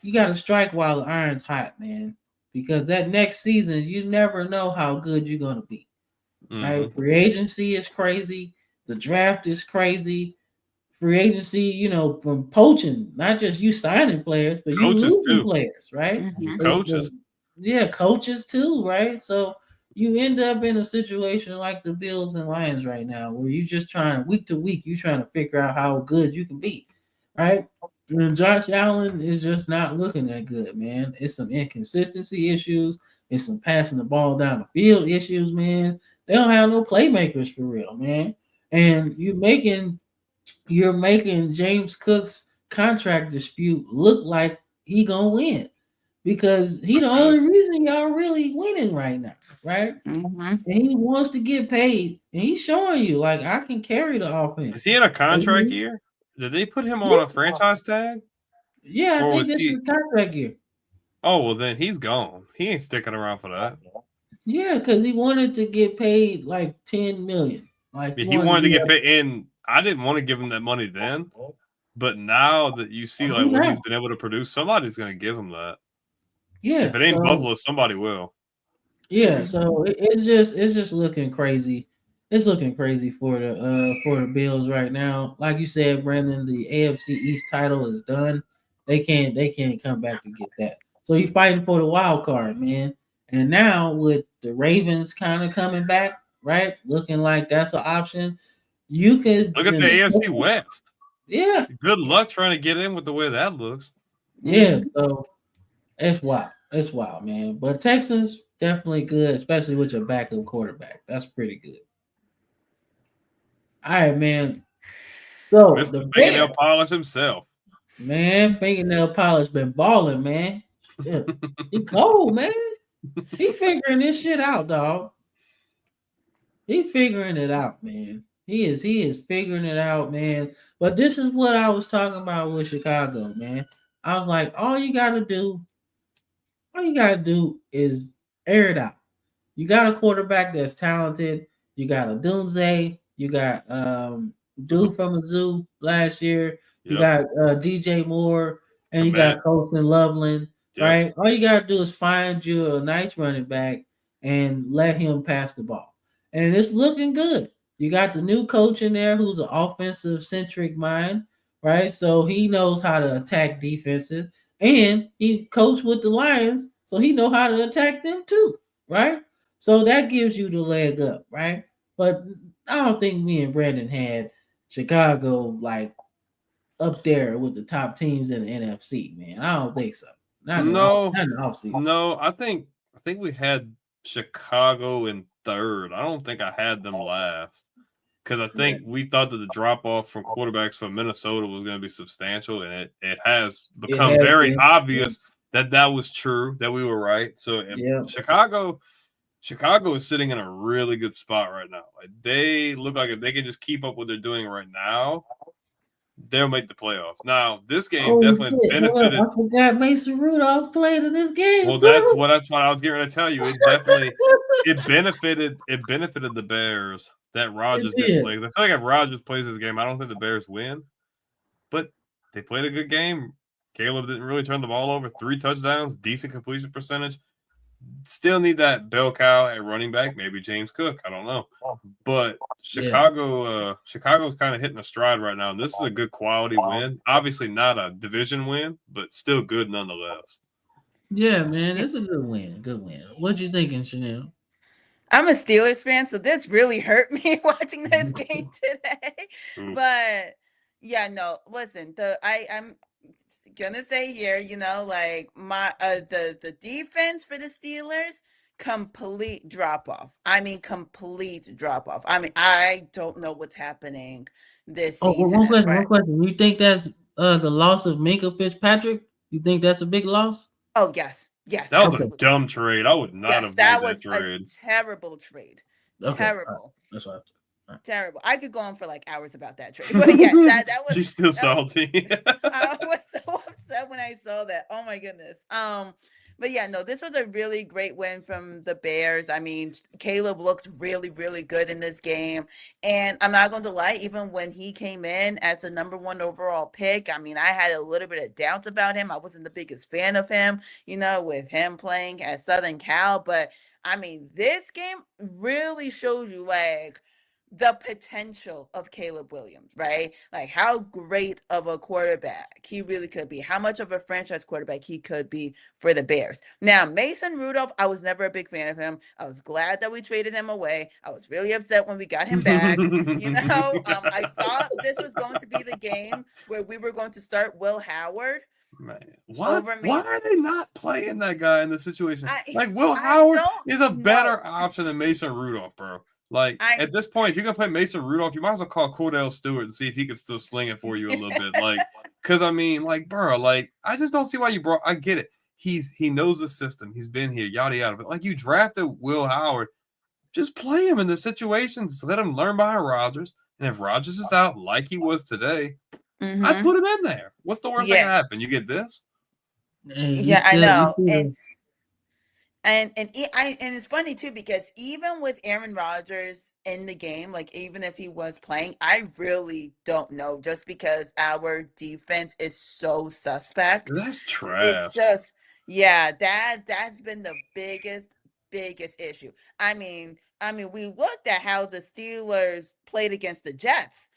you got to strike while the iron's hot, man. Because that next season, you never know how good you're going to be. Right? Free agency is crazy. The draft is crazy. Free agency, from poaching, not just you signing players, but you losing players, right? Coaches. Yeah, coaches too, right? So you end up in a situation like the Bills and Lions right now, where you're just trying week to week, you're trying to figure out how good you can be, right? And Josh Allen is just not looking that good, man. It's some inconsistency issues. It's some passing the ball down the field issues, man. They don't have no playmakers for real, man. And you're making James Cook's contract dispute look like he gonna win because he the only reason y'all really winning right now, right? And he wants to get paid, and he's showing you like I can carry the offense. Is he in a contract year? Did they put him on a franchise tag? Yeah, I think this is a contract year. Oh well, then he's gone. He ain't sticking around for that. Yeah, because he wanted to get paid like $10 million. Like he wanted to get paid, and I didn't want to give him that money then. But now that you see like what he's been able to produce, somebody's going to give him that. Yeah, if it ain't Buffalo, somebody will. Yeah, so it's just looking crazy. It's looking crazy for the Bills right now. Like you said, Brandon, the AFC East title is done. They can't come back to get that. So you're fighting for the wild card, man. And now with the Ravens kind of coming back, right? Looking like that's an option. You could look at the AFC West. Yeah. Good luck trying to get in with the way that looks. Yeah, so it's wild. It's wild, man. But Texans definitely good, especially with your backup quarterback. That's pretty good. All right, man. So Mr. the Fingernail Polish himself. Man, Fingernail Polish been balling, man. He cold, man. He figuring this shit out, dog. He figuring it out, man. He is figuring it out, man. But this is what I was talking about with Chicago, man. I was like, all you gotta do is air it out. You got a quarterback that's talented. You got a Dunze. You got dude from the zoo last year. You got DJ Moore, and you got Colton Loveland. Right? All you gotta do is find you a nice running back and let him pass the ball. And it's looking good. You got the new coach in there who's an offensive centric mind, right? So he knows how to attack defenses, and he coached with the Lions, so he know how to attack them too, right? So that gives you the leg up, right? But I don't think me and Brandon had Chicago like up there with the top teams in the NFC, man. I don't think so. Not in the offseason. No, I think we had Chicago in third. I don't think I had them last. Because I think we thought that the drop off from quarterbacks from Minnesota was going to be substantial, and it has become very obvious that was true, that we were right. So Chicago is sitting in a really good spot right now. Like they look like if they can just keep up what they're doing right now, they'll make the playoffs. Now, this game definitely benefited. I forgot Mason Rudolph played in this game. Well, that's what I was getting to tell you. It definitely benefited the Bears that Rodgers didn't play. I feel like if Rodgers plays this game, I don't think the Bears win. But they played a good game. Caleb didn't really turn the ball over. 3 touchdowns, decent completion percentage. Still need that bell cow at running back, maybe James Cook. I don't know. But Chicago's kind of hitting a stride right now. And this is a good quality win. Obviously not a division win, but still good nonetheless. Yeah, man, it's a good win. Good win. What you thinking, Chanel? I'm a Steelers fan, so this really hurt me watching this game today. Oof. But yeah, no, listen, I'm gonna say here, you know, like the defense for the Steelers, complete drop off. I mean, complete drop off. I mean, I don't know what's happening this Oh, well, season. one question. You think that's the loss of Minka Fitzpatrick? You think that's a big loss? Oh yes, yes, That was absolutely. a dumb trade. I would not have That made was that trade. a terrible trade. Okay, Terrible. that's what. Terrible. I could go on for like hours about that trade, but yeah, that was. She's still salty. I was so upset when I saw that. Oh my goodness. But yeah, no, this was a really great win from the Bears. I mean, Caleb looked really, really good in this game. And I'm not going to lie, even when he came in as the number 1 overall pick, I mean, I had a little bit of doubts about him. I wasn't the biggest fan of him, you know, with him playing at Southern Cal. But I mean, this game really shows you like the potential of Caleb Williams, right? Like how great of a quarterback he really could be, how much of a franchise quarterback he could be for the Bears. Now, Mason Rudolph, I was never a big fan of him. I was glad that we traded him away. I was really upset when we got him back. You know, I thought this was going to be the game where we were going to start Will Howard. Man, why are they not playing that guy in the situation? Like Will I Howard don't is a know. better option than Mason Rudolph, bro. Like at this point, if you're gonna play Mason Rudolph, you might as well call Cordell Stewart and see if he could still sling it for you a little bit. Like, because I mean, like, bro, like I just don't see why you brought. I get it. He knows the system. He's been here, yada yada. But like, you drafted Will Howard, just play him in the situations. Let him learn behind Rodgers. And if Rodgers is out like he was today, I put him in there. What's the worst that can happen? You get this? Yeah, I know. And it's funny too because even with Aaron Rodgers in the game, like even if he was playing, I really don't know just because our defense is so suspect. That's trash. It's just that's been the biggest issue. I mean, we looked at how the Steelers played against the Jets.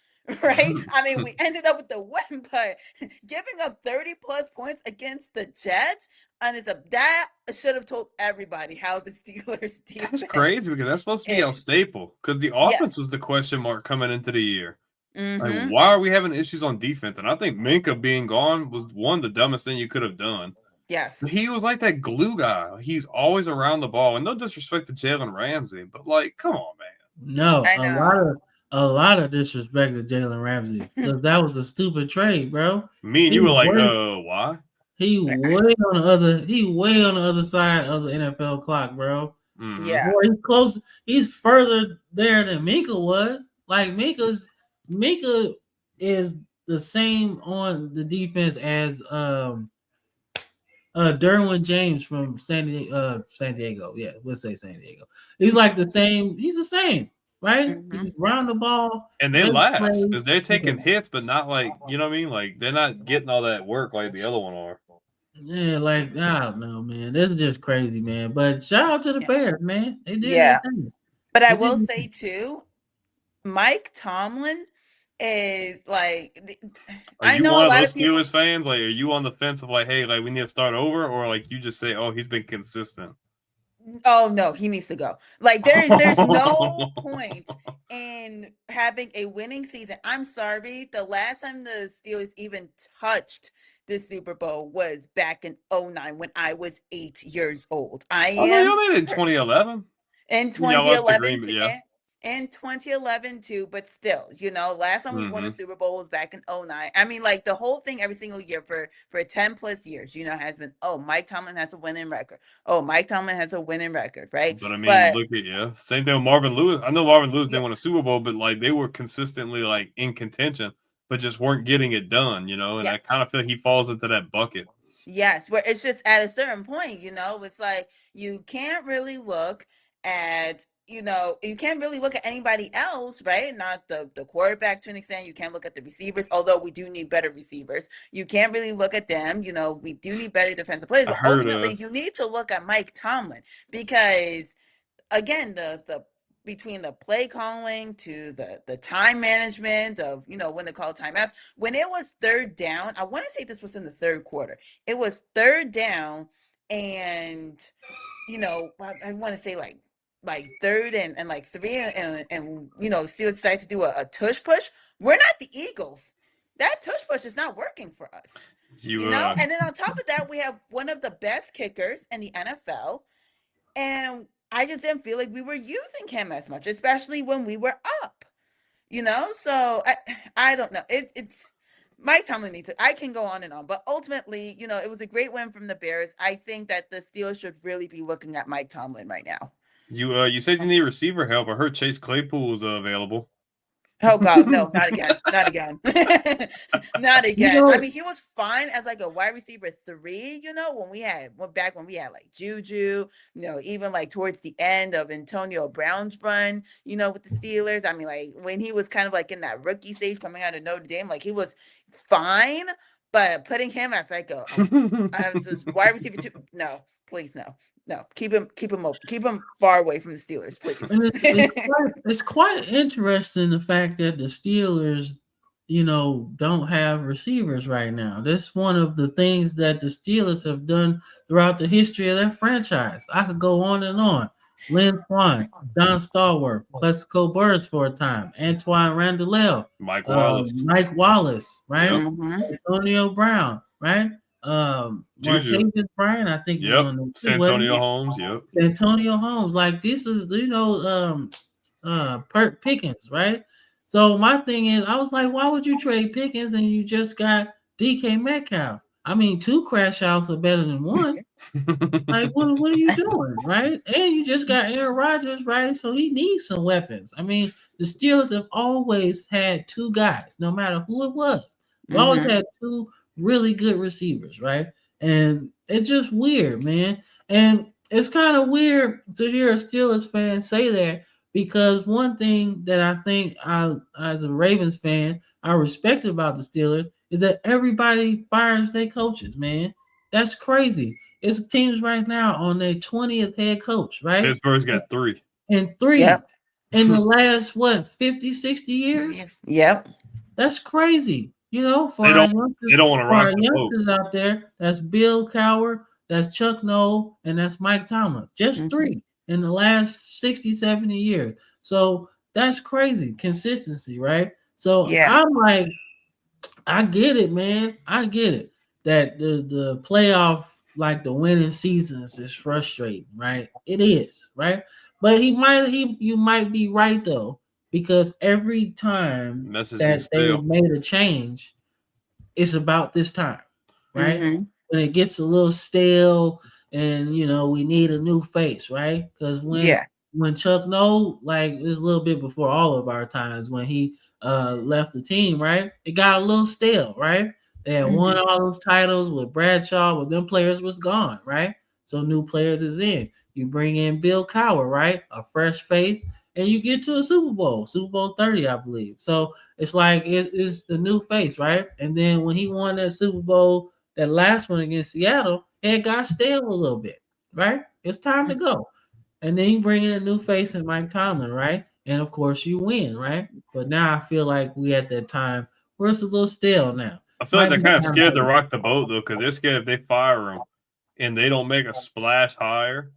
Right? I mean, we ended up with the win, but giving up 30 plus points against the Jets, and that should have told everybody how the Steelers defense. That's crazy because that's supposed to be our staple because the offense was the question mark coming into the year. Like, why are we having issues on defense? And I think Minka being gone was one of the dumbest thing you could have done. Yes. He was like that glue guy. He's always around the ball. And no disrespect to Jalen Ramsey, but like, come on, man. No, a lot of disrespect to Jalen Ramsey because that was a stupid trade, bro. Me and you were like, why? He way on the other side of the NFL clock, bro. Yeah, boy, he's close. He's further there than Minka was. Like Minka is the same on the defense as Derwin James from San Diego. Yeah, we'll say San Diego. He's like the same. He's the same. Right? He's round the ball. And they last because they're taking hits, but not like, you know what I mean? Like, they're not getting all that work like the other one are. Yeah, like, I don't know, man. This is just crazy, man. But shout out to the Bears, man. They did their thing. But I will say, too, Mike Tomlin is like, I know a lot of Steelers fans, like, are you on the fence of like, hey, like, we need to start over? Or like, you just say, oh, he's been consistent? Oh no, he needs to go. Like there's no point in having a winning season. I'm sorry. The last time the Steelers even touched the Super Bowl was back in 2009 when I was 8 years old. You made it in 2011. In 2011, in 2011 too, but still, you know, last time we won a Super Bowl was back in 2009. I mean, like the whole thing every single year for 10 plus years, you know, has been, oh, Mike Tomlin has a winning record. Oh, Mike Tomlin has a winning record, right? But I mean, look at same thing with Marvin Lewis. I know Marvin Lewis didn't win a Super Bowl, but like they were consistently like in contention, but just weren't getting it done, you know. And I kind of feel he falls into that bucket. Yes, where it's just at a certain point, you know, it's like you can't really look at you know, you can't really look at anybody else, right? Not the quarterback to an extent. You can't look at the receivers, although we do need better receivers. You can't really look at them. You know, we do need better defensive players. I But heard ultimately, you need to look at Mike Tomlin because, again, the between the play calling to the time management of, you know, when they call timeouts, when it was third down, I want to say this was in the third quarter. It was third down, and you know, I want to say like third and like three, and you know, the Steelers decided to do a tush push. We're not the Eagles. That tush push is not working for us. You know, and then on top of that, we have one of the best kickers in the NFL, and I just didn't feel like we were using him as much, especially when we were up. You know, so I don't know. It's Mike Tomlin needs it. I can go on and on, but ultimately, you know, it was a great win from the Bears. I think that the Steelers should really be looking at Mike Tomlin right now. You said you need receiver help. I heard Chase Claypool was available. Oh God, no, not again. Not again. Not again. You know, I mean, he was fine as like a wide receiver 3, you know, when we had like Juju, you know, even like towards the end of Antonio Brown's run, you know, with the Steelers. I mean, like when he was kind of like in that rookie stage coming out of Notre Dame, like he was fine, but putting him as like as a wide receiver 2, no, please no. No, keep him far away from the Steelers, please. And it's quite interesting the fact that the Steelers, you know, don't have receivers right now. That's one of the things that the Steelers have done throughout the history of their franchise. I could go on and on. Lynn Swann, Don Stallworth, Plexico Burris for a time, Antoine Randall, Mike Wallace, right? Yep. Mm-hmm. Antonio Brown, right? Juju. Martavis Bryant, I think. Yep. Santonio Holmes. Yep. Santonio Holmes. Like this is, you know, Perk Pickens, right? So my thing is, I was like, why would you trade Pickens and you just got DK Metcalf? I mean, 2 crash outs are better than 1. Like, what are you doing, right? And you just got Aaron Rodgers, right? So he needs some weapons. I mean, the Steelers have always had 2 guys, no matter who it was. We always had 2 really good receivers, right? And it's just weird, man. And it's kind of weird to hear a Steelers fan say that, because one thing that I think as a Ravens fan, I respect about the Steelers is that everybody fires their coaches, man. That's crazy. It's teams right now on their 20th head coach, right? Pittsburgh's got 3. And 3 Yep. in the last, 50, 60 years? Yes. Yep. That's crazy. You know, for They our don't youngsters, want to rock the boat. out there, that's Bill Cowher, that's Chuck Noll, and that's Mike Tomlin. Just 3 in the last 60, 70 years. So that's crazy. Consistency, right? So I'm like, I get it, man. I get it. That the playoff, like the winning seasons, is frustrating, right? It is, right? But you might be right though, because every time that they made a change, it's about this time, right? When it gets a little stale, and you know we need a new face, right? Because when Chuck Noll, like it was a little bit before all of our times when he left the team, right? It got a little stale, right? They had won all those titles with Bradshaw, but them players was gone, right? So new players is in. You bring in Bill Cowher, right? A fresh face, and you get to a Super Bowl 30, I believe. So it's like it's the new face, right? And then when he won that Super Bowl, that last one against Seattle, it got stale a little bit, right? It's time to go. And then you bring in a new face in Mike Tomlin, right? And of course you win, right? But now I feel like we at that time where it's a little stale now. I feel like they're kind of scared to rock the boat though, because they're scared if they fire him and they don't make a splash hire,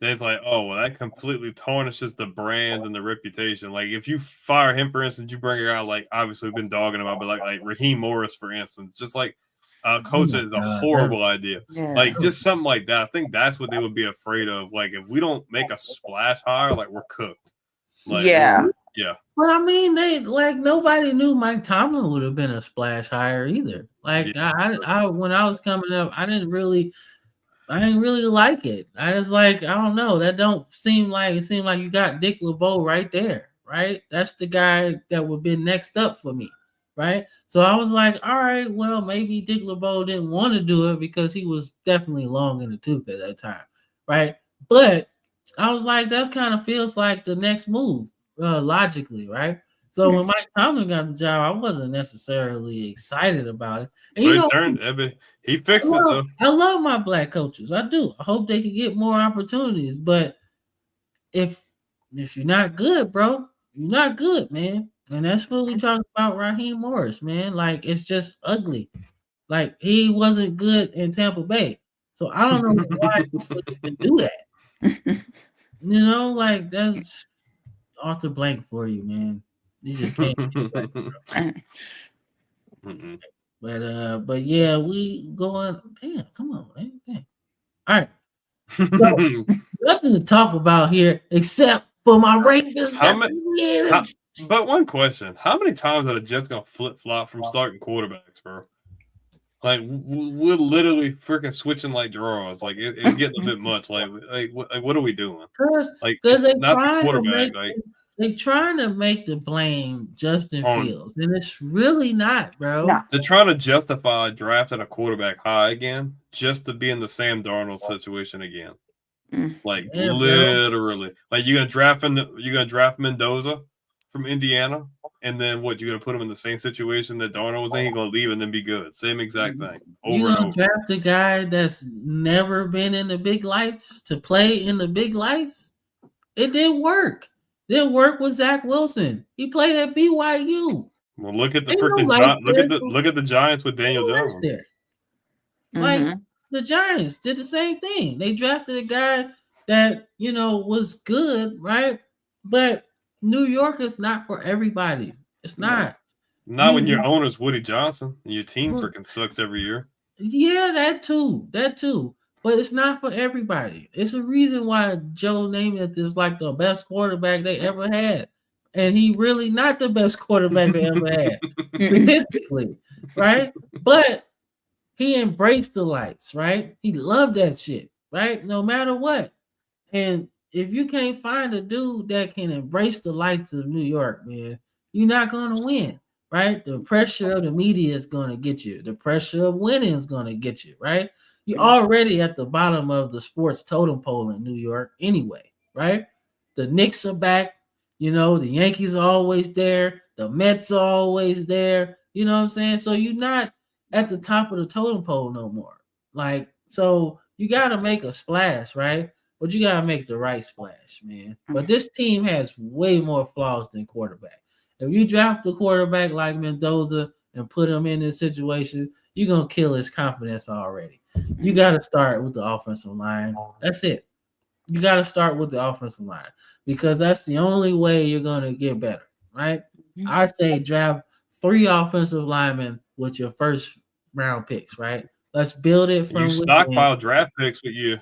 it's like, oh well, that completely tarnishes the brand and the reputation. Like if you fire him, for instance, you bring a guy like, obviously we've been dogging him out, but like Raheem Morris, for instance, just like coach is a horrible idea. Like just something like that. I think that's what they would be afraid of. Like if we don't make a splash hire, like we're cooked. Like, yeah. But I mean, they like nobody knew Mike Tomlin would have been a splash hire either. Like I when I was coming up, I didn't really like it. I was like, I don't know. That don't seem like, it seemed like you got Dick LeBeau right there, right? That's the guy that would be next up for me, right? So I was like, all right, well, maybe Dick LeBeau didn't want to do it because he was definitely long in the tooth at that time, right? But I was like, that kind of feels like the next move, logically, right? So when Mike Tomlin got the job, I wasn't necessarily excited about it. And But you he know, turned. He fixed it though. I love my black coaches. I do. I hope they can get more opportunities. But if you're not good, bro, you're not good, man. And that's what we talking about, Raheem Morris, man. Like it's just ugly. Like he wasn't good in Tampa Bay, so I don't know why he would even do that. You know, like that's Arthur Blank for you, man. You just can't get back. But yeah, we going. Damn, come on, man. Damn. All right. So, nothing to talk about here except for my Ravens. But one question: how many times are the Jets gonna flip flop from starting quarterbacks, bro? Like we're literally freaking switching like drawers. Like it's getting a bit much. Like what are we doing? Like Because it's not the quarterback. They're trying to make the blame Justin Fields, and it's really not, bro. No. They're trying to justify drafting a quarterback high again just to be in the Sam Darnold situation again. Like literally, like you're gonna draft Mendoza from Indiana, and then what? You're gonna put him in the same situation that Darnold was in. He's gonna leave and then be good. Same exact thing over and over. Draft a guy that's never been in the big lights to play in the big lights. It didn't work. Didn't work with Zach Wilson. He played at BYU. Well, look at the freaking look at the Giants with Daniel Jones. Like the Giants did the same thing. They drafted a guy that was good, right? But New York is not for everybody. It's not. Not when your owner's Woody Johnson and your team freaking sucks every year. Yeah, that too. But it's not for everybody. It's a reason why Joe Namath is like the best quarterback they ever had. And he really not the best quarterback they ever had, statistically, right? But he embraced the lights, right? He loved that shit, right? No matter what. And if you can't find a dude that can embrace the lights of New York, man, you're not going to win, right? The pressure of the media is going to get you. The pressure of winning is going to get you, right? You're already at the bottom of the sports totem pole in New York anyway, right? The Knicks are back. The Yankees are always there. The Mets are always there. You know what I'm saying? So you're not at the top of the totem pole no more. Like, so you got to make a splash, right? But you got to make the right splash, man. But this team has way more flaws than quarterback. If you draft the quarterback like Mendoza and put him in this situation, you're going to kill his confidence already. You got to start with the offensive line. That's it. You got to start with the offensive line because that's the only way you're going to get better, right? I say draft 3 offensive linemen with your first round picks, right? Let's build it from within. Stockpile draft picks with you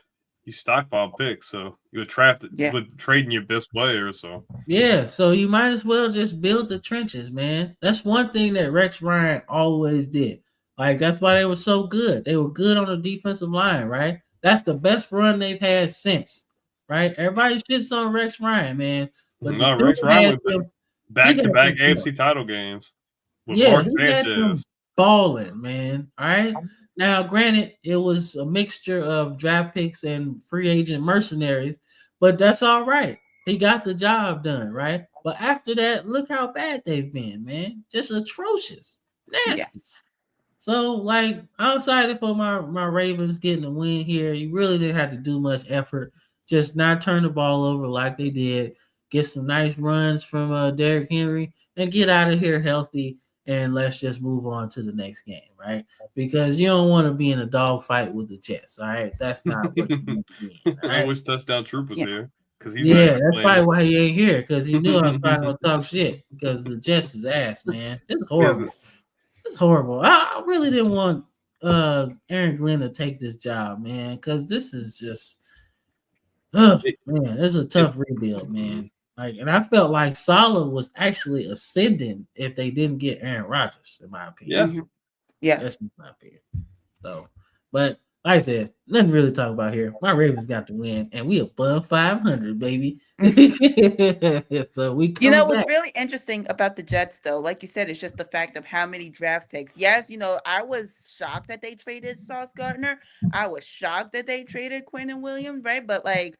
stockpile picks, so you would draft with trading your best players. So so you might as well just build the trenches, man. That's one thing that Rex Ryan always did. Like that's why they were so good. They were good on the defensive line, right? That's the best run they've had since, right? Everybody shits on Rex Ryan, man. But Rex Ryan went back-to-back AFC title games with Mark Sanchez balling, man. All right. Now, granted, it was a mixture of draft picks and free agent mercenaries, but that's all right. He got the job done, right? But after that, look how bad they've been, man. Just atrocious. Nasty. Yes. So, like, I'm excited for my Ravens getting a win here. You really didn't have to do much effort. Just not turn the ball over like they did. Get some nice runs from Derrick Henry and get out of here healthy. And let's just move on to the next game, right? Because you don't want to be in a dogfight with the Jets, all right? That's not what you need to be in, I wish Touchdown Troop was here. That's probably why he ain't here, because he knew I was trying to talk shit, because the Jets is ass, man. It's horrible. It's horrible. I really didn't want Aaron Glenn to take this job, man, because this is just, man, it's a tough rebuild, man. Like, and I felt like Saleh was actually ascending if they didn't get Aaron Rodgers, in my opinion. Yes. That's my opinion. So, but like I said, nothing really to talk about here. My Ravens got the win, and we above 500, baby. So we what's really interesting about the Jets, though, like you said, it's just the fact of how many draft picks. Yes, I was shocked that they traded Sauce Gardner. I was shocked that they traded Quinn and Williams, right? But like,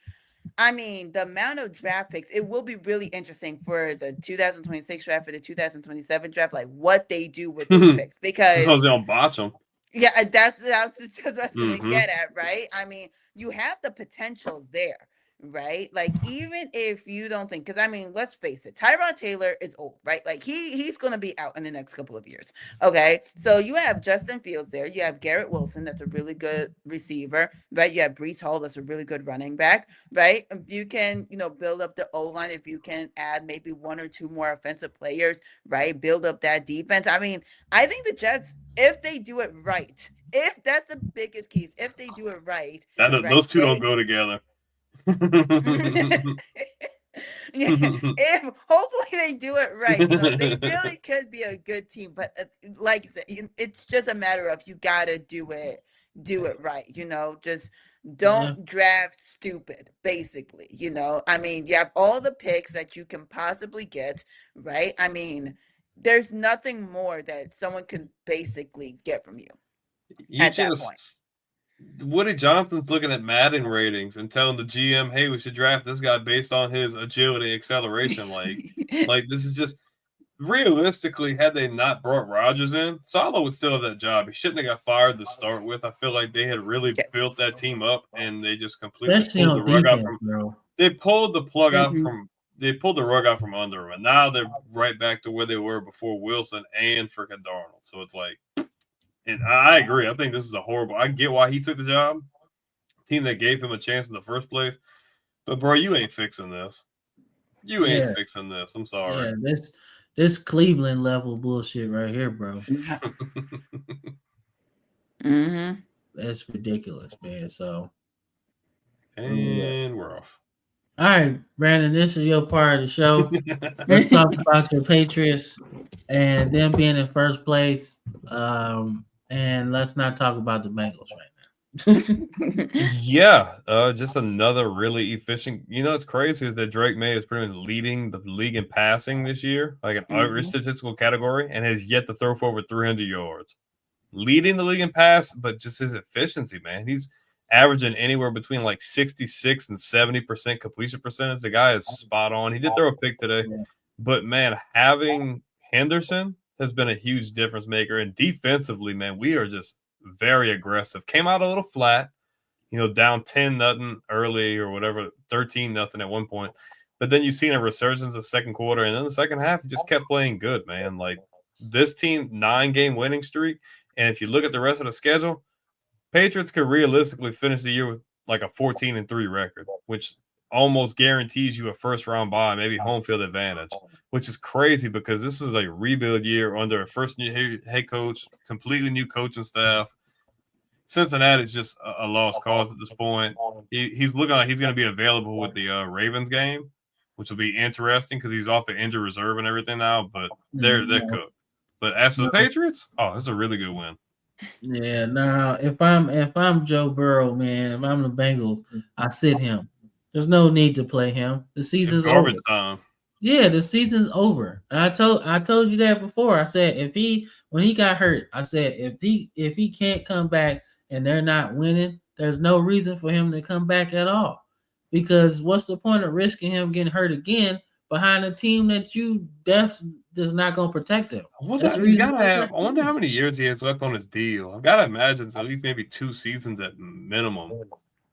I mean, the amount of draft picks, it will be really interesting for the 2026 draft, for the 2027 draft, like what they do with those picks. Just Because so they don't botch them. yeah, that's just what I was gonna Mhm. get at, right? I mean, you have the potential there, right? Like even if you don't think, because I mean, let's face it, Tyrod Taylor is old, right? Like he's gonna be out in the next couple of years. Okay, so you have Justin Fields there, you have Garrett Wilson, that's a really good receiver, right? You have Brees Hall, that's a really good running back, right? You can, build up the O line if you can add maybe one or two more offensive players, right? Build up that defense. I mean, I think the Jets, if they do it right, if that's the biggest keys, if they do it right, Those two don't they go together. yeah, if hopefully they do it right, they really could be a good team. But like I said, it's just a matter of you gotta do it right. Just don't draft stupid. Basically, I mean, you have all the picks that you can possibly get, right? I mean, there's nothing more that someone can basically get from you You at that point. just Woody Johnson's looking at Madden ratings and telling the GM, "Hey, we should draft this guy based on his agility, acceleration." Like this is just realistically. Had they not brought Rodgers in, Saleh would still have that job. He shouldn't have got fired to start with. I feel like they had really Yeah. built that team up, and they just completely Especially pulled the on rug out defense, from. bro. They pulled the plug out Mhm. from. They pulled the rug out from under them, and now they're right back to where they were before Wilson and freaking Darnold. So it's like. And I agree. I think this is a horrible. I get why he took the job. Team that gave him a chance in the first place. But bro, you ain't fixing this. You ain't Yeah. fixing this. I'm sorry. Yeah, this Cleveland level bullshit right here, bro. Mm-hmm. That's ridiculous, man. So, And we're off. all right, Brandon, this is your part of the show. Let's talk about your Patriots and them being in first place. And let's not talk about the Bengals right now. Yeah, just another really efficient. It's crazy that Drake May is pretty much leading the league in passing this year, like in every statistical category, and has yet to throw for over 300 yards. Leading the league in pass, but just his efficiency, man. He's averaging anywhere between like 66 and 70% completion percentage. The guy is spot on. He did throw a pick today, but man, having Henderson has been a huge difference maker. And defensively, man, we are just very aggressive. Came out a little flat, down 10-0 early or whatever, 13-0 at one point. But then you've seen a resurgence the second quarter, and then the second half, he just kept playing good, man. Like this team, 9-game winning streak. And if you look at the rest of the schedule, Patriots could realistically finish the year with like a 14-3 record, which almost guarantees you a first round bye, maybe home field advantage, which is crazy because this is a rebuild year under a first new head coach, completely new coaching staff. Cincinnati's just a lost cause at this point. He's looking like he's going to be available with the Ravens game, which will be interesting because he's off the injured reserve and everything now. But they're cooked. But as for the Patriots, it's a really good win. Yeah, now if I'm Joe Burrow, man, if I'm the Bengals, I sit him. There's no need to play him. The season's over. Garbage time. Yeah, the season's over. And I told you that before. I said when he got hurt, I said if he can't come back and they're not winning, there's no reason for him to come back at all. Because what's the point of risking him getting hurt again behind a team that you is not going to protect him? I wonder how many years he has left on his deal. I've got to imagine it's at least maybe 2 seasons at minimum.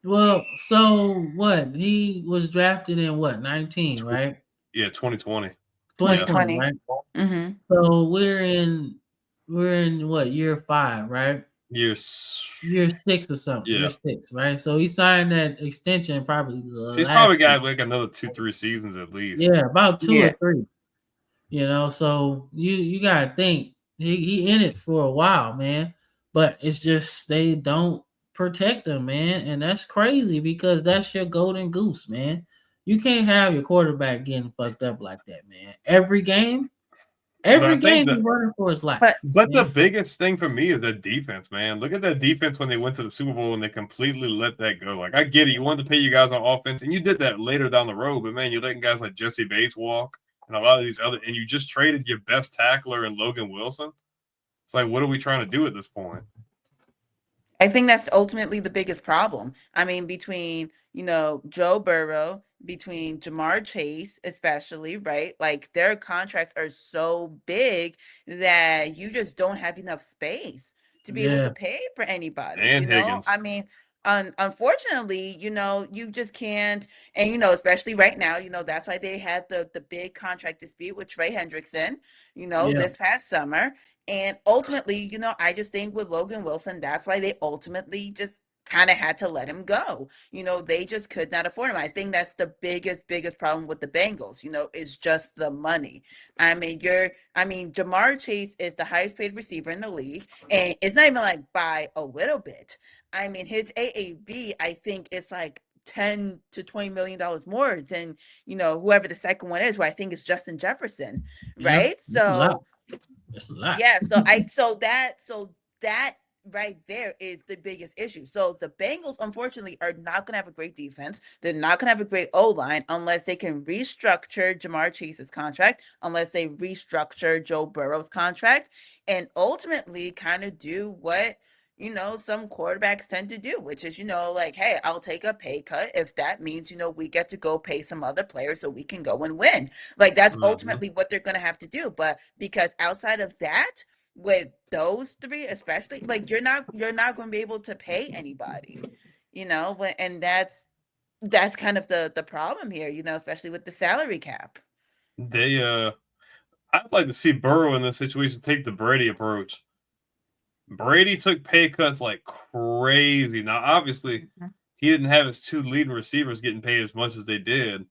Well, so what? He was drafted in what, 19, right? Yeah, 2020. 2020, right? Mm-hmm. So we're in what, year 5, right? Year 6 or something. Yeah. Year 6, right? So he signed that extension probably. He's probably got like another 2-3 seasons at least. Yeah, about 2 or 3. So you gotta think he in it for a while, man. But it's just they don't protect him, man, and that's crazy because that's your golden goose, man. You can't have your quarterback getting fucked up like that, man. Every game he's running for his life. But the biggest thing for me is the defense, man. Look at that defense when they went to the Super Bowl and they completely let that go. Like, I get it. You wanted to pay you guys on offense, and you did that later down the road. But, man, you're letting guys like Jesse Bates walk and a lot of these other – and you just traded your best tackler in Logan Wilson. It's like, what are we trying to do at this point? I think that's ultimately the biggest problem. I mean, between, Joe Burrow, between Jamar Chase, especially, right? Like their contracts are so big that you just don't have enough space to be able to Yeah, pay for anybody, And Higgins. I mean, unfortunately, you just can't, and especially right now, that's why they had the big contract dispute with Trey Hendrickson, yeah, this past summer. And ultimately, I just think with Logan Wilson, that's why they ultimately just kind of had to let him go. They just could not afford him. I think that's the biggest problem with the Bengals, is just the money. Jamar Chase is the highest paid receiver in the league, and it's not even like by a little bit. I mean, his AAV, I think, is like $10 to $20 million more than, whoever the second one is, who I think is Justin Jefferson, yeah. right? It's a lot. So It's a lot. yeah, so that right there is the biggest issue. So the Bengals, unfortunately, are not going to have a great defense. They're not going to have a great O line unless they can restructure Jamar Chase's contract, unless they restructure Joe Burrow's contract, and ultimately kind of do what some quarterbacks tend to do, which is like, hey, I'll take a pay cut if that means we get to go pay some other players so we can go and win. Like that's ultimately what they're going to have to do. But because outside of that, with those three especially, like you're not going to be able to pay anybody, and that's kind of the problem here, especially with the salary cap. They I'd like to see Burrow in this situation take the Brady approach. Brady took pay cuts like crazy. Now, obviously, Mhm. he didn't have his two leading receivers getting paid as much as they did.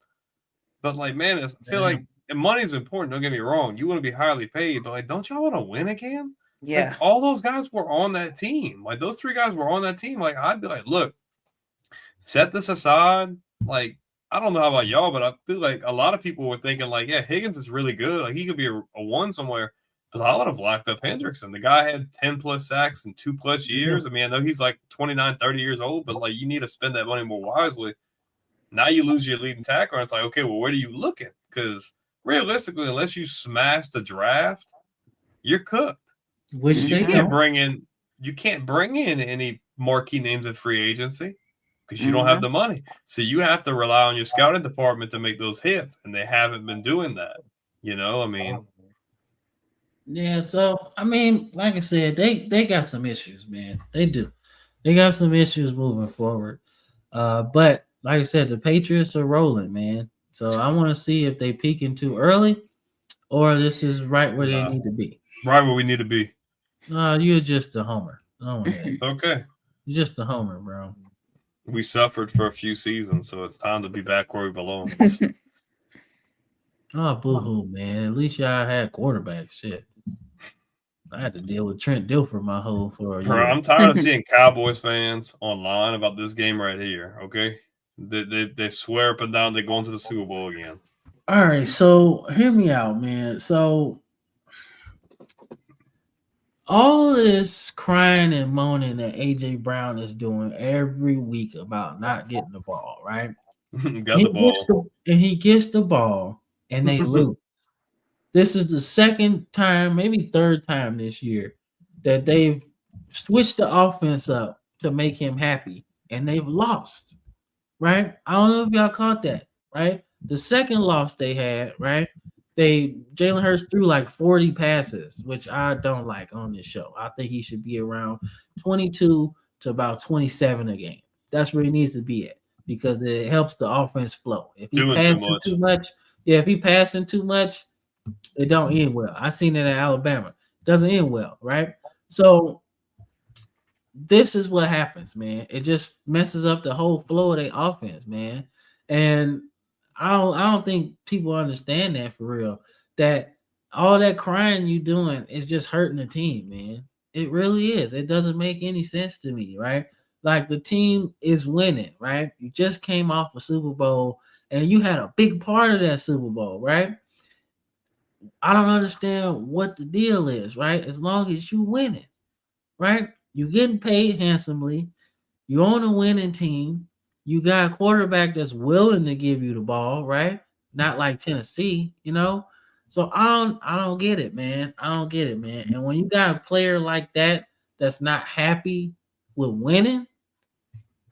But like, man, I feel Yeah. like and money's important. Don't get me wrong. You want to be highly paid, but like, don't y'all want to win again? Like, Yeah. all those guys were on that team. Like, those three guys were on that team. Like, I'd be like, look, set this aside. Like, I don't know about y'all, but I feel like a lot of people were thinking, like, yeah, Higgins is really good. Like, he could be a one somewhere. But I would have locked up Hendrickson. The guy had 10 plus sacks in 2+ Yeah. years. I mean, I know he's like 29, 30 years old, but like, you need to spend that money more wisely. Now you lose your leading tackle, and it's like, okay, well, where do you look at? Because realistically, unless you smash the draft, you're cooked. Which You they Mhm. can't don't. bring in any marquee names in free agency because you don't have Mhm. the money. So you have to rely on your scouting department to make those hits, and they haven't been doing that. I mean, Yeah, so I mean, like I said, they got some issues, man. They do. They got some issues moving forward. But like I said, the Patriots are rolling, man. So I want to see if they peaking too early or this is right where they nah, need to be. right where we need to be. No, you're just a homer. I don't want to hear that. It's okay. You're just a homer, bro. We suffered for a few seasons, so it's time to be back where we belong. Oh, boo-hoo, man. At least y'all had quarterbacks. Shit. I had to deal with Trent Dilfer my whole for a Bro, year. I'm tired of seeing Cowboys fans online about this game right here. Okay, they swear up and down they're going to the Super Bowl again. All right, so hear me out, man. So all of this crying and moaning that AJ Brown is doing every week about not getting the ball, right? Got the ball. He gets the ball and they lose. This is the second time, maybe third time this year that they've switched the offense up to make him happy and they've lost, right? I don't know if y'all caught that, right? The second loss they had, right? Jalen Hurts threw like 40 passes, which I don't like on this show. I think he should be around 22 to about 27 a game. That's where he needs to be at because it helps the offense flow. If he Doing too passing much. too much, yeah, if he passing too much, it don't end well. I seen it in Alabama. Doesn't end well, right? So this is what happens, man. It just messes up the whole flow of their offense, man. And I don't think people understand that for real. That all that crying you doing is just hurting the team, man. It really is. It doesn't make any sense to me, right? Like the team is winning, right? You just came off a Super Bowl and you had a big part of that Super Bowl, right? I don't understand what the deal is, right? As long as you winning, right? You getting paid handsomely. You're on a winning team. You got a quarterback that's willing to give you the ball, right? Not like Tennessee. So I don't get it, man. I don't get it, man. And when you got a player like that that's not happy with winning,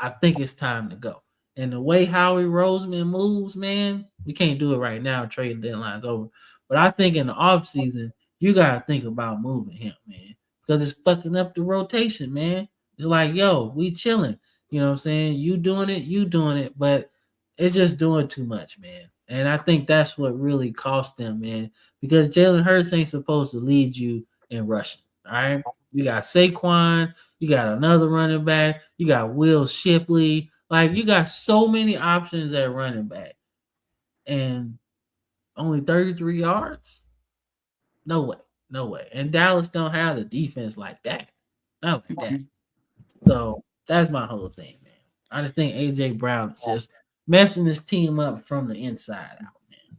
I think it's time to go. And the way Howie Roseman moves, man, we can't do it right now. Trade deadline's over. But I think in the offseason, you got to think about moving him, man, because it's fucking up the rotation, man. It's like, yo, we chilling. You know what I'm saying? You doing it, but it's just doing too much, man. And I think that's what really cost them, man, because Jalen Hurts ain't supposed to lead you in rushing. All right. You got Saquon, you got another running back, you got Will Shipley. Like, you got so many options at running back. And only 33 yards? No way. No way. And Dallas don't have the defense like that. Not like that. So that's my whole thing, man. I just think AJ Brown is just messing this team up from the inside out, man.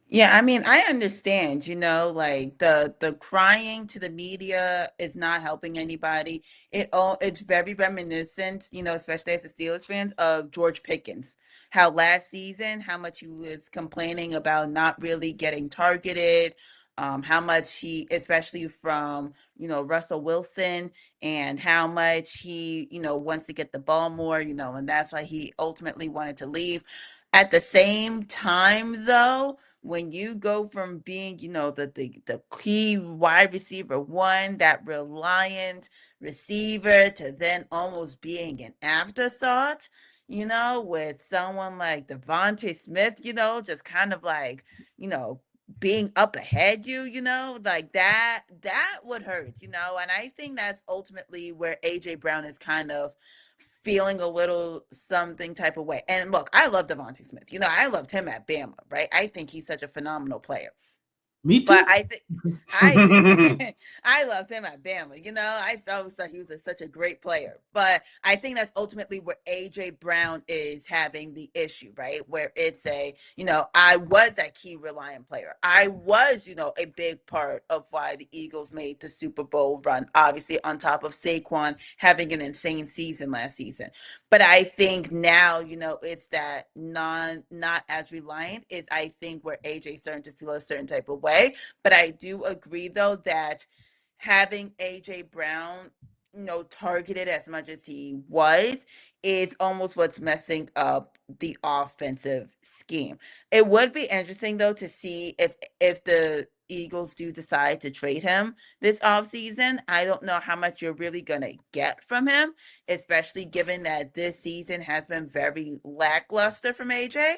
Yeah, I mean, I understand, like the crying to the media is not helping anybody. It's very reminiscent, especially as a Steelers fans, of George Pickens. How last season, how much he was complaining about not really getting targeted, how much he, especially from, Russell Wilson, and how much he, wants to get the ball more, and that's why he ultimately wanted to leave. At the same time, though, when you go from being, the key wide receiver one, that reliant receiver, to then almost being an afterthought, with someone like Devontae Smith, just kind of like, being up ahead like that would hurt, and I think that's ultimately where AJ Brown is kind of feeling a little something type of way. And look, I love Devontae Smith. I loved him at Bama, right? I think he's such a phenomenal player. Me too. But I think I loved him at Bama. I thought he was such a great player. But I think that's ultimately where AJ Brown is having the issue, right? Where it's I was that key reliant player. I was, a big part of why the Eagles made the Super Bowl run, obviously on top of Saquon having an insane season last season. But I think now, it's that not as reliant is, I think, where AJ's starting to feel a certain type of way. But I do agree, though, that having AJ Brown, targeted as much as he was, is almost what's messing up the offensive scheme. It would be interesting, though, to see if the Eagles do decide to trade him this offseason. I don't know how much you're really going to get from him, especially given that this season has been very lackluster from AJ,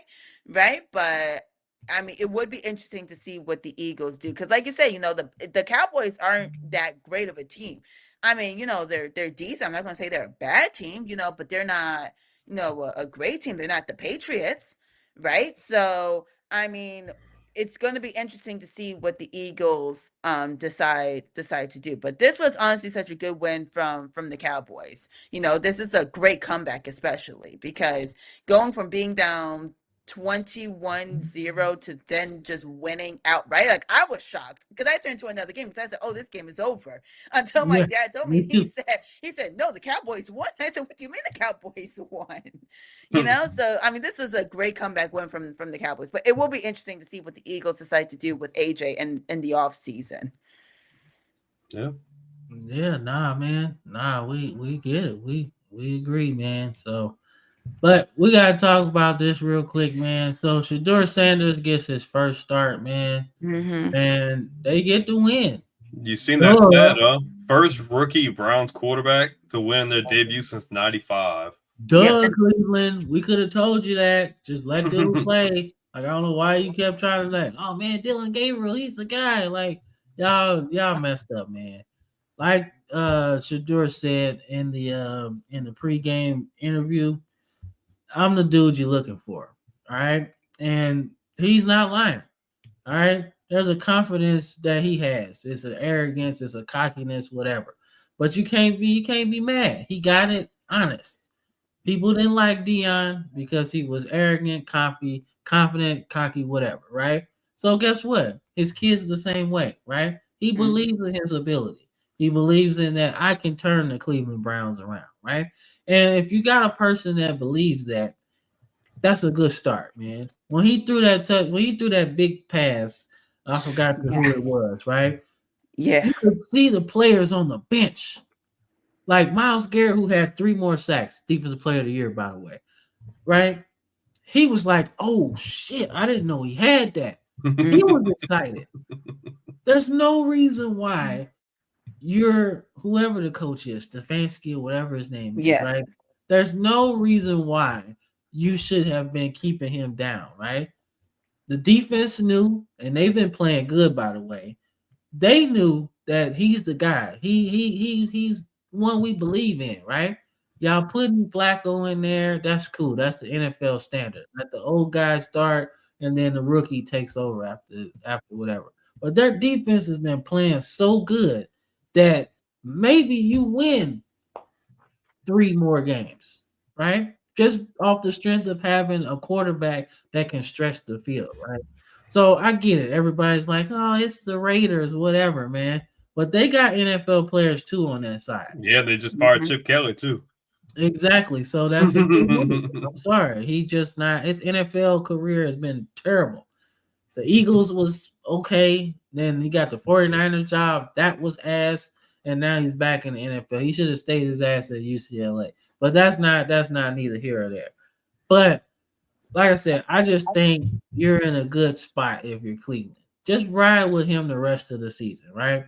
right? But I mean, it would be interesting to see what the Eagles do, because, like you said, the Cowboys aren't that great of a team. I mean, they're decent. I'm not going to say they're a bad team, but they're not, a great team. They're not the Patriots, right? So, I mean, it's going to be interesting to see what the Eagles decide to do. But this was honestly such a good win from the Cowboys. This is a great comeback, especially because going from being down 21-0 to then just winning outright. Like, I was shocked because I turned to another game because I said, "Oh, this game is over." Until my dad told me, he said, "No, the Cowboys won." I said, "What do you mean the Cowboys won?" So I mean, this was a great comeback win from the Cowboys. But it will be interesting to see what the Eagles decide to do with AJ in the off season. Yeah, nah, man, we get it. We agree, man. So. But we gotta talk about this real quick, man. So Shedeur Sanders gets his first start, man, and they get the win. You seen that stat, huh? First rookie Browns quarterback to win their debut since '95. Cleveland. We could have told you that. Just let Dylan play. Like, I don't know why you kept trying to oh man, Dylan Gabriel, he's the guy. Like, y'all messed up, man. Like Shedeur said in the pregame interview, I'm the dude you're looking for. All right. And he's not lying. All right. There's a confidence that he has. It's an arrogance, it's a cockiness, whatever. But you can't be mad. He got it honest. People didn't like Dion because he was arrogant, confident, cocky, whatever, right? So guess what? His kid's the same way, right? He believes in his ability. He believes in that I can turn the Cleveland Browns around, right? And if you got a person that believes that, that's a good start, man. When he threw that big pass, I forgot who it was, right? Yeah. You could see the players on the bench Like Myles Garrett, who had 3 more sacks, defensive player of the year, by the way, right? He was like, "Oh shit, I didn't know he had that." He was excited. There's no reason why you're whoever the coach is, Stefanski or whatever his name is, Yes. right? There's no reason why you should have been keeping him down, right? The defense knew, and they've been playing good, by the way. They knew that he's the guy. He's one we believe in, right? Y'all putting Flacco in there, that's cool. That's the NFL standard. Let the old guy start, and then the rookie takes over after whatever. But their defense has been playing so good that maybe you win 3 more games, right? Just off the strength of having a quarterback that can stretch the field, right? So I get it. Everybody's like, oh, it's the Raiders, whatever, man. But they got NFL players too on that side. Yeah, they just fired Chip Kelly too. Exactly. So that's a good move. I'm sorry. He just not his NFL career has been terrible. The Eagles was okay. Then he got the 49ers job. That was ass. And now he's back in the NFL. He should have stayed his ass at UCLA. But that's not neither here or there. But like I said, I just think you're in a good spot if you're Cleveland. Just ride with him the rest of the season, right?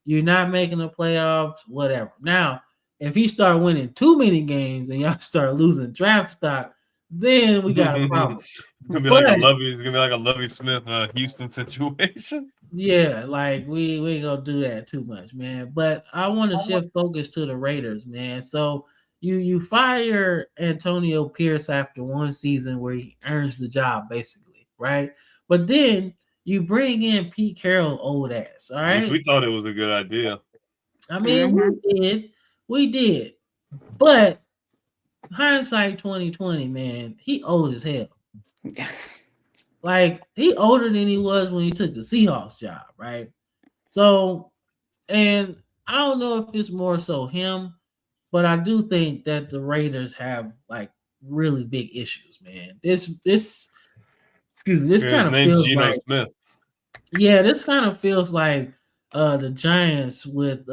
You're not making the playoffs, whatever. Now, if he start winning too many games and y'all start losing draft stock, then we got a problem. It's gonna be like a Lovie Smith Houston situation. Yeah, like we ain't gonna do that too much, man. But I want to shift focus to the Raiders, man. So you fire Antonio Pierce after one season where he earns the job, basically, right? But then you bring in Pete Carroll, old ass. All right, Which we thought it was a good idea. I mean, we did, but hindsight 2020, man, he old as hell. Yes. Like he older than he was when he took the Seahawks job, right? So, and I don't know if it's more so him, but I do think that the Raiders have like really big issues, man. This excuse me, this kind of feels Geno like Smith. Yeah, this kind of feels like the Giants with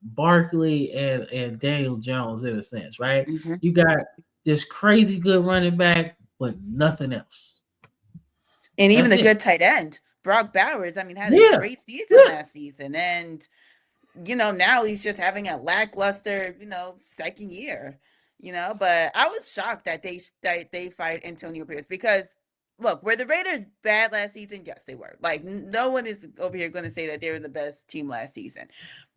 Barkley and Daniel Jones in a sense, right? Mm-hmm. You got this crazy good running back, but nothing else. And even That's a it. good tight end, Brock Bowers, I mean, had a Yeah, great season yeah. last season. And, now he's just having a lackluster, second year, But I was shocked that they fired Antonio Pierce because, look, were the Raiders bad last season? Yes, they were. Like, no one is over here going to say that they were the best team last season.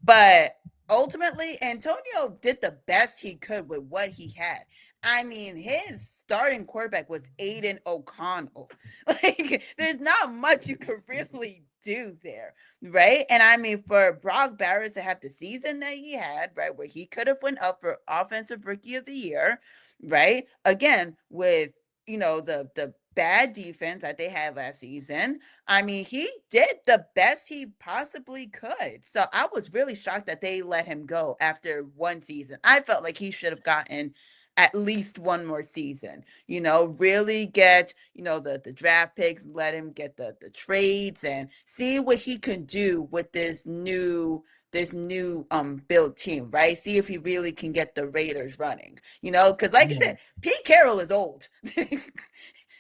But ultimately, Antonio did the best he could with what he had. I mean, his starting quarterback was Aiden O'Connell. Like, there's not much you could really do there, right? And I mean, for Brock Bowers to have the season that he had, right, where he could have went up for offensive rookie of the year, right? Again, with the bad defense that they had last season. I mean, he did the best he possibly could. So I was really shocked that they let him go after one season. I felt like he should have gotten at least one more season, really get, the draft picks, let him get the trades and see what he can do with this new build team, right? See if he really can get the Raiders running, because like I said, Pete Carroll is old.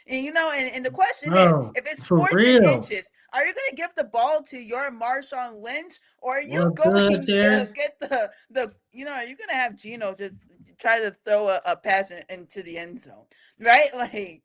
And the question is, Oh, if it's for 4th and real. inches, are you going to give the ball to your Marshawn Lynch, or are you What's going good there? to get the are you going to have Geno just try to throw a pass into the end zone, right? Like,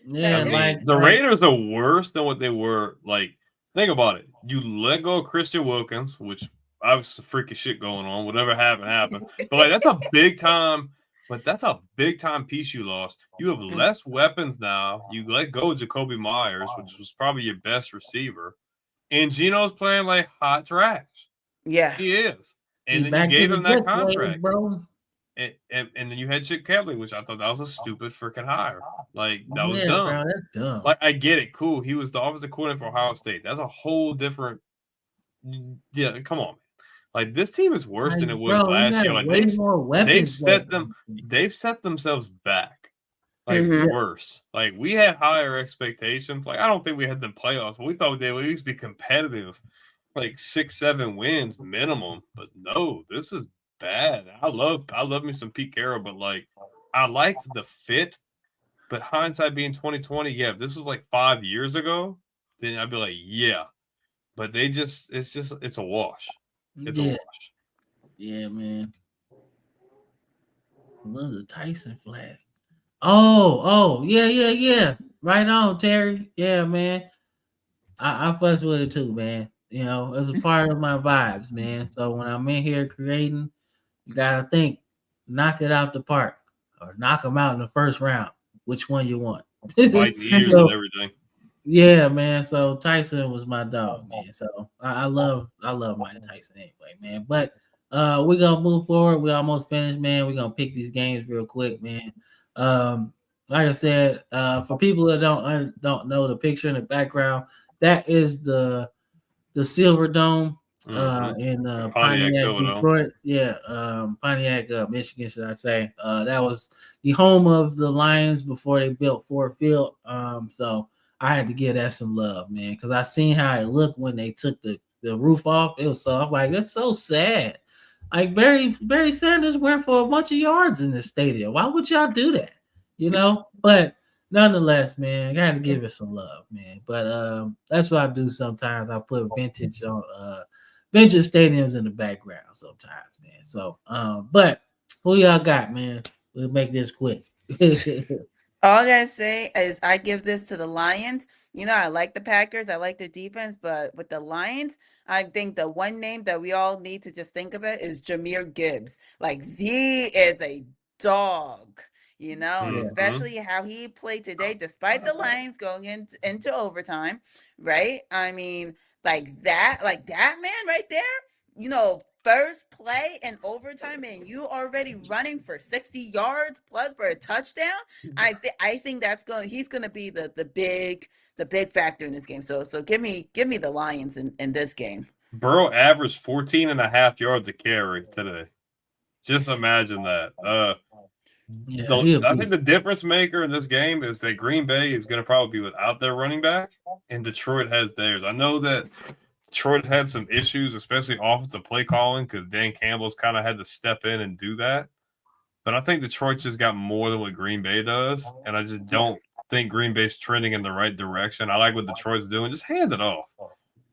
Yeah, the Raiders are worse than what they were. Like, think about it. You let go of Christian Wilkins, which obviously freaking shit going on. Whatever happened. But like, that's a big time. But that's a big time piece you lost. You have less weapons now. You let go of Jacoby Myers, which was probably your best receiver. And Geno's playing like hot trash. Yeah. He is. And then you gave him that contract. Bro. And then you had Chip Kelly, which I thought that was a stupid freaking hire. Like, that was dumb. Bro, that's dumb. Like, I get it. Cool. He was the offensive coordinator for Ohio State. That's a whole different. Yeah, come on, man. Like, this team is worse than it was last year. Like, they've set themselves back. Like, worse. Like, we had higher expectations. Like, I don't think we had the playoffs, but we thought they would at least be competitive. Like 6-7 wins minimum. But no, this is bad. I love me some Pete Carroll, but like I liked the fit. But hindsight being 2020, yeah, if this was like 5 years ago, then I'd be like, yeah. But it's a wash. It's a Yeah, wash. yeah, man. I love the Tyson flag. Oh, yeah. Right on, Terry. Yeah, man. I fuss with it too, man. You know, it's a part of my vibes, man. So when I'm in here creating, you gotta think, knock it out the park, or knock them out in the first round. Which one you want? Biting ears So, and everything. yeah, man. So Tyson was my dog, man. So I love Mike Tyson anyway, man. But we're gonna move forward. We almost finished, man. We're gonna pick these games real quick, man. Like I said, for people that don't know the picture in the background, that is the Silver Dome in Pontiac Pontiac, Silverdome. Detroit. Yeah, Pontiac, Michigan, should I say? That was the home of the Lions before they built Ford Field. So I had to give that some love, man, because I seen how it looked when they took the roof off. It was so I'm like, that's so sad. Like Barry Sanders went for a bunch of yards in this stadium. Why would y'all do that? You know, but nonetheless, man, I gotta give it some love, man. But that's what I do sometimes. I put vintage stadiums in the background sometimes, man. So but who y'all got, man? We'll make this quick. All I gotta say is I give this to the Lions. You know, I like the Packers, I like their defense, but with the Lions, I think the one name that we all need to just think of it is Jahmyr Gibbs. Like he is a dog, you know, and Yeah. especially how he played today, despite the Lions going into overtime, right? I mean, like that man right there, you know, first play in overtime, and you already running for 60 yards plus for a touchdown. I think he's gonna be the big factor in this game. So give me the Lions in this game. Burrow averaged 14.5 yards a carry today. Just imagine that. Yeah, I think the difference maker in this game is that Green Bay is going to probably be without their running back, and Detroit has theirs. I know that Detroit had some issues, especially offensive play calling, because Dan Campbell's kind of had to step in and do that. But I think Detroit just got more than what Green Bay does, and I just don't think Green Bay's trending in the right direction. I like what Detroit's doing. Just hand it off.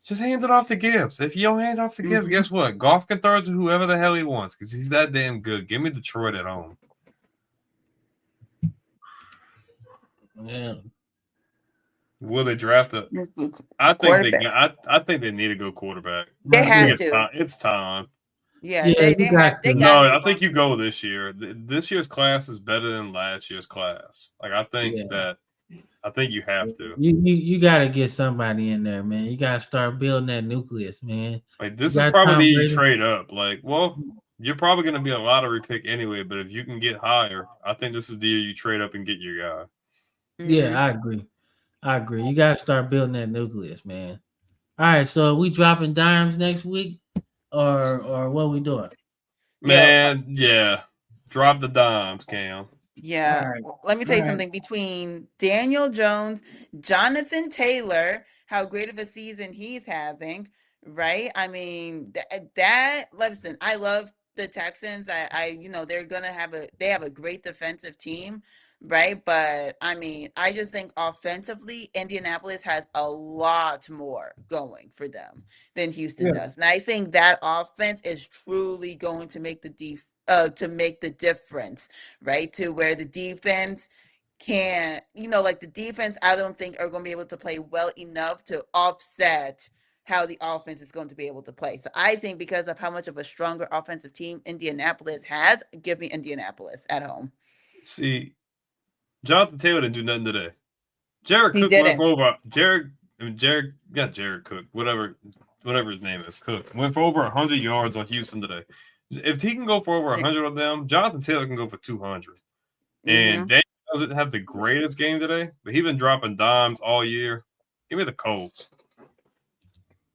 Just hand it off to Gibbs. If you don't hand it off to Gibbs, guess what? Goff can throw it to whoever the hell he wants because he's that damn good. Give me Detroit at home. Yeah. Will they draft it? I think they need to go quarterback. They have to. It's time. Yeah, they got. No, I think you go this year. This year's class is better than last year's class. Like I think you have to. You got to get somebody in there, man. You got to start building that nucleus, man. Like this is probably the year you trade up. Like, well, you're probably going to be a lottery pick anyway. But if you can get higher, I think this is the year you trade up and get your guy. Yeah, I agree. You got to start building that nucleus, man. All right, so are we dropping dimes next week, or what are we doing? Man, yeah. Drop the dimes, Cam. Yeah. Right. Let me tell you something. Between Daniel Jones, Jonathan Taylor, how great of a season he's having, right? I mean, listen, I love the Texans. I they have a great defensive team, right? But I mean, I just think offensively, Indianapolis has a lot more going for them than Houston does. And I think that offense is truly going to make the difference, right? To where the defense can't, the defense, I don't think are going to be able to play well enough to offset how the offense is going to be able to play. So I think because of how much of a stronger offensive team Indianapolis has, give me Indianapolis at home. See, Jonathan Taylor didn't do nothing today. Jared Cook went for over Jared Cook, whatever his name is, Cook went for over 100 yards on Houston today. If he can go for over 100 of them, Jonathan Taylor can go for 200. And Daniel doesn't have the greatest game today, but he's been dropping dimes all year. Give me the Colts.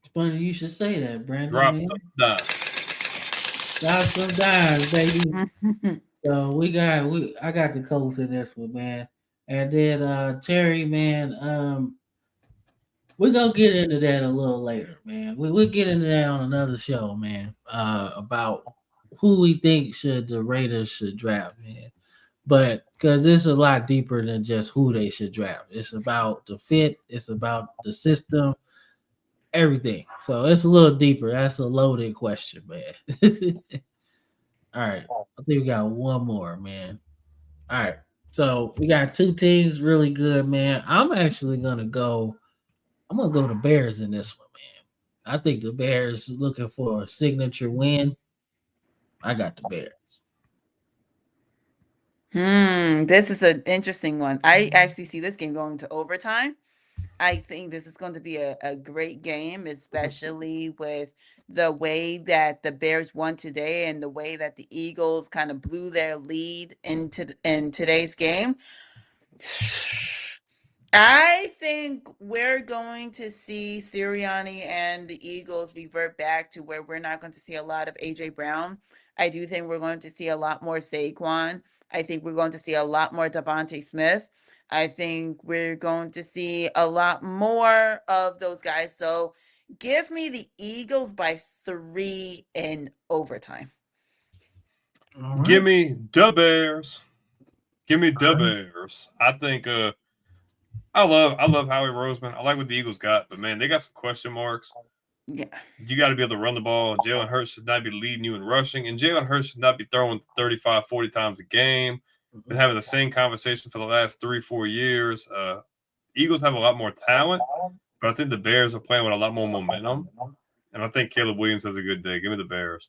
It's funny you should say that, Brandon. Drop some dimes. Drop some dimes, baby. So I got the Colts in this one, man. And then Terry, man, we're gonna get into that a little later, man. We'll get into that on another show, man. About who we think the Raiders should draft, man. But because it's a lot deeper than just who they should draft. It's about the fit. It's about the system. Everything. So it's a little deeper. That's a loaded question, man. All right. I think we got one more, man. All right. So we got two teams really good, man. I'm gonna go the Bears in this one, man. I think the Bears looking for a signature win. I got the Bears. This is an interesting one. I actually see this game going to overtime. I think this is going to be a great game, especially with the way that the Bears won today and the way that the Eagles kind of blew their lead in today's game. I think we're going to see Sirianni and the Eagles revert back to where we're not going to see a lot of AJ Brown. I do think we're going to see a lot more Saquon. I think we're going to see a lot more Devontae Smith. I think we're going to see a lot more of those guys. So give me the Eagles by 3 in overtime. All Give right. me the Bears. Give me the All right. Bears. I think I love Howie Roseman. I like what the Eagles got, but man, they got some question marks. Yeah. You got to be able to run the ball. Jalen Hurts should not be leading you in rushing, and Jalen Hurts should not be throwing 35, 40 times a game. Been having the same conversation for the last 3-4 years. Eagles have a lot more talent, but I think the Bears are playing with a lot more momentum, and I think Caleb Williams has a good day. Give me the Bears.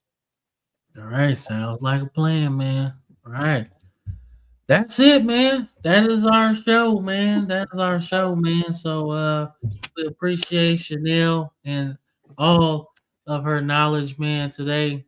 All right. Sounds like a plan, man. All right. That's it, man. That is our show, man. That is our show, man. So we appreciate Chanel and all of her knowledge, man, today.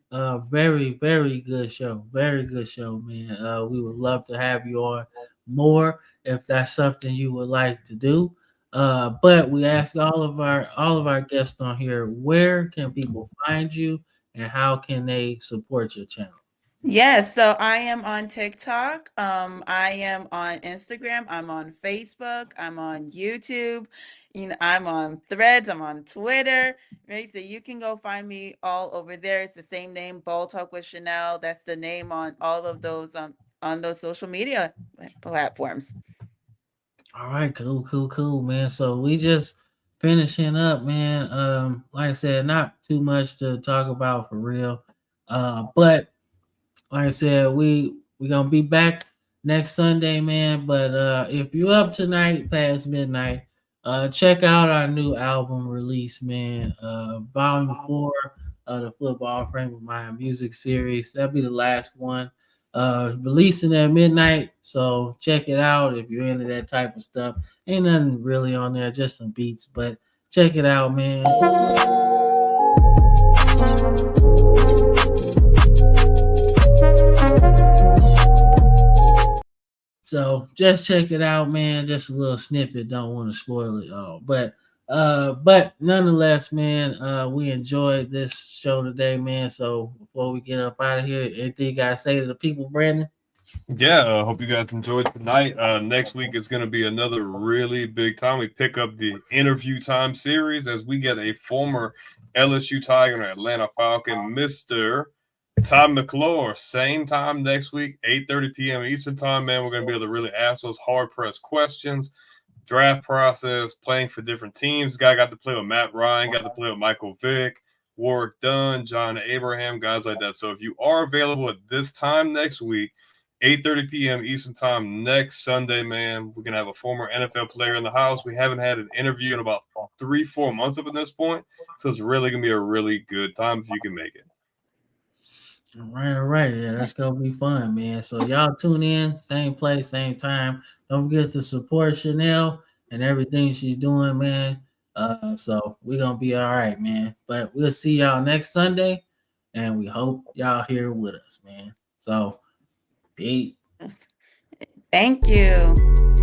Very, very good show. Very good show, man. We would love to have you on more if that's something you would like to do. But we ask all of our guests on here, where can people find you and how can they support your channel? Yes, so I am on TikTok. I am on Instagram. I'm on Facebook. I'm on YouTube. I'm on Threads. I'm on Twitter. Right, so you can go find me all over there. It's the same name, Ball Talk with Chanel. That's the name on all of those on those social media platforms. All right, cool, man. So we just finishing up, man. Like I said, not too much to talk about for real. But like I said, we gonna be back next Sunday, man. But if you up tonight past midnight, check out our new album release, man. Volume 4 of the Football Frame of Mind music series. That'll be the last one. Releasing at midnight, so check it out if you're into that type of stuff. Ain't nothing really on there, just some beats, but check it out, man. So just check it out, man. Just a little snippet. Don't want to spoil it all. But nonetheless, man, we enjoyed this show today, man. So before we get up out of here, anything you gotta say to the people, Brandon? Yeah, hope you guys enjoyed tonight. Next week is going to be another really big time. We pick up the interview time series as we get a former LSU Tiger and Atlanta Falcon, Mr. Tom McClure. Same time next week, 8:30 p.m. Eastern time, man. We're going to be able to really ask those hard-pressed questions, draft process, playing for different teams. Guy got to play with Matt Ryan, got to play with Michael Vick, Warwick Dunn, John Abraham, guys like that. So if you are available at this time next week, 8:30 p.m. Eastern time next Sunday, man, we're going to have a former NFL player in the house. We haven't had an interview in about 3-4 months up at this point. So it's really going to be a really good time if you can make it. All right. Yeah, that's gonna be fun, man. So y'all tune in, same place, same time. Don't forget to support Chanel and everything she's doing, man. So we're gonna be all right, man. But we'll see y'all next Sunday, and we hope y'all here with us, man. So peace. Thank you.